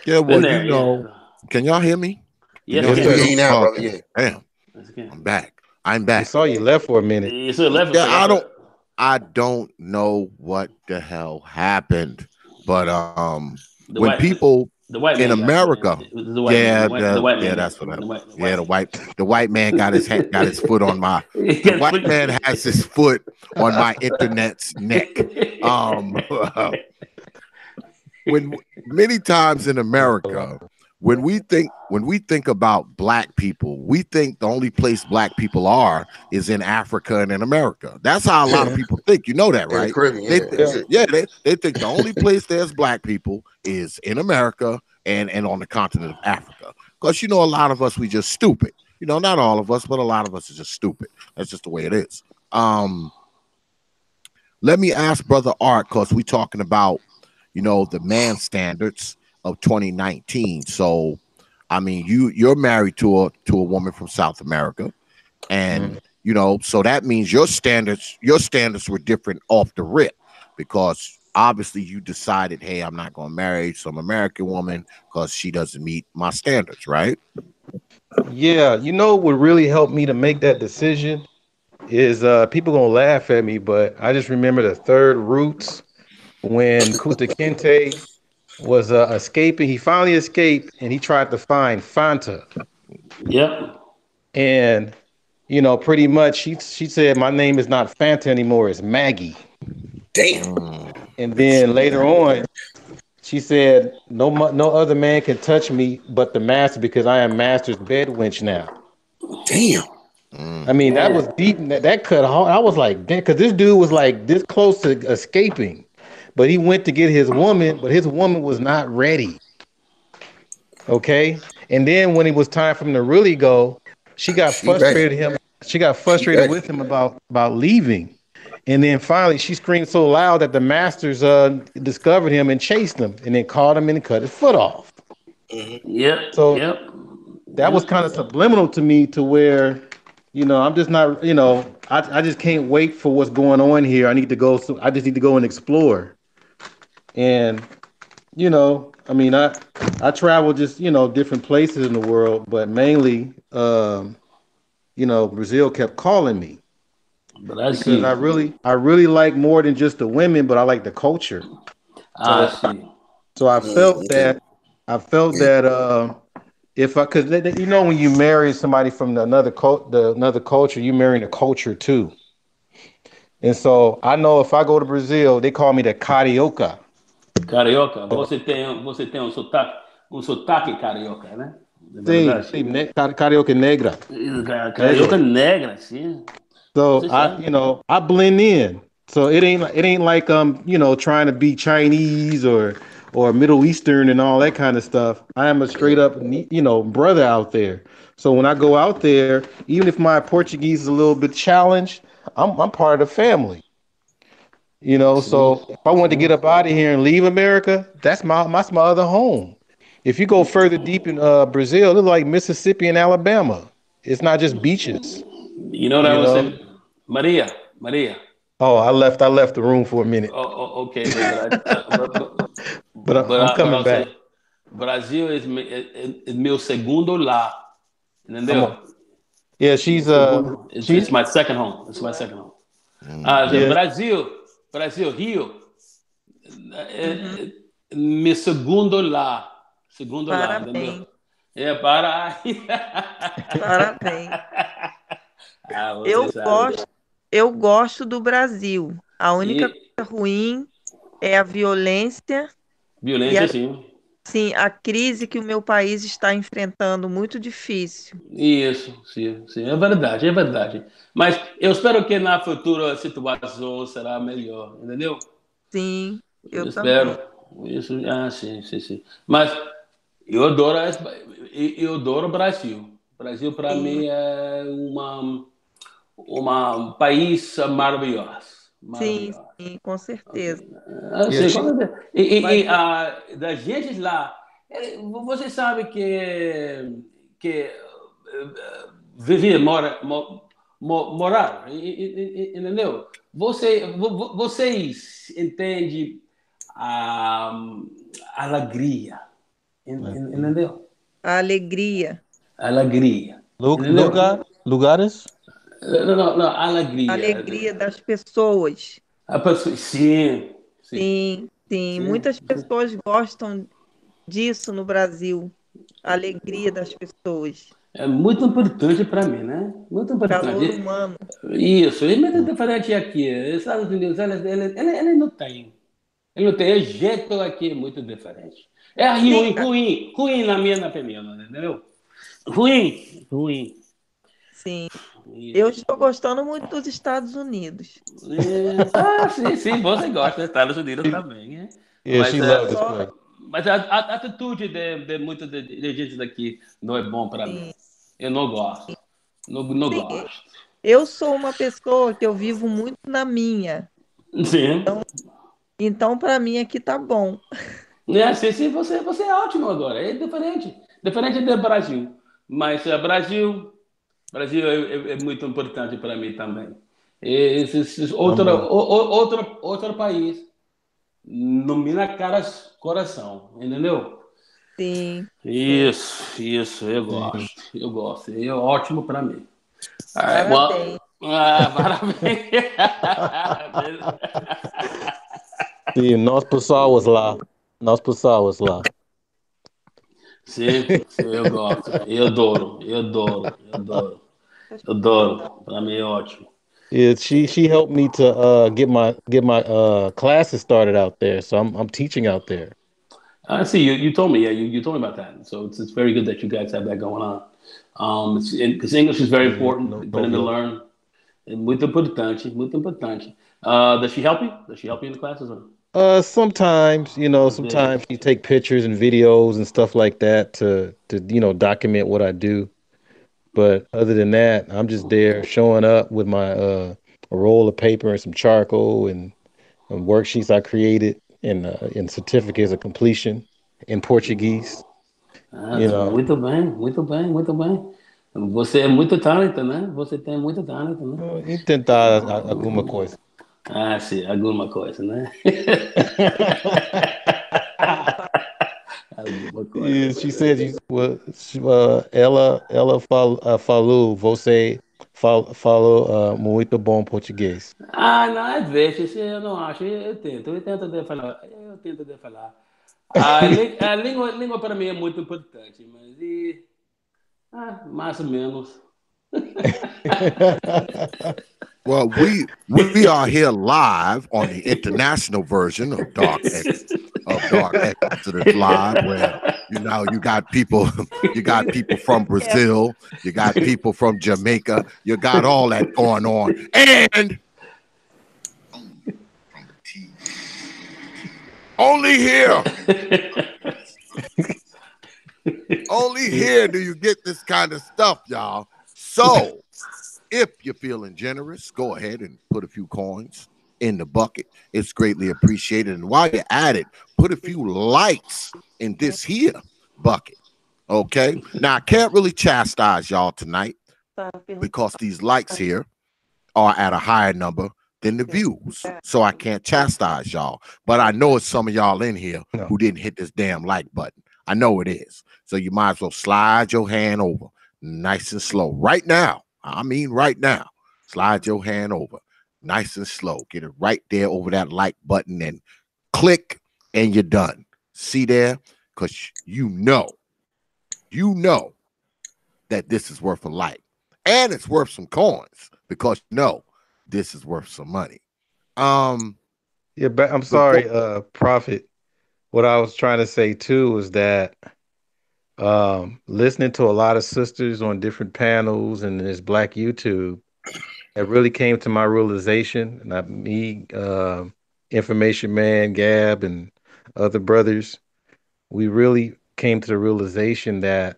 Yeah, well, can y'all hear me? Yes, I can hear you now, brother. Yeah, damn. I'm back. I saw you left for a minute. I don't know what the hell happened, but when people in America, that's what the white man got his foot on my the white man has his foot on my internet's neck. When many times in America, when we think about black people, we think the only place black people are is in Africa and in America. That's how a lot of people think. You know that, right? They think the only place there's black people is in America and on the continent of Africa. Because a lot of us, we just stupid. Not all of us, but a lot of us are just stupid. That's just the way it is. Let me ask Brother Art, because we talking about the man standards of 2019. So, I mean, you're married to a woman from South America, and so that means your standards were different off the rip, because obviously you decided, hey, I'm not going to marry some American woman because she doesn't meet my standards, right? Yeah, what really helped me to make that decision is people gonna laugh at me, but I just remember the third Roots when Kuta Kinte was escaping. He finally escaped and he tried to find Fanta. Yep. And pretty much she said, my name is not Fanta anymore, it's Maggie. Damn. And then later on She said, no other man can touch me but the master because I am master's bed wench now. Damn. I mean, that was Man, deep. That cut hard. I was like, damn, because this dude was like this close to escaping, but he went to get his woman, but his woman was not ready. Okay. And then when it was time for him to really go, she got She ready. frustrated him. She got She frustrated ready. with him about leaving. And then finally she screamed so loud that the masters discovered him and chased him and then caught him and cut his foot off. yep, So yep, that was yep. kind of subliminal to me to where, I'm just not, I just can't wait for what's going on here. I need to go. So I just need to go and explore. And I mean, I travel just different places in the world, but mainly, Brazil kept calling me because I Brasil. really like more than just the women, but I like the culture. Ah, So sim. so Okay. I felt Yeah. that if I because when you marry somebody from another culture, you marrying a culture too. And so I know if I go to Brazil, they call me the carioca. Carioca, você tem um sotaque carioca, né? É Sim, verdade. sim, carioca negra. Carioca negra, sim. So Você sabe. I blend in. So it ain't like trying to be Chinese or Middle Eastern and all that kind of stuff. I am a straight up brother out there. So when I go out there, even if my Portuguese is a little bit challenged, I'm part of the family. Sim, So if I wanted to get sim. up out of here and leave America, that's my other home. If you go further deep in Brazil, it's like Mississippi and Alabama. It's not just beaches. You know what I You would know. say? Maria. Oh, I left the room for a minute, Okay, but I'm but coming I'll say back. Brasil is meu segundo lar. I'm Entendeu? on. Yeah, Meu segundo. It's she's my second home. It's my second home. Mm-hmm. yeah. Brasil, Rio, Uhum. é, meu segundo lar. Segundo lar, entendeu? Parabéns, É para. parabéns. Você Eu sabe. gosto, eu gosto do Brasil. A única E coisa ruim é a violência e violência, sim. assim, a crise que o meu país está enfrentando, muito difícil. Isso, sim, sim, é verdade, é verdade. Mas eu espero que na futura a situação será melhor, entendeu? Sim, Eu eu espero. também. Isso, sim, sim, sim. Mas eu adoro, eu adoro o Brasil. O Brasil, para Sim, mim, é um país maravilhoso. sim, Maravilhoso. sim, com certeza. Yeah, Sim, she Mas da gente lá, você sabe que viver, morar, entendeu? Vocês entendem a alegria, entendeu? a alegria, Alegria, entendeu? lugares. Não, não, não, a alegria. alegria das pessoas. A pessoa, sim, sim, Sim, sim. sim. Muitas pessoas gostam disso no Brasil. A alegria das pessoas. É muito importante para mim, né? Muito Calor importante. humano. Isso, e muito diferente aqui. Estados Unidos, ele não tem. Ele não tem. O jeito aqui é muito diferente. É Sim, ruim na minha opinião, entendeu? Ruim, ruim. sim. Eu Isso. estou gostando muito dos Estados Unidos. Sim, sim, você gosta dos Estados Unidos também, né? Yeah, Mas, she é, loved this Só, place. mas a atitude de muitos de gente daqui não é bom para mim. sim, Eu não gosto. Não sim. gosto. Eu sou uma pessoa que eu vivo muito na minha. Sim. Então, para mim, aqui tá bom. Sim, você é ótimo agora. É diferente. Diferente do Brasil. Mas Brasil é muito importante para mim também. Esse I'm outro país não me na cara coração, entendeu? Sim, sim. Isso, eu gosto. Eu gosto. É ótimo para mim. All right, Parabéns. parabéns. Sim, nosso pessoal was lá. Nosso pessoal was lá. Sim, eu gosto. Eu adoro. Para mim é ótimo. Yeah, she helped me to get my classes started out there. So I'm teaching out there. I see you told me, yeah, you told me about that. So it's very good that you guys have that going on. Because English is very Yeah, important for them to learn. And muito importante, muito importante. Does she help you? Does she help you in the classes? Or? Sometimes, Yeah. sometimes you take pictures and videos and stuff like that to document what I do. But other than that, I'm just there showing up with my a roll of paper and some charcoal and worksheets I created and certificates of completion in Portuguese. Ah, You know, muito bem, muito bem, muito bem. Você é muito talento, né? Você tem muito talento, né? e tentar alguma coisa. Ah, sim, alguma coisa, né? Alguma coisa. Yeah, she said ela falou você falou muito bom português. Ah, não, às vezes eu não acho, eu tento de falar, eu tento de falar. A língua para mim é muito importante, mas mais ou menos. Well, we are here live on the international version of Dark Exodus Live, where you got people from Brazil, you got people from Jamaica, you got all that going on, and only here. Only here do you get this kind of stuff, y'all. So, if you're feeling generous, go ahead and put a few coins in the bucket. It's greatly appreciated. And while you're at it, put a few likes in this here bucket. Okay? Now, I can't really chastise y'all tonight because these likes here are at a higher number than the views. So I can't chastise y'all. But I know it's some of y'all in here who didn't hit this damn like button. I know it is. So you might as well slide your hand over nice and slow right now. I mean right now. Slide your hand over nice and slow. Get it right there over that like button and click and you're done. See there? Because you know that this is worth a like. And it's worth some coins because this is worth some money. Yeah, but I'm sorry, Prophet. What I was trying to say too is that listening to a lot of sisters on different panels and this Black YouTube, it really came to my realization, and Information Man, Gab, and other brothers, we really came to the realization that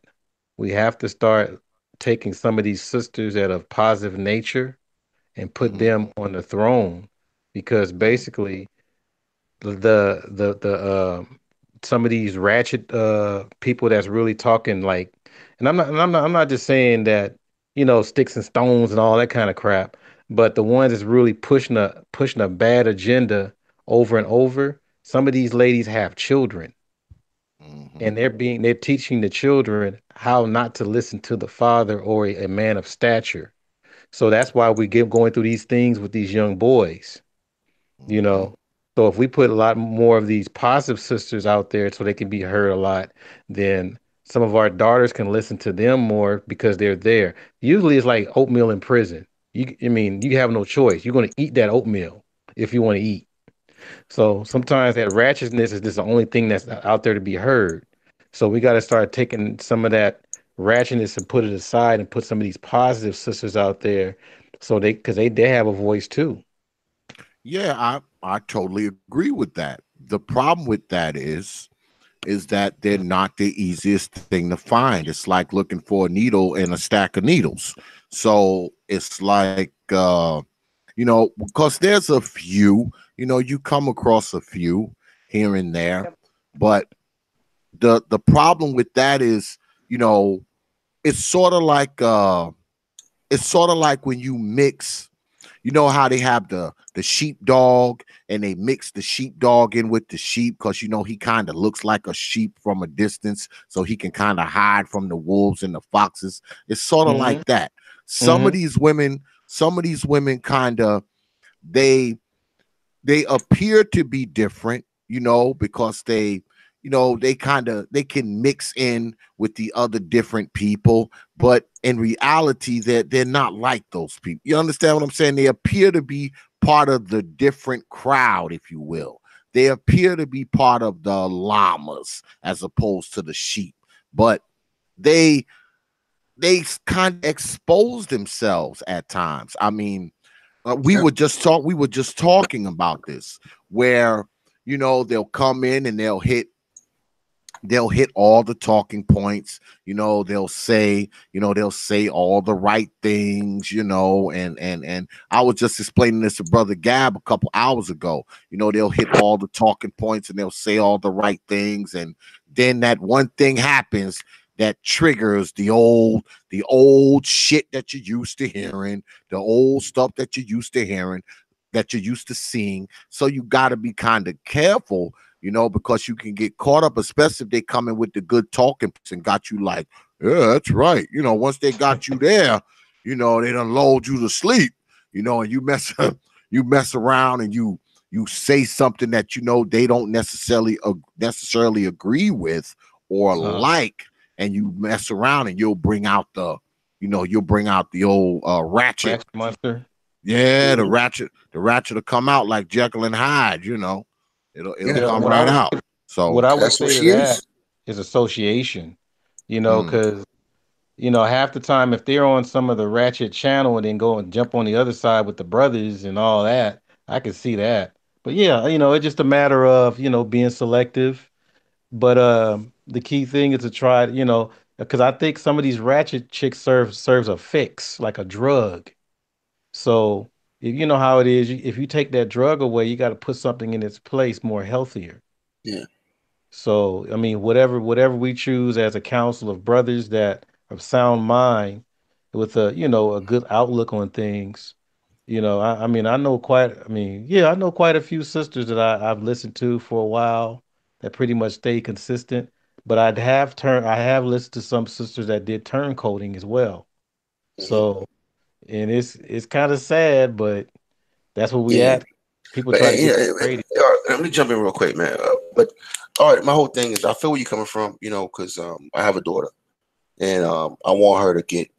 we have to start taking some of these sisters that are of positive nature and put them on the throne, because basically the some of these ratchet people that's really talking like, and I'm not just saying that, sticks and stones and all that kind of crap, but the ones that's really pushing a bad agenda over and over. Some of these ladies have children, and they're teaching the children how not to listen to the father or a man of stature. So that's why we get going through these things with these young boys, you know. So if we put a lot more of these positive sisters out there so they can be heard a lot, then some of our daughters can listen to them more because they're there. Usually it's like oatmeal in prison. You have no choice. You're going to eat that oatmeal if you want to eat. So sometimes that ratchetness is just the only thing that's out there to be heard. So we got to start taking some of that ratchetness and put it aside and put some of these positive sisters out there, so because they have a voice too. Yeah, I totally agree with that. The problem with that is that they're not the easiest thing to find. It's like looking for a needle in a stack of needles. So it's like, because there's a few, you come across a few here and there, but the problem with that is, it's sort of like when you mix. You know how they have the sheepdog and they mix the sheepdog in with the sheep because, he kind of looks like a sheep from a distance, so he can kind of hide from the wolves and the foxes. It's sort of like that. Some of these women kind of, they appear to be different, because they can mix in with the other different people, but in reality, they're not like those people. You understand what I'm saying? They appear to be part of the different crowd, if you will. they appear to be part of the llamas as opposed to the sheep, but they kind of expose themselves at times. I mean, we were just talking about this, where they'll come in and they'll hit all the talking points. They'll say all the right things, and I was just explaining this to Brother Gab a couple hours ago. They'll hit all the talking points and they'll say all the right things, and then that one thing happens that triggers the old shit that you're used to hearing, the old stuff that you're used to hearing, that you're used to seeing. So you got to be kind of careful, because you can get caught up, especially if they come in with the good talking and got you like, yeah, that's right. Once they got you there, they done lulled you to sleep, and you mess around and you say something that they don't necessarily agree with or like, and you mess around and you'll bring out the old ratchet monster. Yeah, the ratchet will come out like Jekyll and Hyde. It'll come right out. So what I would say to that is association. Because half the time, if they're on some of the ratchet channel and then go and jump on the other side with the brothers and all that, I could see that. But yeah, it's just a matter of being selective. But the key thing is to try, because I think some of these ratchet chicks serves a fix, like a drug. So if you know how it is, if you take that drug away, you got to put something in its place more healthier. Yeah. So I mean, whatever we choose as a council of brothers that of sound mind, with a good outlook on things. I mean, I know quite a few sisters that I've listened to for a while that pretty much stay consistent. But I have listened to some sisters that did turncoating as well. So, and it's kind of sad, but that's where we at. People try to get crazy. Let me jump in real quick, man. But all right, my whole thing is I feel where you're coming from, because I have a daughter, and I want her to get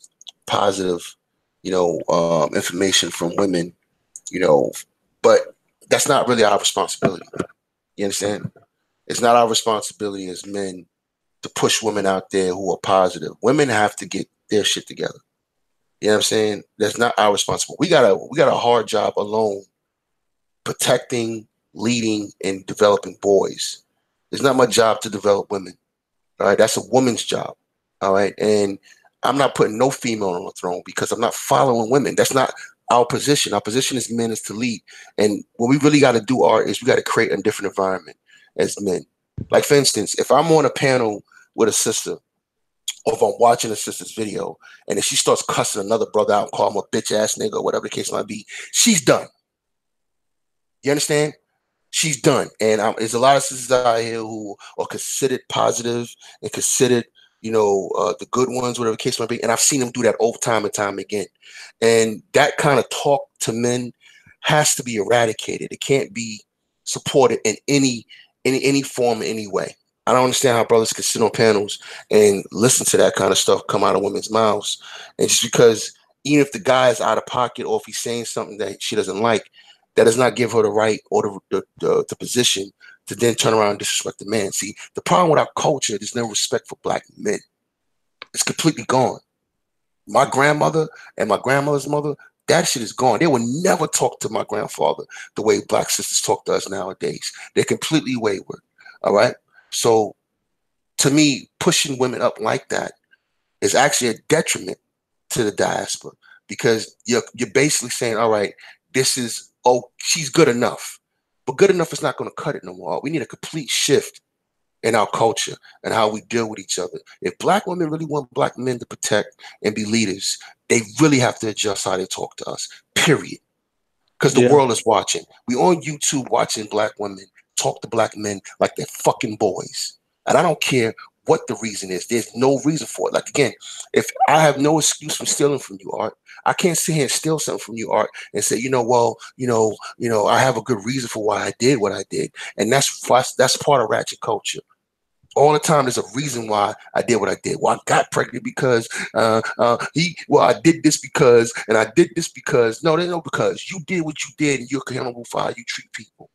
positive, information from women, but that's not really our responsibility. You understand? It's not our responsibility as men to push women out there who are positive. Women have to get their shit together. You know what I'm saying? That's not our responsibility. We got a hard job alone protecting, leading, and developing boys. It's not my job to develop women. All right, that's a woman's job. All right, and I'm not putting no female on the throne because I'm not following women. That's not our position. Our position as men is to lead. And what we really got to do is we got to create a different environment as men. Like, for instance, if I'm on a panel with a sister, or if I'm watching a sister's video, and if she starts cussing another brother out and call him a bitch ass nigga or whatever the case might be, she's done. You understand? She's done. And there's a lot of sisters out here who are considered positive and considered, the good ones, whatever the case might be. And I've seen them do that over time and time again. And that kind of talk to men has to be eradicated. It can't be supported in any form, any way. I don't understand how brothers can sit on panels and listen to that kind of stuff come out of women's mouths. And just because even if the guy is out of pocket or if he's saying something that she doesn't like, that does not give her the right or the position to then turn around and disrespect the man. See, the problem with our culture, there's no respect for black men. It's completely gone. My grandmother and my grandmother's mother, that shit is gone. They would never talk to my grandfather the way black sisters talk to us nowadays. They're completely wayward. All right? So to me, pushing women up like that is actually a detriment to the diaspora, because you're basically saying, all right, she's good enough. But good enough is not going to cut it no more. We need a complete shift in our culture and how we deal with each other. If black women really want black men to protect and be leaders, they really have to adjust how they talk to us, period. Because the world is watching. We on YouTube watching black women talk to black men like they're fucking boys. And I don't care what the reason is. There's no reason for it. Like, again, if I have no excuse for stealing from you, Art, I can't sit here and steal something from you, Art, and say, I have a good reason for why I did what I did. And that's part of ratchet culture. All the time, there's a reason why I did what I did. Well, I got pregnant because I did this because, and I did this because. No, there's no because. You did what you did, and you're accountable for how you treat people.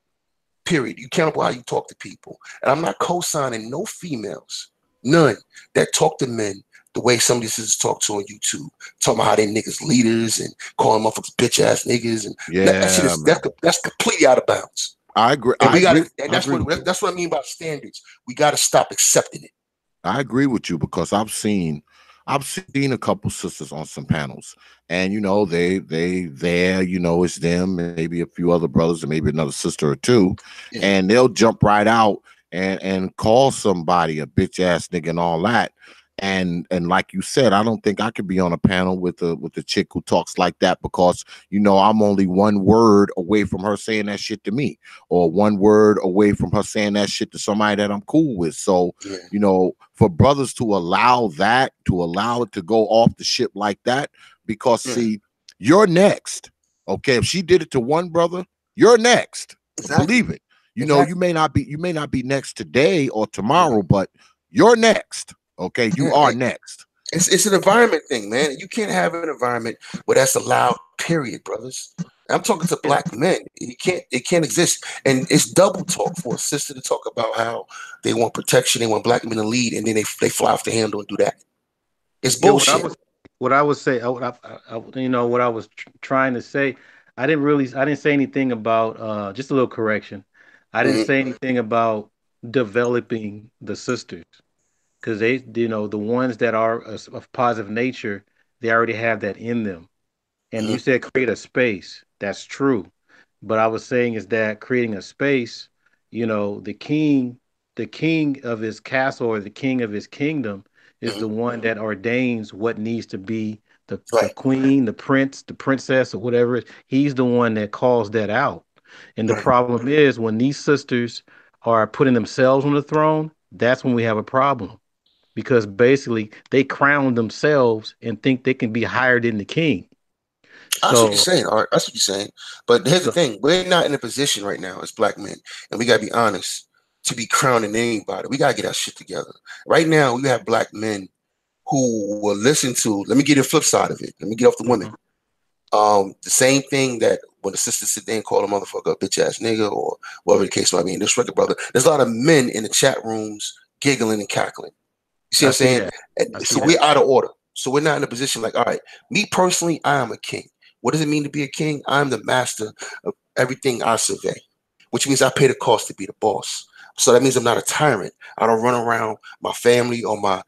period. You accountable how you talk to people. And I'm not co-signing no females, none, that talk to men the way some of these sisters talk to on YouTube, talking about how they niggas leaders and calling motherfuckers bitch ass niggas, and that shit is that's completely out of bounds. I agree. And we got, and that's what I mean by standards. We got to stop accepting it. I agree with you, because I've seen a couple sisters on some panels, and they there, it's them and maybe a few other brothers and maybe another sister or two, and they'll jump right out and call somebody a bitch ass nigga and all that. And like you said, I don't think I could be on a panel with a chick who talks like that, because I'm only one word away from her saying that shit to me, or one word away from her saying that shit to somebody that I'm cool with. So for brothers to allow it to go off the ship like that, because see, you're next. Okay, if she did it to one brother, you're next. Exactly. Believe it. You may not be next today or tomorrow, but you're next. Okay, you are next. It's an environment thing, man. You can't have an environment where that's allowed, period, brothers. I'm talking to black men. It can't exist. And it's double talk for a sister to talk about how they want protection, they want black men to lead, and then they fly off the handle and do that. It's bullshit. What I was trying to say, I didn't say anything about just a little correction. I didn't say anything about developing the sisters. Because they, the ones that are of positive nature, they already have that in them. And you said create a space. That's true. But I was saying is that creating a space, the king of his castle or the king of his kingdom is the one that ordains what needs to be the queen, the prince, the princess, or whatever. He's the one that calls that out. And the problem is when these sisters are putting themselves on the throne, that's when we have a problem. Because basically they crown themselves and think they can be higher than the king. That's what you're saying, Art. That's what you're saying. But here's the thing. We're not in a position right now as black men, and we got to be honest, to be crowning anybody. We got to get our shit together. Right now, we have black men who will listen to, let me get the flip side of it. Let me get off the women. The same thing that when the sisters sit there and call a motherfucker a bitch ass nigga or whatever the case might be, in this record, brother, there's a lot of men in the chat rooms giggling and cackling. You see what I'm saying? So we're out of order. So we're not in a position like, all right, me personally, I am a king. What does it mean to be a king? I'm the master of everything I survey, which means I pay the cost to be the boss. So that means I'm not a tyrant. I don't run around my family or my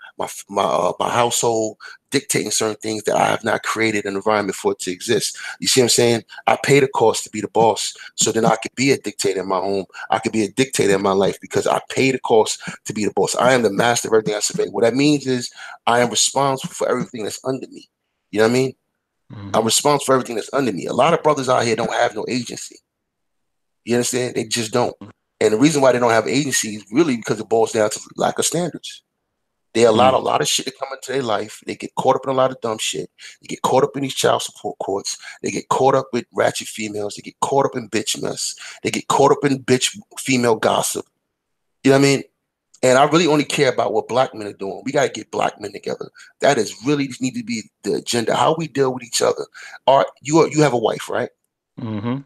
household dictating certain things that I have not created an environment for it to exist. You see what I'm saying? I pay the cost to be the boss. So then I could be a dictator in my home. I could be a dictator in my life because I pay the cost to be the boss. I am the master of everything I survey. What that means is I am responsible for everything that's under me. You know what I mean? I'm responsible for everything that's under me. A lot of brothers out here don't have no agency. You understand? They just don't. And the reason why they don't have agency is really because it boils down to lack of standards. They allow a lot of shit to come into their life. They get caught up in a lot of dumb shit. They get caught up in these child support courts. They get caught up with ratchet females. They get caught up in bitch mess. They get caught up in bitch female gossip. You know what I mean? And I really only care about what black men are doing. We got to get black men together. That is really need to be the agenda. How we deal with each other. Art, you have a wife, right? I'm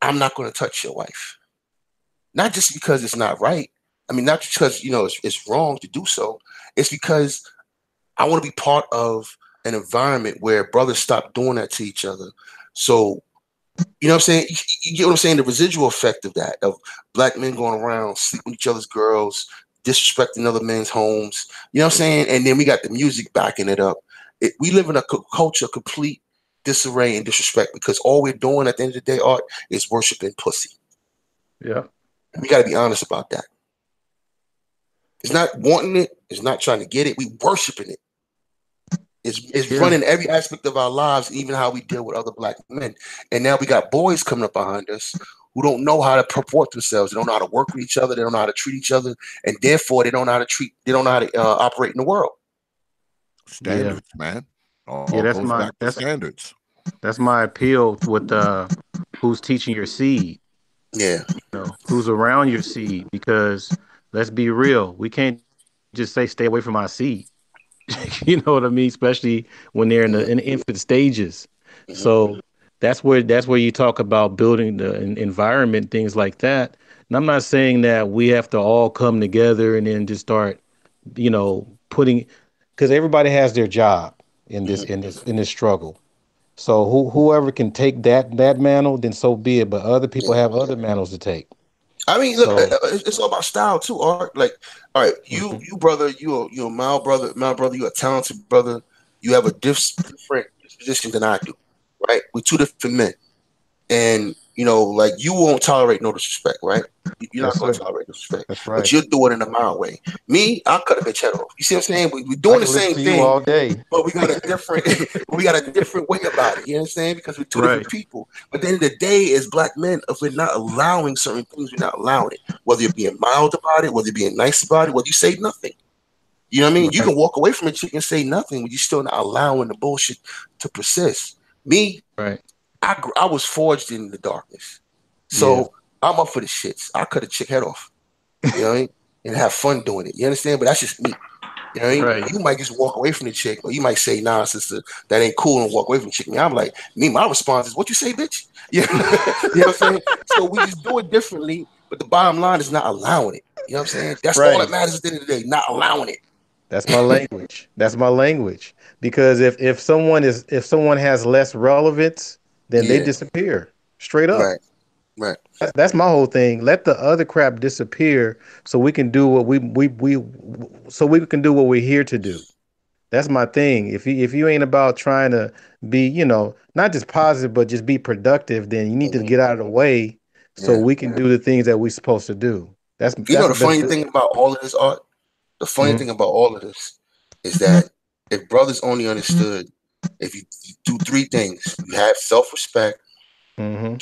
not going to touch your wife. Not just because it's not right. I mean, not because, it's wrong to do so. It's because I want to be part of an environment where brothers stop doing that to each other. So, you know what I'm saying? You get what I'm saying? The residual effect of that, of black men going around, sleeping with each other's girls, disrespecting other men's homes. You know what I'm saying? And then we got the music backing it up. We live in a culture of complete disarray and disrespect because all we're doing at the end of the day, Art, is worshiping pussy. Yeah. We got to be honest about that. It's not wanting it. It's not trying to get it. We worshiping it. It's running every aspect of our lives, even how we deal with other black men. And now we got boys coming up behind us who don't know how to purport themselves. They don't know how to work with each other. They don't know how to treat each other. And therefore, they don't know how to operate in the world. Standards, man. That's standards. That's my appeal with who's teaching your seed. Yeah. Who's around your seed, because let's be real. We can't just say stay away from our seed. You know what I mean? Especially when they're in the infant stages. So That's where you talk about building the environment, things like that. And I'm not saying that we have to all come together and then just start, putting, because everybody has their job in this Mhm. in this struggle. So whoever can take that mantle, then so be it. But other people Yeah. have other mantles to take. I mean, look, So it's all about style too, Art. Like, all right, mhm. you brother, you a mild brother, you a talented brother. You have a different disposition than I do, right? We're two different men. And like you won't tolerate no disrespect, right? You're not Yes, going sir. to tolerate disrespect, That's but right. you'll do it in a mild way. Me, I'll cut a bitch head off. You see what I'm saying? We're I doing the can listen same to you thing, all day. but we got a different, we got a different way about it. You understand? Because we're two Right. different people. But at the end of the day, as black men, if we're not allowing certain things, we're not allowing it. Whether you're being mild about it, whether you're being nice about it, whether you say nothing. You know what I mean? You Right. can walk away from a chick and say nothing, but you're still not allowing the bullshit to persist. Me, Right. I was forged in the darkness. Yeah. So I'm up for the shits. I cut a chick head off. You know what I mean? And have fun doing it. You understand? But that's just me. You know what I mean? Right. You might just walk away from the chick, or you might say, nah, sister, that ain't cool, and walk away from the chick. And I'm like, my response is, what you say, bitch? You know what I'm saying? So we just do it differently, but the bottom line is not allowing it. You know what I'm saying? That's all that Right. matters at the end of the day, not allowing it. That's my language. That's my language. Because if someone has less relevance, then they Yeah, disappear straight up. right, right. That's my whole thing. Let the other crap disappear so we can do what we can do what we're here to do. That's my thing. If you ain't about trying to be, not just positive, but just be productive, then you need to Hmm. get out of the way so Yeah. we can do the things that we're supposed to do. That's You know that's the funny thing about all of this, Art? The funny Mhm. thing about all of this is that if brothers only understood, if you do three things, you have self-respect, Mhm.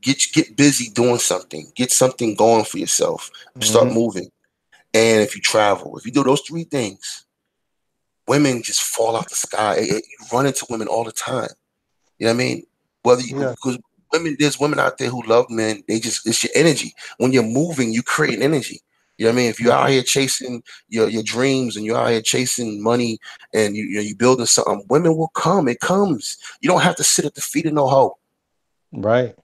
get busy doing something, get something going for yourself, start Mhm. moving, and if you travel, if you do those three things, women just fall out the sky. You run into women all the time. You know what I mean? Yeah. Because there's women out there who love men. It's your energy. When you're moving, you create an energy. You know what I mean? If you're out here chasing your dreams and you're out here chasing money and you building something, women will come. It comes. You don't have to sit at the feet of no hoe. Right.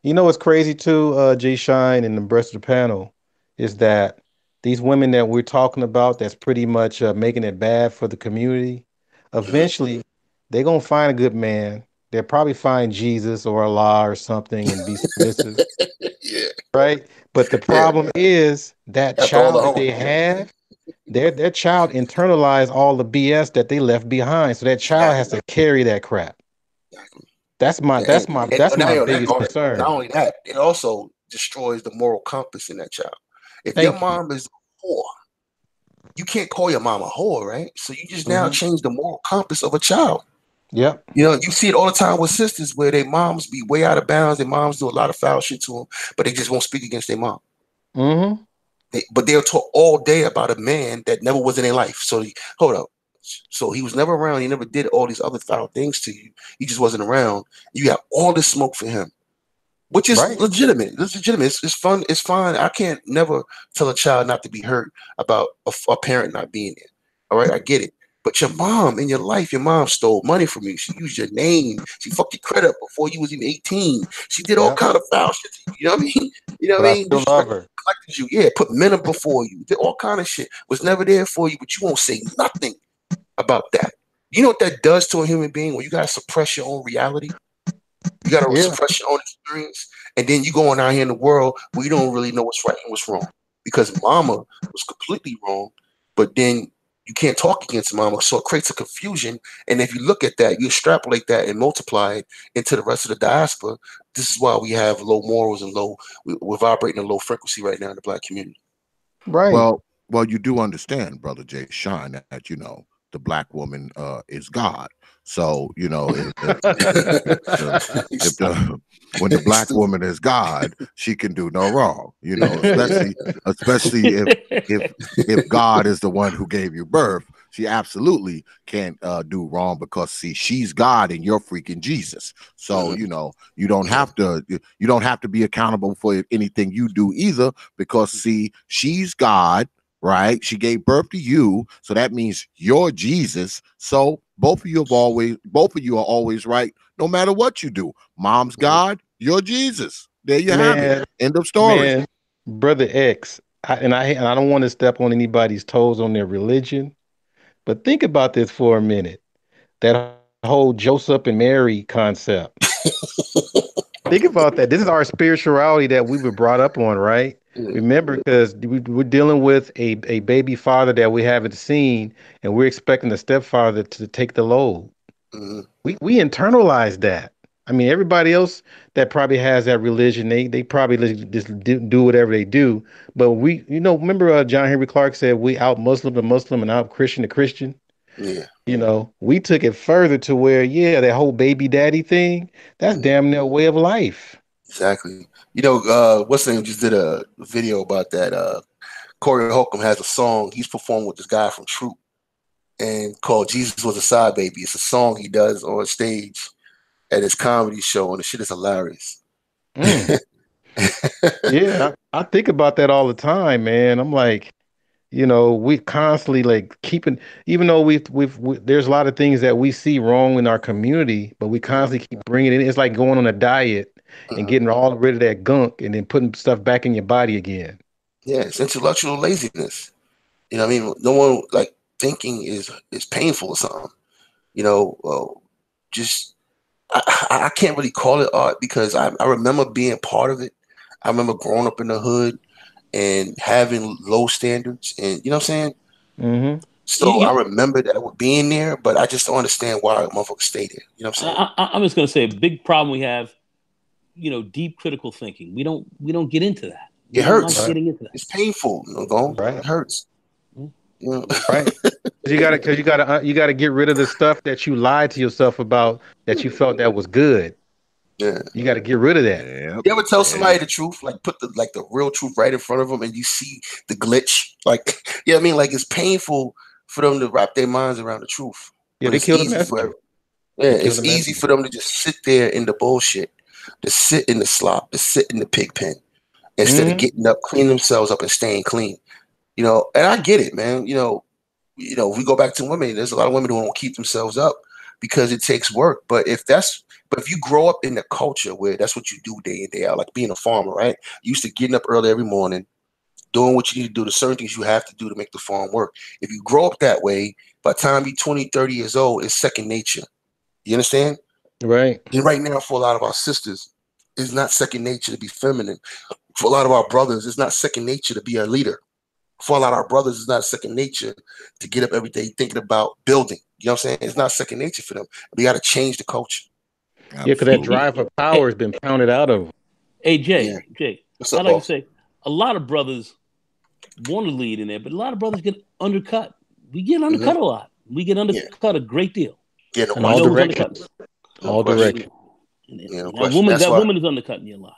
You know what's crazy too, Jay Shine and the rest of the panel, is that these women that we're talking about that's pretty much making it bad for the community, Mhm. eventually they're gonna find a good man. They'll probably find Jesus or Allah or something and be submissive, Yeah, right? But the yeah. problem is that After all the child that hoeing. they have, their child internalized all the BS that they left behind. So that child has Exactly. to carry that crap. Exactly. That's my Yeah, that's my and that's not my only that, biggest Art, not concern. only that, it also destroys the moral compass in that child. If your Thank you. mom is a whore, you can't call your mom a whore, right? So you just now Hmm. change the moral compass of a child. Yep. You see it all the time with sisters where their moms be way out of bounds. Their moms do a lot of foul shit to them, but they just won't speak against their mom. Hmm. But they'll talk all day about a man that never was in their life. So hold up. So he was never around. He never did all these other foul things to you. He just wasn't around. You got all this smoke for him, which is Right. legitimate. It's legitimate. It's fun. It's fine. I can't never tell a child not to be hurt about a parent not being there. All right, I get it. But your mom in your life, your mom stole money from you. She used your name. She fucked your credit up before you was even 18. She did all Yep. kind of foul shit to you. You know what I mean? You know what But I I mean? still love Disrespect her. collected you. Yeah, put men up before you. Did all kind of shit. Was never there for you, but you won't say nothing about that. You know what that does to a human being when you gotta suppress your own reality? You got to Yeah. suppress your own experience, and then you going out here in the world where you don't really know what's right and what's wrong because Mama was completely wrong, but then you can't talk against Mama, so it creates a confusion. And if you look at that, you extrapolate that and multiply it into the rest of the diaspora. This is why we have low morals and we're vibrating a low frequency right now in the Black community. Right. Well, you do understand, brother Jay Shine, that the black woman is God. So if the when the black Stupid. woman is God, she can do no wrong. Especially if God is the one who gave you birth, she absolutely can't do wrong because see, she's God and you're freaking Jesus. So Mhm. you don't Yeah. have to be accountable for anything you do either because see, she's God. Right? She gave birth to you. So that means you're Jesus. So both of you are always right, no matter what you do. Mom's God, you're Jesus. There you have it. End of story. Man, Brother X, and I don't want to step on anybody's toes on their religion, but think about this for a minute. That whole Joseph and Mary concept. Think about that. This is our spirituality that we were brought up on, right? Remember, because we're dealing with a baby father that we haven't seen, and we're expecting the stepfather to take the load. We internalize that. I mean, everybody else that probably has that religion, they probably just do whatever they do. But remember John Henry Clark said, we out Muslim to Muslim and out Christian to Christian. Yeah. We took it further to where, that whole baby daddy thing, that's damn near a way of life. Exactly. What's name just did a video about that. Corey Holcomb has a song he's performed with this guy from Troop and called Jesus Was a Side Baby. It's a song he does on stage at his comedy show, and the shit is hilarious. Yeah, I think about that all the time, man. I'm like, we constantly like keeping, even though there's a lot of things that we see wrong in our community, but we constantly keep bringing it in. It's like going on a diet and getting all rid of that gunk and then putting stuff back in your body again. Yeah, it's intellectual laziness. I mean, no one like thinking is painful or something. I can't really call it art because I remember being part of it. I remember growing up in the hood and having low standards, and you know what I'm saying? Mm-hmm. So I remember that being there, but I just don't understand why motherfuckers stay there. You know what I'm saying? I'm just gonna say a big problem we have, deep critical thinking. We don't get into that. It hurts. Like getting into that. It's painful. Right. It hurts. Right. You gotta get rid of the stuff that you lied to yourself about that you felt that was good. Yeah. You got to get rid of that. You ever tell somebody the truth, like put the real truth right in front of them, and you see the glitch? Like, I mean, like it's painful for them to wrap their minds around the truth. Yeah, they killed the it's easy for them to just sit there in the bullshit, to sit in the slop, to sit in the pig pen, instead of getting up, clean themselves up, and staying clean. And I get it, man. If we go back to women, there's a lot of women who don't keep themselves up because it takes work. But if you grow up in the culture where that's what you do day in, day out, like being a farmer, right? You used to getting up early every morning, doing what you need to do, the certain things you have to do to make the farm work. If you grow up that way, by the time you're 20, 30 years old, it's second nature. You understand? Right. And right now, for a lot of our sisters, it's not second nature to be feminine. For a lot of our brothers, it's not second nature to be a leader. For a lot of our brothers, it's not second nature to get up every day thinking about building. You know what I'm saying? It's not second nature for them. We got to change the culture. Yeah, because that drive for power has been pounded out of them. Hey, Jay, I'd like to say, a lot of brothers want to lead in there, but a lot of brothers get undercut. We get undercut a lot. We get undercut a great deal. Yeah, in all directions. All directions. That woman is undercutting you a lot.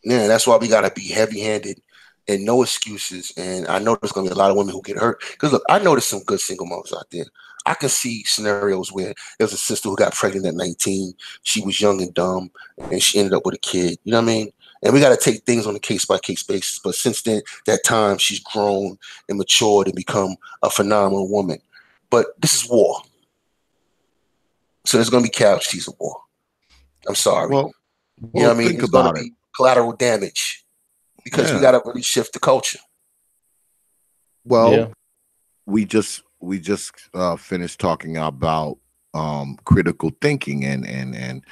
Yeah, that's why we got to be heavy-handed and no excuses. And I know there's going to be a lot of women who get hurt. Because, look, I know there's some good single mothers out there. I can see scenarios where there's a sister who got pregnant at 19. She was young and dumb, and she ended up with a kid. You know what I mean? And we got to take things on a case-by-case basis. But since then, that time, she's grown and matured and become a phenomenal woman. But this is war. So there's going to be casualties of war. I'm sorry. Well, you know what I mean? It's going to be collateral damage because we got to really shift the culture. Well, we just finished talking about critical thinking and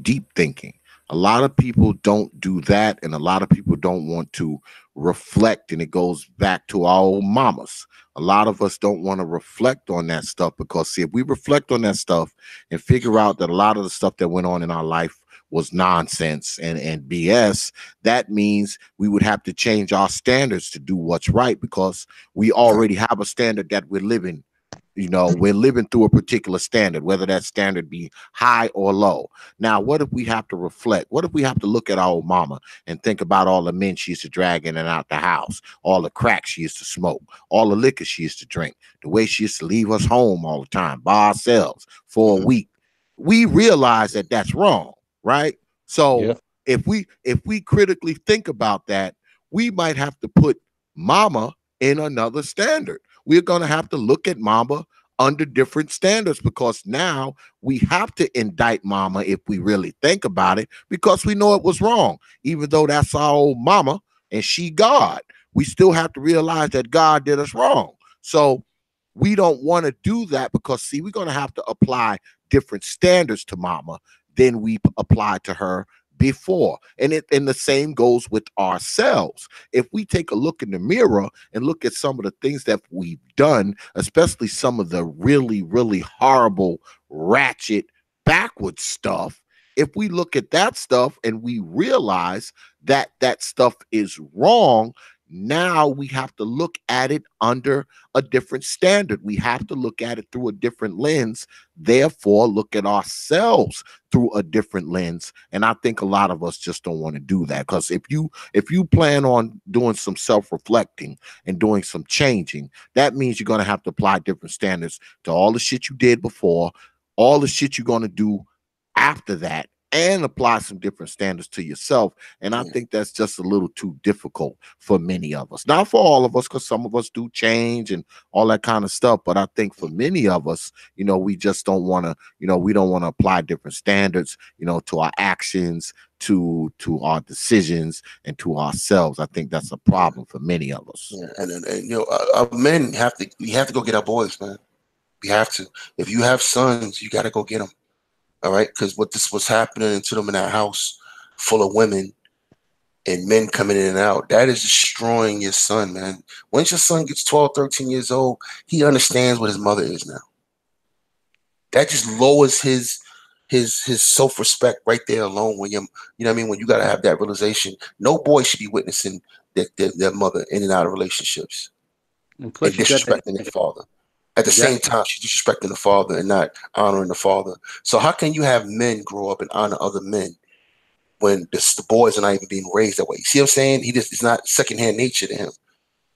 deep thinking. A lot of people don't do that, and a lot of people don't want to reflect, and it goes back to our old mamas. A lot of us don't want to reflect on that stuff because, see, if we reflect on that stuff and figure out that a lot of the stuff that went on in our life was nonsense and BS, that means we would have to change our standards to do what's right because we already have a standard that we're living. We're living through a particular standard, whether that standard be high or low. Now, what if we have to reflect? What if we have to look at our old mama and think about all the men she used to drag in and out the house, all the crack she used to smoke, all the liquor she used to drink, the way she used to leave us home all the time by ourselves for a week? We realize that that's wrong, right? So if we critically think about that, we might have to put mama in another standard. We're going to have to look at mama under different standards, because now we have to indict mama if we really think about it, because we know it was wrong. Even though that's our old mama and she God, we still have to realize that God did us wrong. So we don't want to do that, because see, we're going to have to apply different standards to mama than we applied to her before. And the same goes with ourselves. If we take a look in the mirror and look at some of the things that we've done, especially some of the really, really horrible, ratchet, backward stuff, if we look at that stuff and we realize that that stuff is wrong, now we have to look at it under a different standard. We have to look at it through a different lens, therefore look at ourselves through a different lens. And I think a lot of us just don't want to do that, because if you plan on doing some self-reflecting and doing some changing, that means you're going to have to apply different standards to all the shit you did before, all the shit you're going to do after that, and apply some different standards to yourself. And I think that's just a little too difficult for many of us. Not for all of us, because some of us do change and all that kind of stuff. But I think for many of us, we just don't want to, we don't want to apply different standards, to our actions, to our decisions, and to ourselves. I think that's a problem for many of us. Yeah, and our men we have to go get our boys, man. We have to. If you have sons, you got to go get them. All right, because what's happening to them in that house full of women and men coming in and out, that is destroying your son, man. Once your son gets 12, 13 years old, he understands what his mother is now. That just lowers his self-respect right there alone. When when you got to have that realization, no boy should be witnessing their mother in and out of relationships and disrespecting their father. At the same time, she's disrespecting the father and not honoring the father. So how can you have men grow up and honor other men when the boys are not even being raised that way? You see what I'm saying? It's not secondhand nature to him.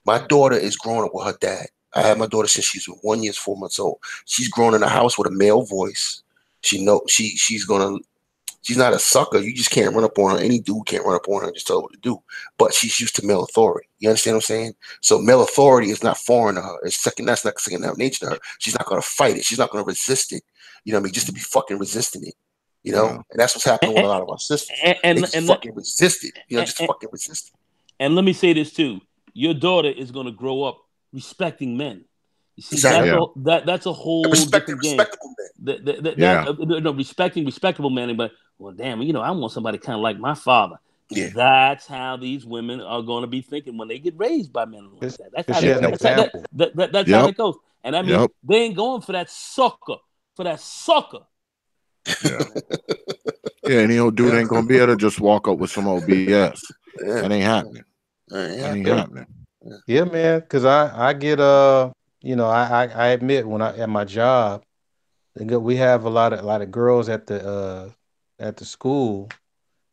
My daughter is growing up with her dad. I had my daughter since she's 1 year, 4 months old. She's grown in a house with a male voice. She's not a sucker. You just can't run up on her. Any dude can't run up on her and just tell her what to do. But she's used to male authority. You understand what I'm saying? So male authority is not foreign to her. That's not second nature to her. She's not going to fight it. She's not going to resist it. Just to be fucking resisting it. And that's what's happening with a lot of our sisters. And fucking resist it. Fucking resist it. And let me say this too. Your daughter is going to grow up respecting men. You see, that's a whole different game. Respecting respectable men, but well, damn, I want somebody kind of like my father. Yeah. That's how these women are going to be thinking when they get raised by men like that. That's how it goes. And I mean, they ain't going for that sucker. Yeah, and dude ain't gonna be able to just walk up with some old BS. That ain't happening. That ain't happening. Yeah, man. Because I get I admit when at my job, we have a lot of girls at the school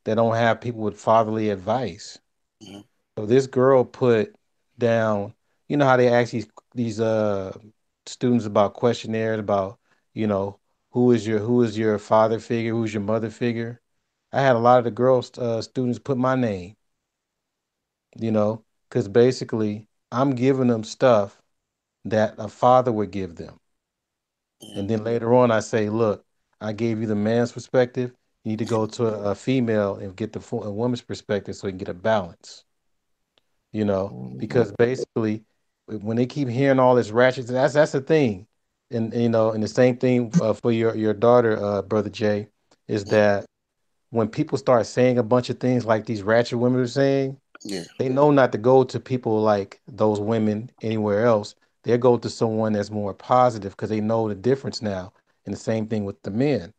that don't have people with fatherly advice. Mm-hmm. So this girl put down, how they ask these students about questionnaires about, who is your father figure, who's your mother figure. I had a lot of the girls students put my name, because basically I'm giving them stuff that a father would give them. And then later on, I say, look, I gave you the man's perspective. You need to go to a female and get a woman's perspective so you can get a balance, because basically when they keep hearing all this ratchet, that's the thing. And, and the same thing for your daughter, Brother Jay, is that when people start saying a bunch of things like these ratchet women are saying, they know not to go to people like those women anywhere else. They'll go to someone that's more positive because they know the difference now. And the same thing with the men.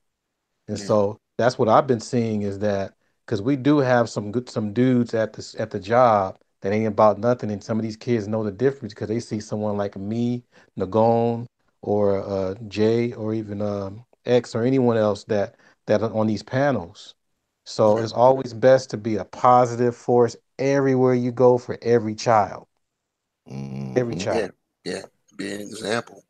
And so that's what I've been seeing is that because we do have some dudes at the job that ain't about nothing. And some of these kids know the difference because they see someone like me, Nagon, or Jay, or even X, or anyone else that are on these panels. So it's always best to be a positive force everywhere you go for every child. Every child. Yeah. Be an example.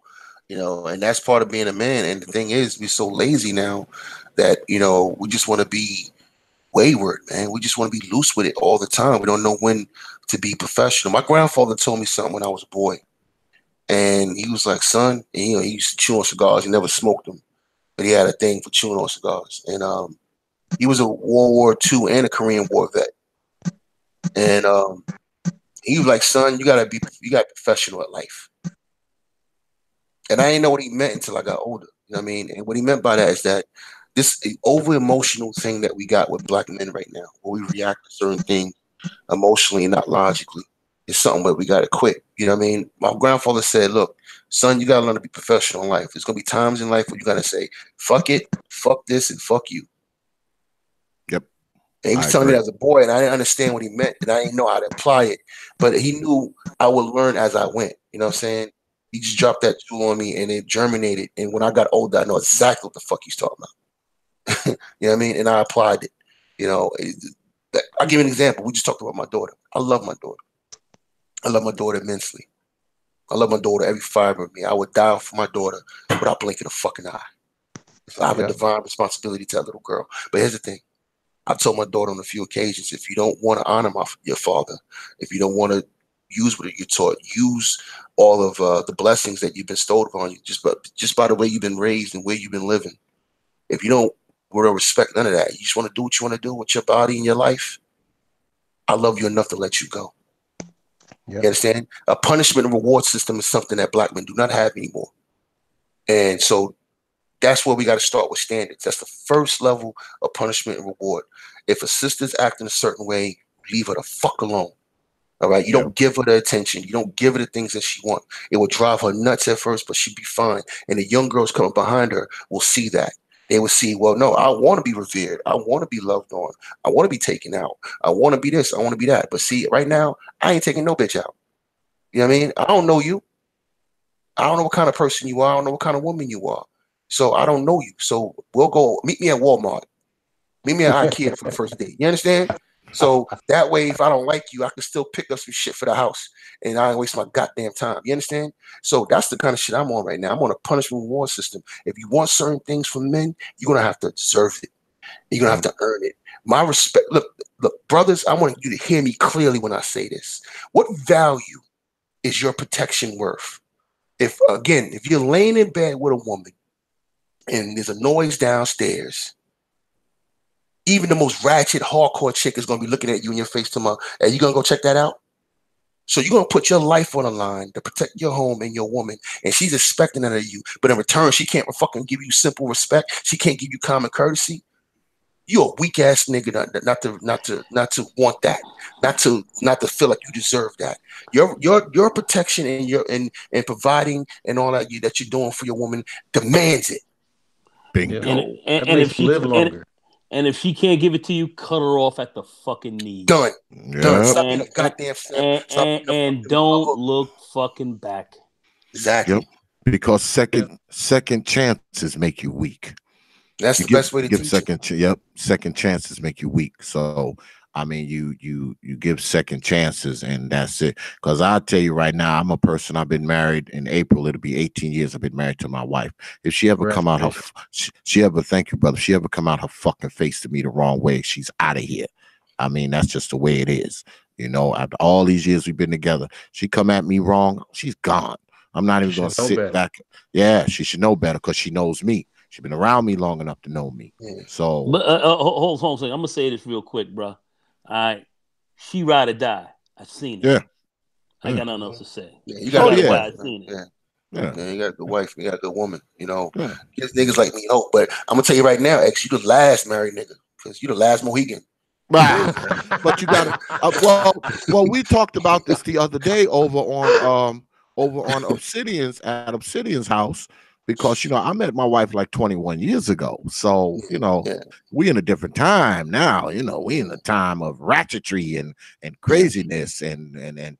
And that's part of being a man. And the thing is, we're so lazy now that, we just want to be wayward, man. We just want to be loose with it all the time. We don't know when to be professional. My grandfather told me something when I was a boy. And he was like, son, and, you know, he used to chew on cigars. He never smoked them, but he had a thing for chewing on cigars. And he was a World War II and a Korean War vet. And he was like, son, you gotta be professional at life. And I didn't know what he meant until I got older. You know what I mean? And what he meant by that is that this over emotional thing that we got with black men right now, where we react to certain things emotionally and not logically, is something that we gotta quit. You know what I mean? My grandfather said, look, son, you gotta learn to be professional in life. There's gonna be times in life where you gotta say, fuck it, fuck this, and fuck you. Yep. And he was telling me that as a boy, and I didn't understand what he meant, and I didn't know how to apply it. But he knew I would learn as I went. You know what I'm saying? He just dropped that jewel on me, and it germinated. And when I got older, I know exactly what the fuck he's talking about. You know what I mean? And I applied it. You know, I'll give you an example. We just talked about my daughter. I love my daughter. I love my daughter immensely. I love my daughter, every fiber of me. I would die for my daughter without blinking a fucking eye. I have a divine responsibility to that little girl. But here's the thing. I've told my daughter on a few occasions, if you don't want to honor your father, if you don't want to use what you're taught, use all of the blessings that you've bestowed upon you, just by the way you've been raised and where you've been living. If you don't respect none of that, you just want to do what you want to do with your body and your life, I love you enough to let you go. Yep. You understand? A punishment and reward system is something that black men do not have anymore. And so that's where we got to start with standards. That's the first level of punishment and reward. If a sister's acting a certain way, leave her the fuck alone. All right. You don't give her the attention. You don't give her the things that she wants. It will drive her nuts at first, but she'll be fine. And the young girls coming behind her will see that. They will see, well, no, I want to be revered. I want to be loved on. I want to be taken out. I want to be this. I want to be that. But see, right now, I ain't taking no bitch out. You know what I mean? I don't know you. I don't know what kind of person you are. I don't know what kind of woman you are. So I don't know you. So we'll go meet me at Walmart. Meet me at IKEA for the first date. You understand? So that way, if I don't like you, I can still pick up some shit for the house and I don't waste my goddamn time. You understand? So that's the kind of shit I'm on right now. I'm on a punishment reward system. If you want certain things from men, you're going to have to deserve it. You're going to have to earn it. My respect. Look, brothers, I want you to hear me clearly when I say this. What value is your protection worth? If you're laying in bed with a woman, and there's a noise downstairs, even the most ratchet, hardcore chick is going to be looking at you in your face tomorrow. Are you going to go check that out? So you're going to put your life on the line to protect your home and your woman, and she's expecting that of you. But in return, she can't fucking give you simple respect. She can't give you common courtesy. You're a weak ass nigga not to want that, not to feel like you deserve that. Your protection and providing and all that you're doing for your woman demands it. Bingo. And if she can't give it to you, cut her off at the fucking knees. Done. Stop being a goddamn and don't look fucking back. Exactly. Yep. Because second chances make you weak. That's the best way to teach it. Second chances make you weak. So I mean, you give second chances, and that's it. Because I'll tell you right now, I'm a person. I've been married in April. It'll be 18 years. I've been married to my wife. If she ever come out thank you, brother. She ever come out her fucking face to me the wrong way, she's out of here. I mean, that's just the way it is. You know, after all these years we've been together, she come at me wrong, she's gone. I'm not even going to sit back. Yeah, she should know better because she knows me. She's been around me long enough to know me. So, but hold on a second. I'm gonna say this real quick, bro. All right, she ride or die. I've seen it. Yeah, I got nothing else to say. Yeah, you got I've seen it. Yeah, you got a good wife. You got a good woman. You know, gives niggas like me hope. But I'm gonna tell you right now, X, you the last married nigga because you the last Mohegan. But you got well, we talked about this the other day over on Obsidian's at Obsidian's house. Because, you know, I met my wife like 21 years ago. So, you know, we in a different time now. You know, we in a time of ratchetry and craziness and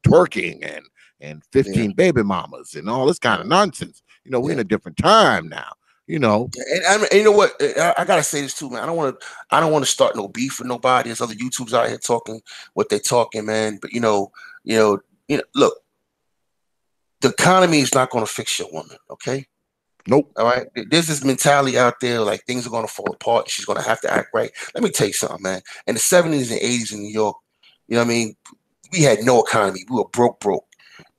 twerking and 15 baby mamas and all this kind of nonsense. You know, we're in a different time now. You know, and you know what? I gotta say this too, man. I don't want to start no beef with nobody. There's other YouTubers out here talking what they're talking, man. But you know, look, the economy is not going to fix your woman, okay? Nope. All right. There's this mentality out there like things are going to fall apart. She's going to have to act right. Let me tell you something, man. In the 70s and 80s in New York, you know what I mean? We had no economy. We were broke.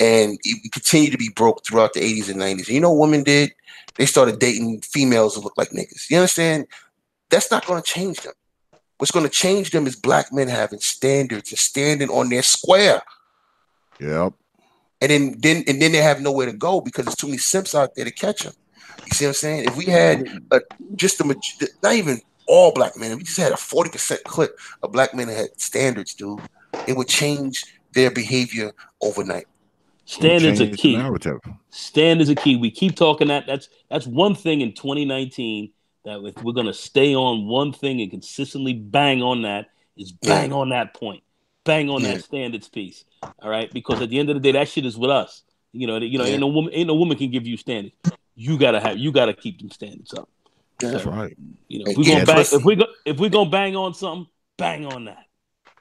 and we continue to be broke throughout the 80s and 90s. And you know what women did? They started dating females who look like niggas. You understand? That's not going to change them. What's going to change them is black men having standards and standing on their square. Yep. And then they have nowhere to go because there's too many simps out there to catch them. You see what I'm saying? If we had not even all black men, if we just had a 40% clip of black men that had standards, dude, it would change their behavior overnight. Standards are key. Standards are key. We keep talking that. That's one thing in 2019 that if we're gonna stay on one thing and consistently bang on that is bang on that point, bang on that standards piece. All right, because at the end of the day, that shit is with us. Ain't no woman can give you standards. You gotta keep them standards up. That's right. If we're gonna bang on something, bang on that.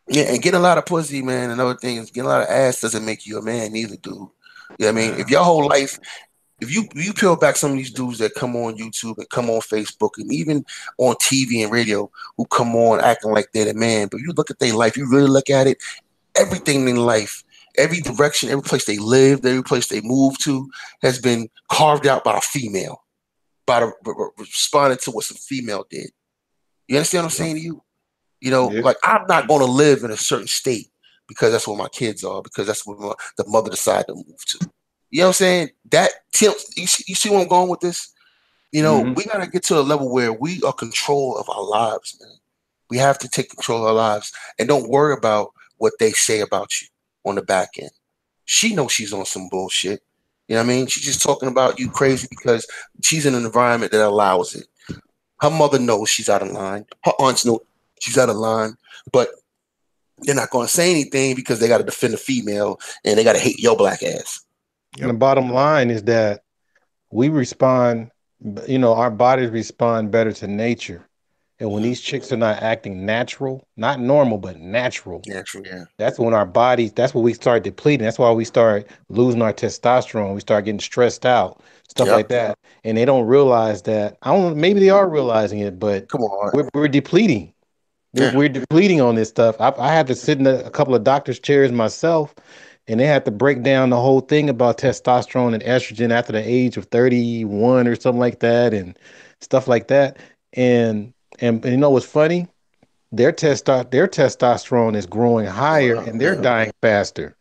Yeah, and getting a lot of pussy, man. Another thing is getting a lot of ass doesn't make you a man either, dude. You know what I mean? If your whole life, if you peel back some of these dudes that come on YouTube and come on Facebook and even on TV and radio who come on acting like they're the man, but you look at their life, you really look at it, everything in life, every direction, every place they lived, every place they moved to has been carved out by a female, responding to what some female did. You understand what I'm saying to you? You know, like I'm not going to live in a certain state because that's where my kids are, because that's where the mother decided to move to. You know what I'm saying? You see where I'm going with this? You know, we got to get to a level where we are control of our lives, man. We have to take control of our lives and don't worry about what they say about you on the back end. She knows she's on some bullshit. You know what I mean? She's just talking about you crazy because she's in an environment that allows it. Her mother knows she's out of line. Her aunts know she's out of line, but they're not going to say anything because they got to defend the female and they got to hate your black ass. And the bottom line is that we respond, our bodies respond better to nature. And when these chicks are not acting natural, not normal, but natural, that's when our bodies, that's when we start depleting. That's why we start losing our testosterone. We start getting stressed out, stuff like that. And they don't realize that. Maybe they are realizing it, but come on, we're depleting. We're depleting on this stuff. I had to sit in a couple of doctors' chairs myself, and they had to break down the whole thing about testosterone and estrogen after the age of 31 or something like that, and stuff like that. And you know what's funny? Their testosterone is growing higher, and they're dying faster.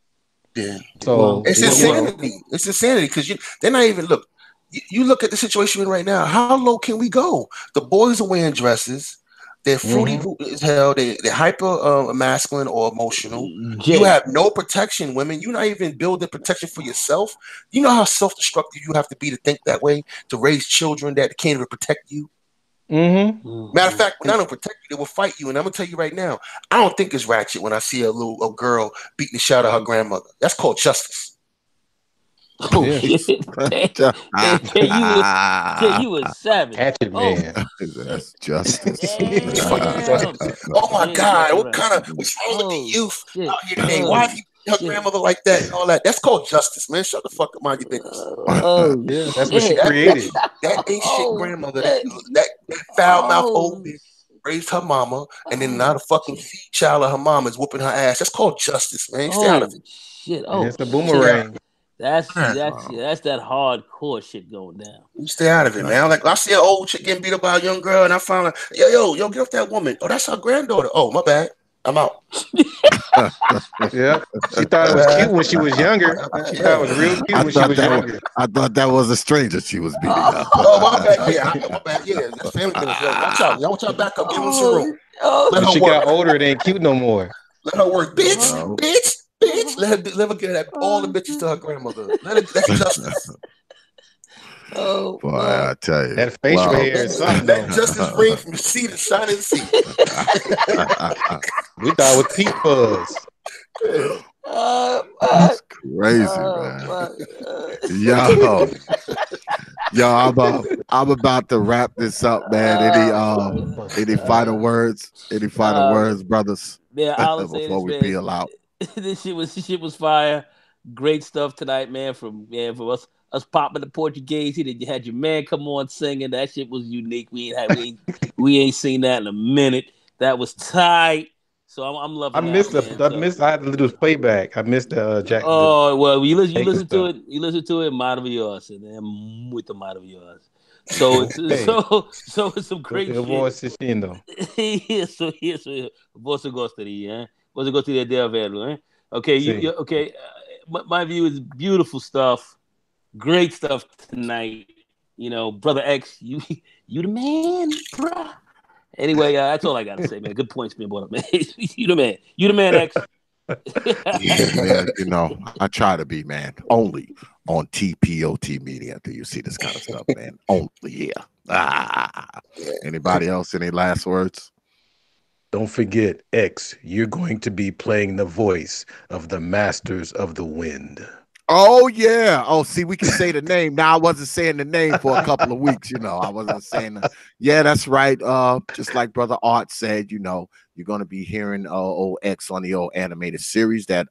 Yeah. So it's insanity. It's insanity because they're not even look. You look at the situation we're in right now. How low can we go? The boys are wearing dresses. They're fruity as hell. They're hyper masculine or emotional. You have no protection, women. You're not even building protection for yourself. You know how self-destructive you have to be to think that way, to raise children that can't even protect you. Matter of fact, when I don't protect you, they will fight you. And I'm gonna tell you right now, I don't think it's ratchet when I see a girl beating the shit out of her grandmother. That's called justice. Oh shit! You was savage. Catch it, man. That's justice. Oh my God! What's wrong with the youth out here today? Why have you her grandmother like that and all that? That's called justice, man. Shut the fuck up, mind your business. That's what she created. That ain't shit grandmother. That foul mouth old bitch raised her mama, and then now the fucking child of her mama is whooping her ass. That's called justice, man. Stay out of it. Shit. It's a boomerang. That's that hardcore shit going down. You stay out of it, man. Like I see an old chick getting beat up by a young girl, and I found like, yo, get off that woman. Oh, that's her granddaughter. Oh, my bad. I'm out. Yeah, she thought it was cute when she was younger. She thought it was real cute when she was younger. I thought that was a stranger she was beating up. Oh, my bad. Yeah, my bad. Yeah, that's family business. Watch out. Y'all want y'all back up. Give her some room. When she got older, it ain't cute no more. Let her work, bitch. Let her get that all the bitches to her grandmother. That's justice. Oh, boy, I tell you, that facial hair is something. That justice ring from the sea to shine in the sea. We thought it was Pete Fuzz. That's crazy, man. Yo, I'm about to wrap this up, man. Any final words? Any final words, brothers? Yeah, before we peel out. This shit was fire. Great stuff tonight, man. From us popping the Portuguese. You had your man come on singing. That shit was unique. We ain't seen that in a minute. That was tight. So I'm I loving that, missed man. the. I missed. I had to do playback. I missed the Jack. The Oh well, you Jamaican listen to stuff. it. You listen to it, maravilloso, muito maravilloso. So it's Okay. so it's some great Eu vou shit. assistindo. Isso, você gostaria, hein? Você gostaria de verlo, hein? Okay, Sim. okay. My view is beautiful stuff, great stuff tonight. You know, brother X, you the man, bruh. Anyway, that's all I gotta say, man. Good points being brought up, man. You the man, X. Yeah, you know, I try to be, man. Only on TPOT Media do you see this kind of stuff, man. Only here. Anybody else? Any last words? Don't forget, X, you're going to be playing the voice of the Masters of the Wind. Oh yeah. Oh, see, we can say the name. Now I wasn't saying the name for a couple of weeks, you know. I wasn't saying yeah, that's right. Just like Brother Art said, you know, you're gonna be hearing old X on the old animated series that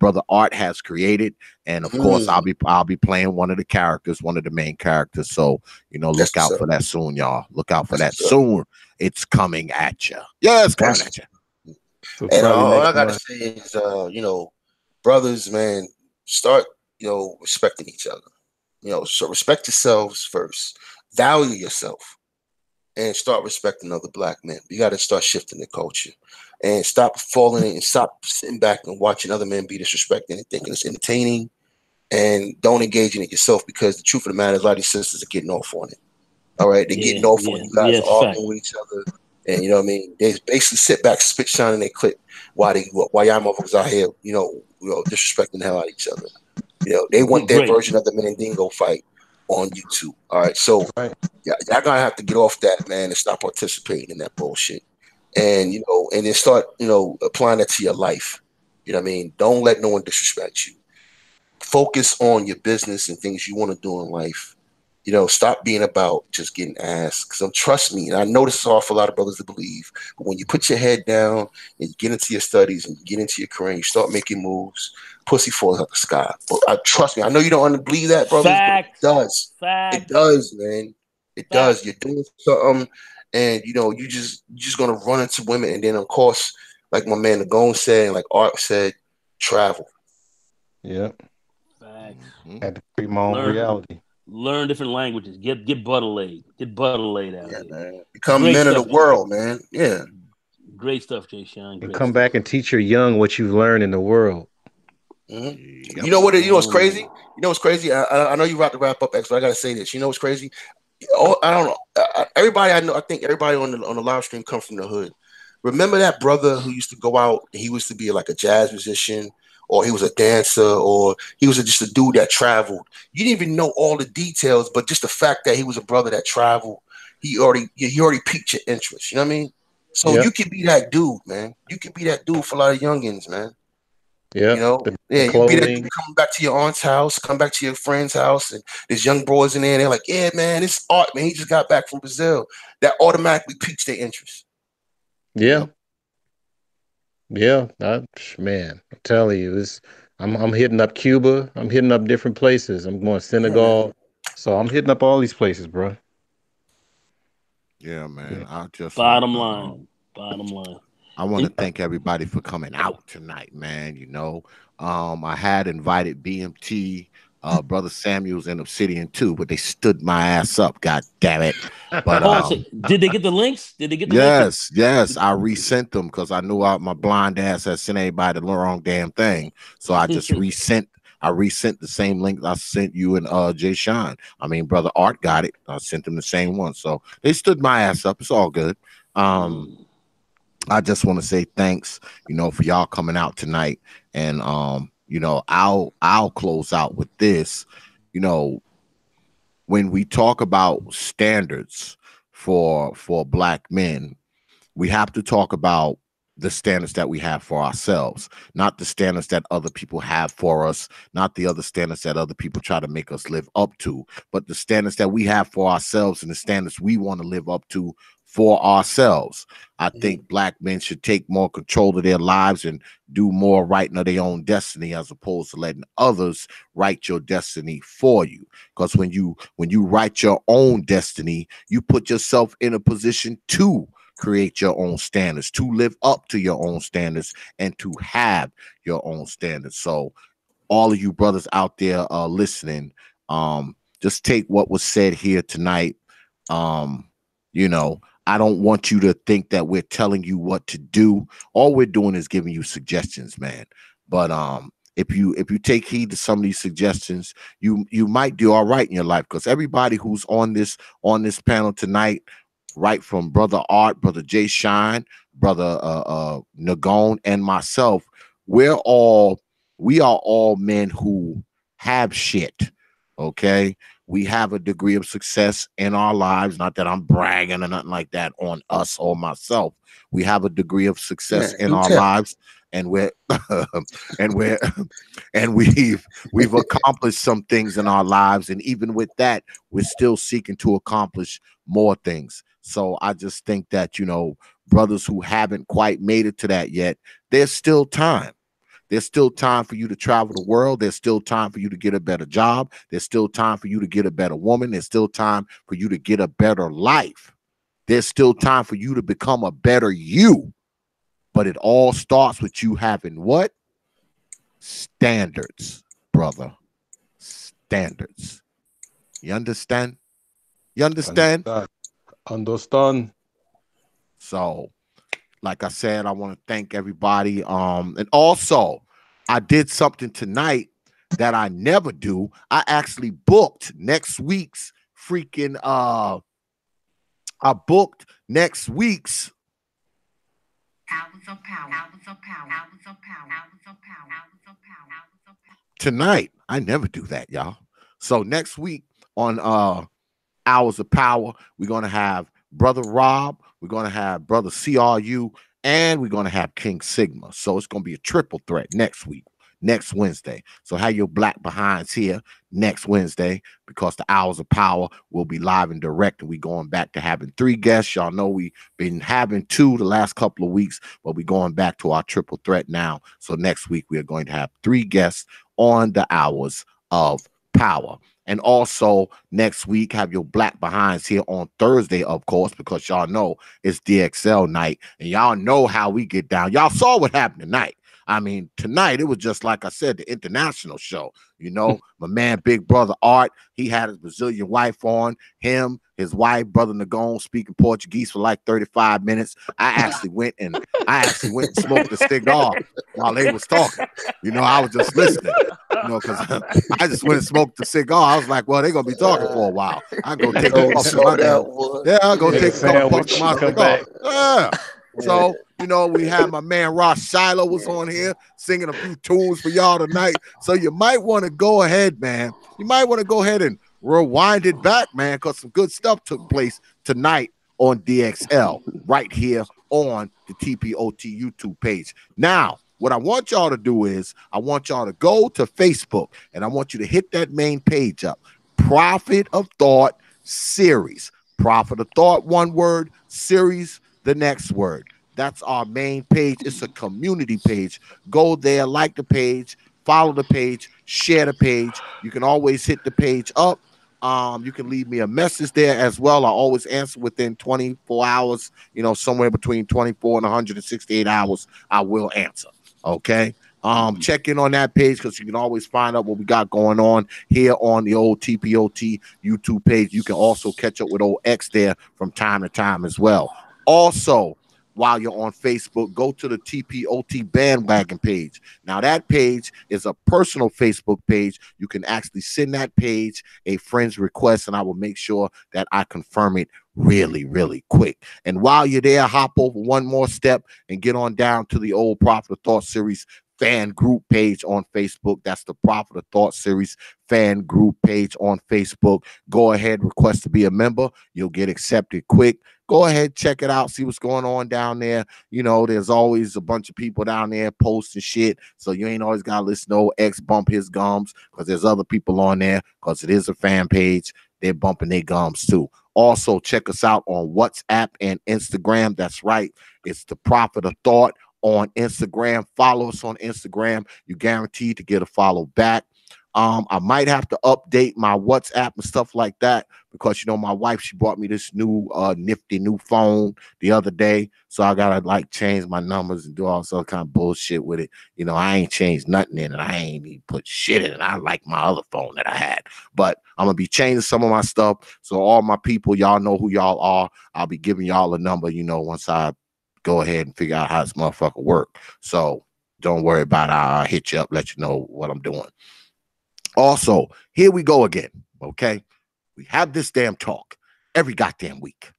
Brother Art has created. And of course, I'll be playing one of the characters, one of the main characters. So, you know, look out for that soon, y'all. Look out for that soon. It's coming at you. Yeah, it's coming at you. So And probably all I next gotta month. say is, you know, brothers, man, start, you know, respecting each other. You know, so respect yourselves first, value yourself, and start respecting other black men. You got to start shifting the culture, and stop falling in, and stop sitting back and watching other men be disrespected and thinking it's entertaining, and don't engage in it yourself, because the truth of the matter is a lot of these sisters are getting off on it. All right, they're getting off on you guys arguing with each other. And you know what I mean? They basically sit back, spit shine in their clip while y'all motherfuckers out here, you know, disrespecting the hell out of each other. You know, they want their version of the Mandingo fight on YouTube. All right, so y'all gonna have to get off that, man, and stop participating in that bullshit. And you know, and then start, you know, applying that to your life. You know what I mean? Don't let no one disrespect you. Focus on your business and things you want to do in life. You know, stop being about just getting ass. Because trust me, and I know this is hard for a lot of brothers to believe, but when you put your head down and you get into your studies and you get into your career and you start making moves, pussy falls out the sky. But trust me, I know you don't believe that, brothers, but it does. It does, man. It does. You're doing something, and you know, you're just gonna run into women, and then of course, like my man Nagone said, and like Art said, travel. Yeah. Had to create my own reality. Learn different languages. Get butter laid. Get butter laid out here. Man. Become men of the world, man. Yeah. Great stuff, Jay Sean. And come back and teach your young what you've learned in the world. Mm-hmm. You know what? You know what's crazy? You know what's crazy? I know you're about to wrap up, X, but I gotta say this. You know what's crazy? I don't know. Everybody I know, I think everybody on the live stream come from the hood. Remember that brother who used to go out and he used to be like a jazz musician, or he was a dancer, or he was just a dude that traveled. You didn't even know all the details, but just the fact that he was a brother that traveled, he already piqued your interest. You know what I mean? So you can be that dude, man. You can be that dude for a lot of youngins, man. Yeah. You know, you can be that dude coming back to your aunt's house, come back to your friend's house, and there's young boys in there, and they're like, yeah, man, it's Art, man. He just got back from Brazil. That automatically piques their interest. Yeah. Yeah, man, I'm telling you, I'm hitting up Cuba. I'm hitting up different places. I'm going to Senegal. So I'm hitting up all these places, bro. Yeah, man. I just bottom line. I want to thank everybody for coming out tonight, man. You know, I had invited BMT, Brother Samuels, and Obsidian too, but they stood my ass up. God damn it! But did they get the links? Did they get the links? Yes. I resent them because I knew my blind ass had sent everybody the wrong damn thing. So I just resent. I resent the same link I sent you and Jay Sean. I mean, Brother Art got it. I sent them the same one. So they stood my ass up. It's all good. I just want to say thanks, you know, for y'all coming out tonight. And you know, I'll close out with this. You know, when we talk about standards for black men, we have to talk about the standards that we have for ourselves, not the standards that other people have for us, not the other standards that other people try to make us live up to, but the standards that we have for ourselves and the standards we want to live up to for ourselves. I think black men should take more control of their lives and do more writing of their own destiny, as opposed to letting others write your destiny for you. Because when you write your own destiny, you put yourself in a position to create your own standards, to live up to your own standards, and to have your own standards. So all of you brothers out there listening, just take what was said here tonight. You know, I don't want you to think that we're telling you what to do. All we're doing is giving you suggestions, man. But if you take heed to some of these suggestions, you might do all right in your life, because everybody who's on this panel tonight, right from Brother Art, Brother Jay Shine, Brother Nagone, and myself, we are all men who have shit. Okay, we have a degree of success in our lives. Not that I'm bragging or nothing like that on us or myself. We have a degree of success in our lives, and we're and we've accomplished some things in our lives, and even with that, we're still seeking to accomplish more things. So I just think that, you know, brothers who haven't quite made it to that yet, there's still time. There's still time for you to travel the world. There's still time for you to get a better job. There's still time for you to get a better woman. There's still time for you to get a better life. There's still time for you to become a better you. But it all starts with you having what? Standards, brother. Standards. You understand? You understand? Understand. So, like I said, I want to thank everybody. And also, I did something tonight that I never do. I actually booked next week's freaking I booked next week's tonight. I never do that, y'all. So next week on Hours of Power, we're gonna have Brother Rob, we're gonna have Brother CRU, and we're gonna have King Sigma. So it's gonna be a triple threat next week, next Wednesday. So have your black behinds here next Wednesday, because the Hours of Power will be live and direct, and we going back to having 3 guests. Y'all know we've been having 2 the last couple of weeks, but we're going back to our triple threat now. So next week we are going to have 3 guests on the Hours of Power. And also next week, have your black behinds here on Thursday, of course, because y'all know it's D.X.L night, and y'all know how we get down. Y'all saw what happened tonight. I mean, tonight it was just like I said, the international show. You know, my man, Big Brother Art, he had his Brazilian wife on, him, his wife, Brother Nagone, speaking Portuguese for like 35 minutes. I actually went and smoked a cigar while they was talking. You know, I was just listening. You know, because I just went and smoked a cigar. I was like, well, they're gonna be talking for a while. I go take a puff of my yeah, I'll go take a couple puffs of my cigar. Yeah. So, you know, we had my man Ras Shiloh was on here singing a few tunes for y'all tonight. So you might want to go ahead, man. You might want to go ahead and rewind it back, man, because some good stuff took place tonight on D.X.L right here on the TPOT YouTube page. Now, what I want y'all to do is I want y'all to go to Facebook, and I want you to hit that main page up. Prophet of Thought Series. Prophet of Thought, one word, series, the next word. That's our main page. It's a community page. Go there, like the page, follow the page, share the page. You can always hit the page up. You can leave me a message there as well. I always answer within 24 hours, you know, somewhere between 24 and 168 hours, I will answer. Okay. Check in on that page, because you can always find out what we got going on here on the old TPOT YouTube page. You can also catch up with old X there from time to time as well. Also, while you're on Facebook, go to the TPOT bandwagon page. Now, that page is a personal Facebook page. You can actually send that page a friend's request, and I will make sure that I confirm it really, really quick. And while you're there, hop over one more step and get on down to the old Prophet of Thought Series fan group page on Facebook. That's the Prophet of Thought Series fan group page on Facebook. Go ahead, request to be a member. You'll get accepted quick. Go ahead, check it out, see what's going on down there. You know, there's always a bunch of people down there posting shit, so you ain't always got to listen to old X bump his gums, because there's other people on there, because it is a fan page. They're bumping their gums too. Also, check us out on WhatsApp and Instagram. That's right. It's the Prophet of Thought on Instagram. Follow us on Instagram. You're guaranteed to get a follow back. I might have to update my WhatsApp and stuff like that because you know my wife, she bought me this new nifty new phone the other day, so I gotta like change my numbers and do all sort of kind of bullshit with it. You know, I ain't changed nothing in it. I ain't even put shit in it. I like my other phone that I had, but I'm gonna be changing some of my stuff. So all my people, y'all know who y'all are. I'll be giving y'all a number, you know, once I go ahead and figure out how this motherfucker work. So don't worry about it. I'll hit you up, let you know what I'm doing. Also, here we go again. Okay, we have this damn talk every goddamn week.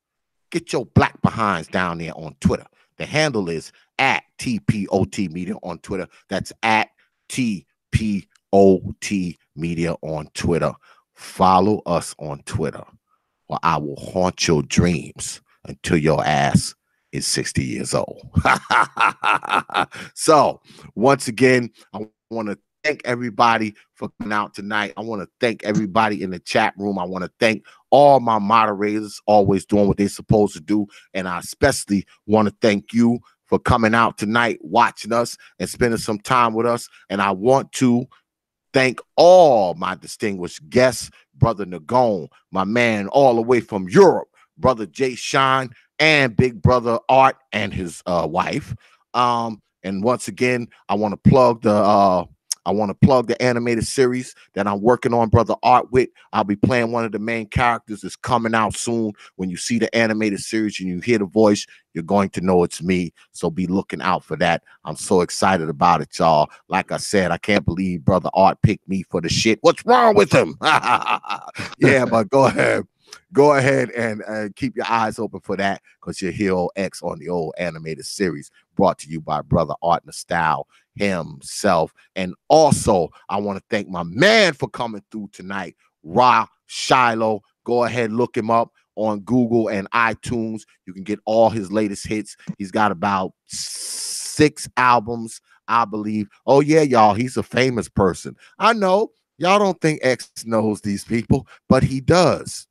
Get your black behinds down there on Twitter. The handle is at TPOT Media on Twitter. That's at TPOT Media on Twitter. Follow us on Twitter, or I will haunt your dreams until your ass is 60 years old. So, once again, I want to thank everybody for coming out tonight. I want to thank everybody in the chat room. I want to thank all my moderators, always doing what they're supposed to do. And I especially want to thank you for coming out tonight, watching us, and spending some time with us. And I want to thank all my distinguished guests, Brother Nagone, my man all the way from Europe, Brother Jay Shine, and Big Brother Art and his wife. And once again, I want to plug the animated series that I'm working on, Brother Art with. I'll be playing one of the main characters. It's coming out soon. When you see the animated series and you hear the voice, you're going to know it's me. So be looking out for that. I'm so excited about it, y'all. Like I said, I can't believe Brother Art picked me for the shit. What's wrong with him? Yeah, but go ahead. Go ahead and keep your eyes open for that, because you'll hear old X on the old animated series, brought to you by Brother Art Nostyle himself. And also, I want to thank my man for coming through tonight, Ras Shiloh. Go ahead, look him up on Google and iTunes. You can get all his latest hits. He's got about 6 albums, I believe. Oh, yeah, y'all, he's a famous person. I know y'all don't think X knows these people, but he does.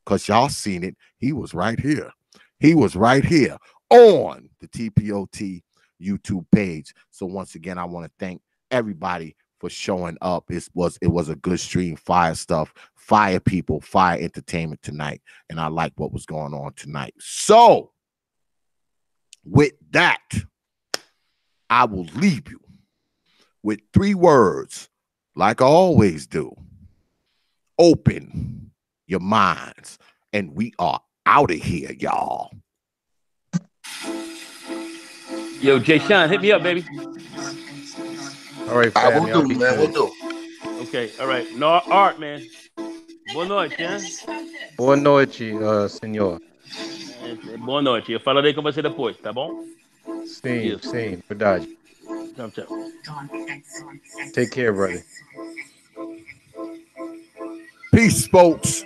Because y'all seen it. He was right here. He was right here on the TPOT YouTube page. So once again, I want to thank everybody for showing up. It was a good stream, fire stuff, fire people, fire entertainment tonight. And I like what was going on tonight. So with that, I will leave you with 3 words, like I always do. Open your minds, and we are out of here, y'all. Yo, Jay Sean, hit me up, baby. All right, I will family. I'll do, be man. We'll good. do. Okay, all right. No Art, man. Boa noite, hein? Boa noite, senhor. Boa noite. Eu falarei com você depois, tá bom? Sim, Isso. sim, verdade. Tchau, tchau. Take care, brother. Peace, folks.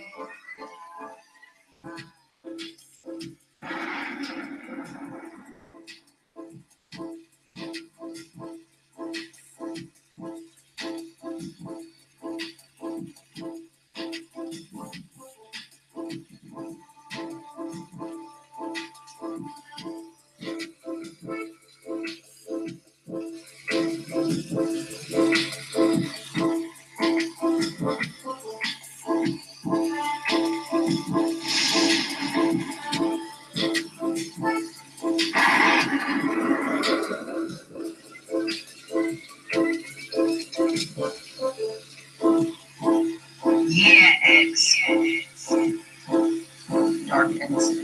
Yeah, X. Darkens.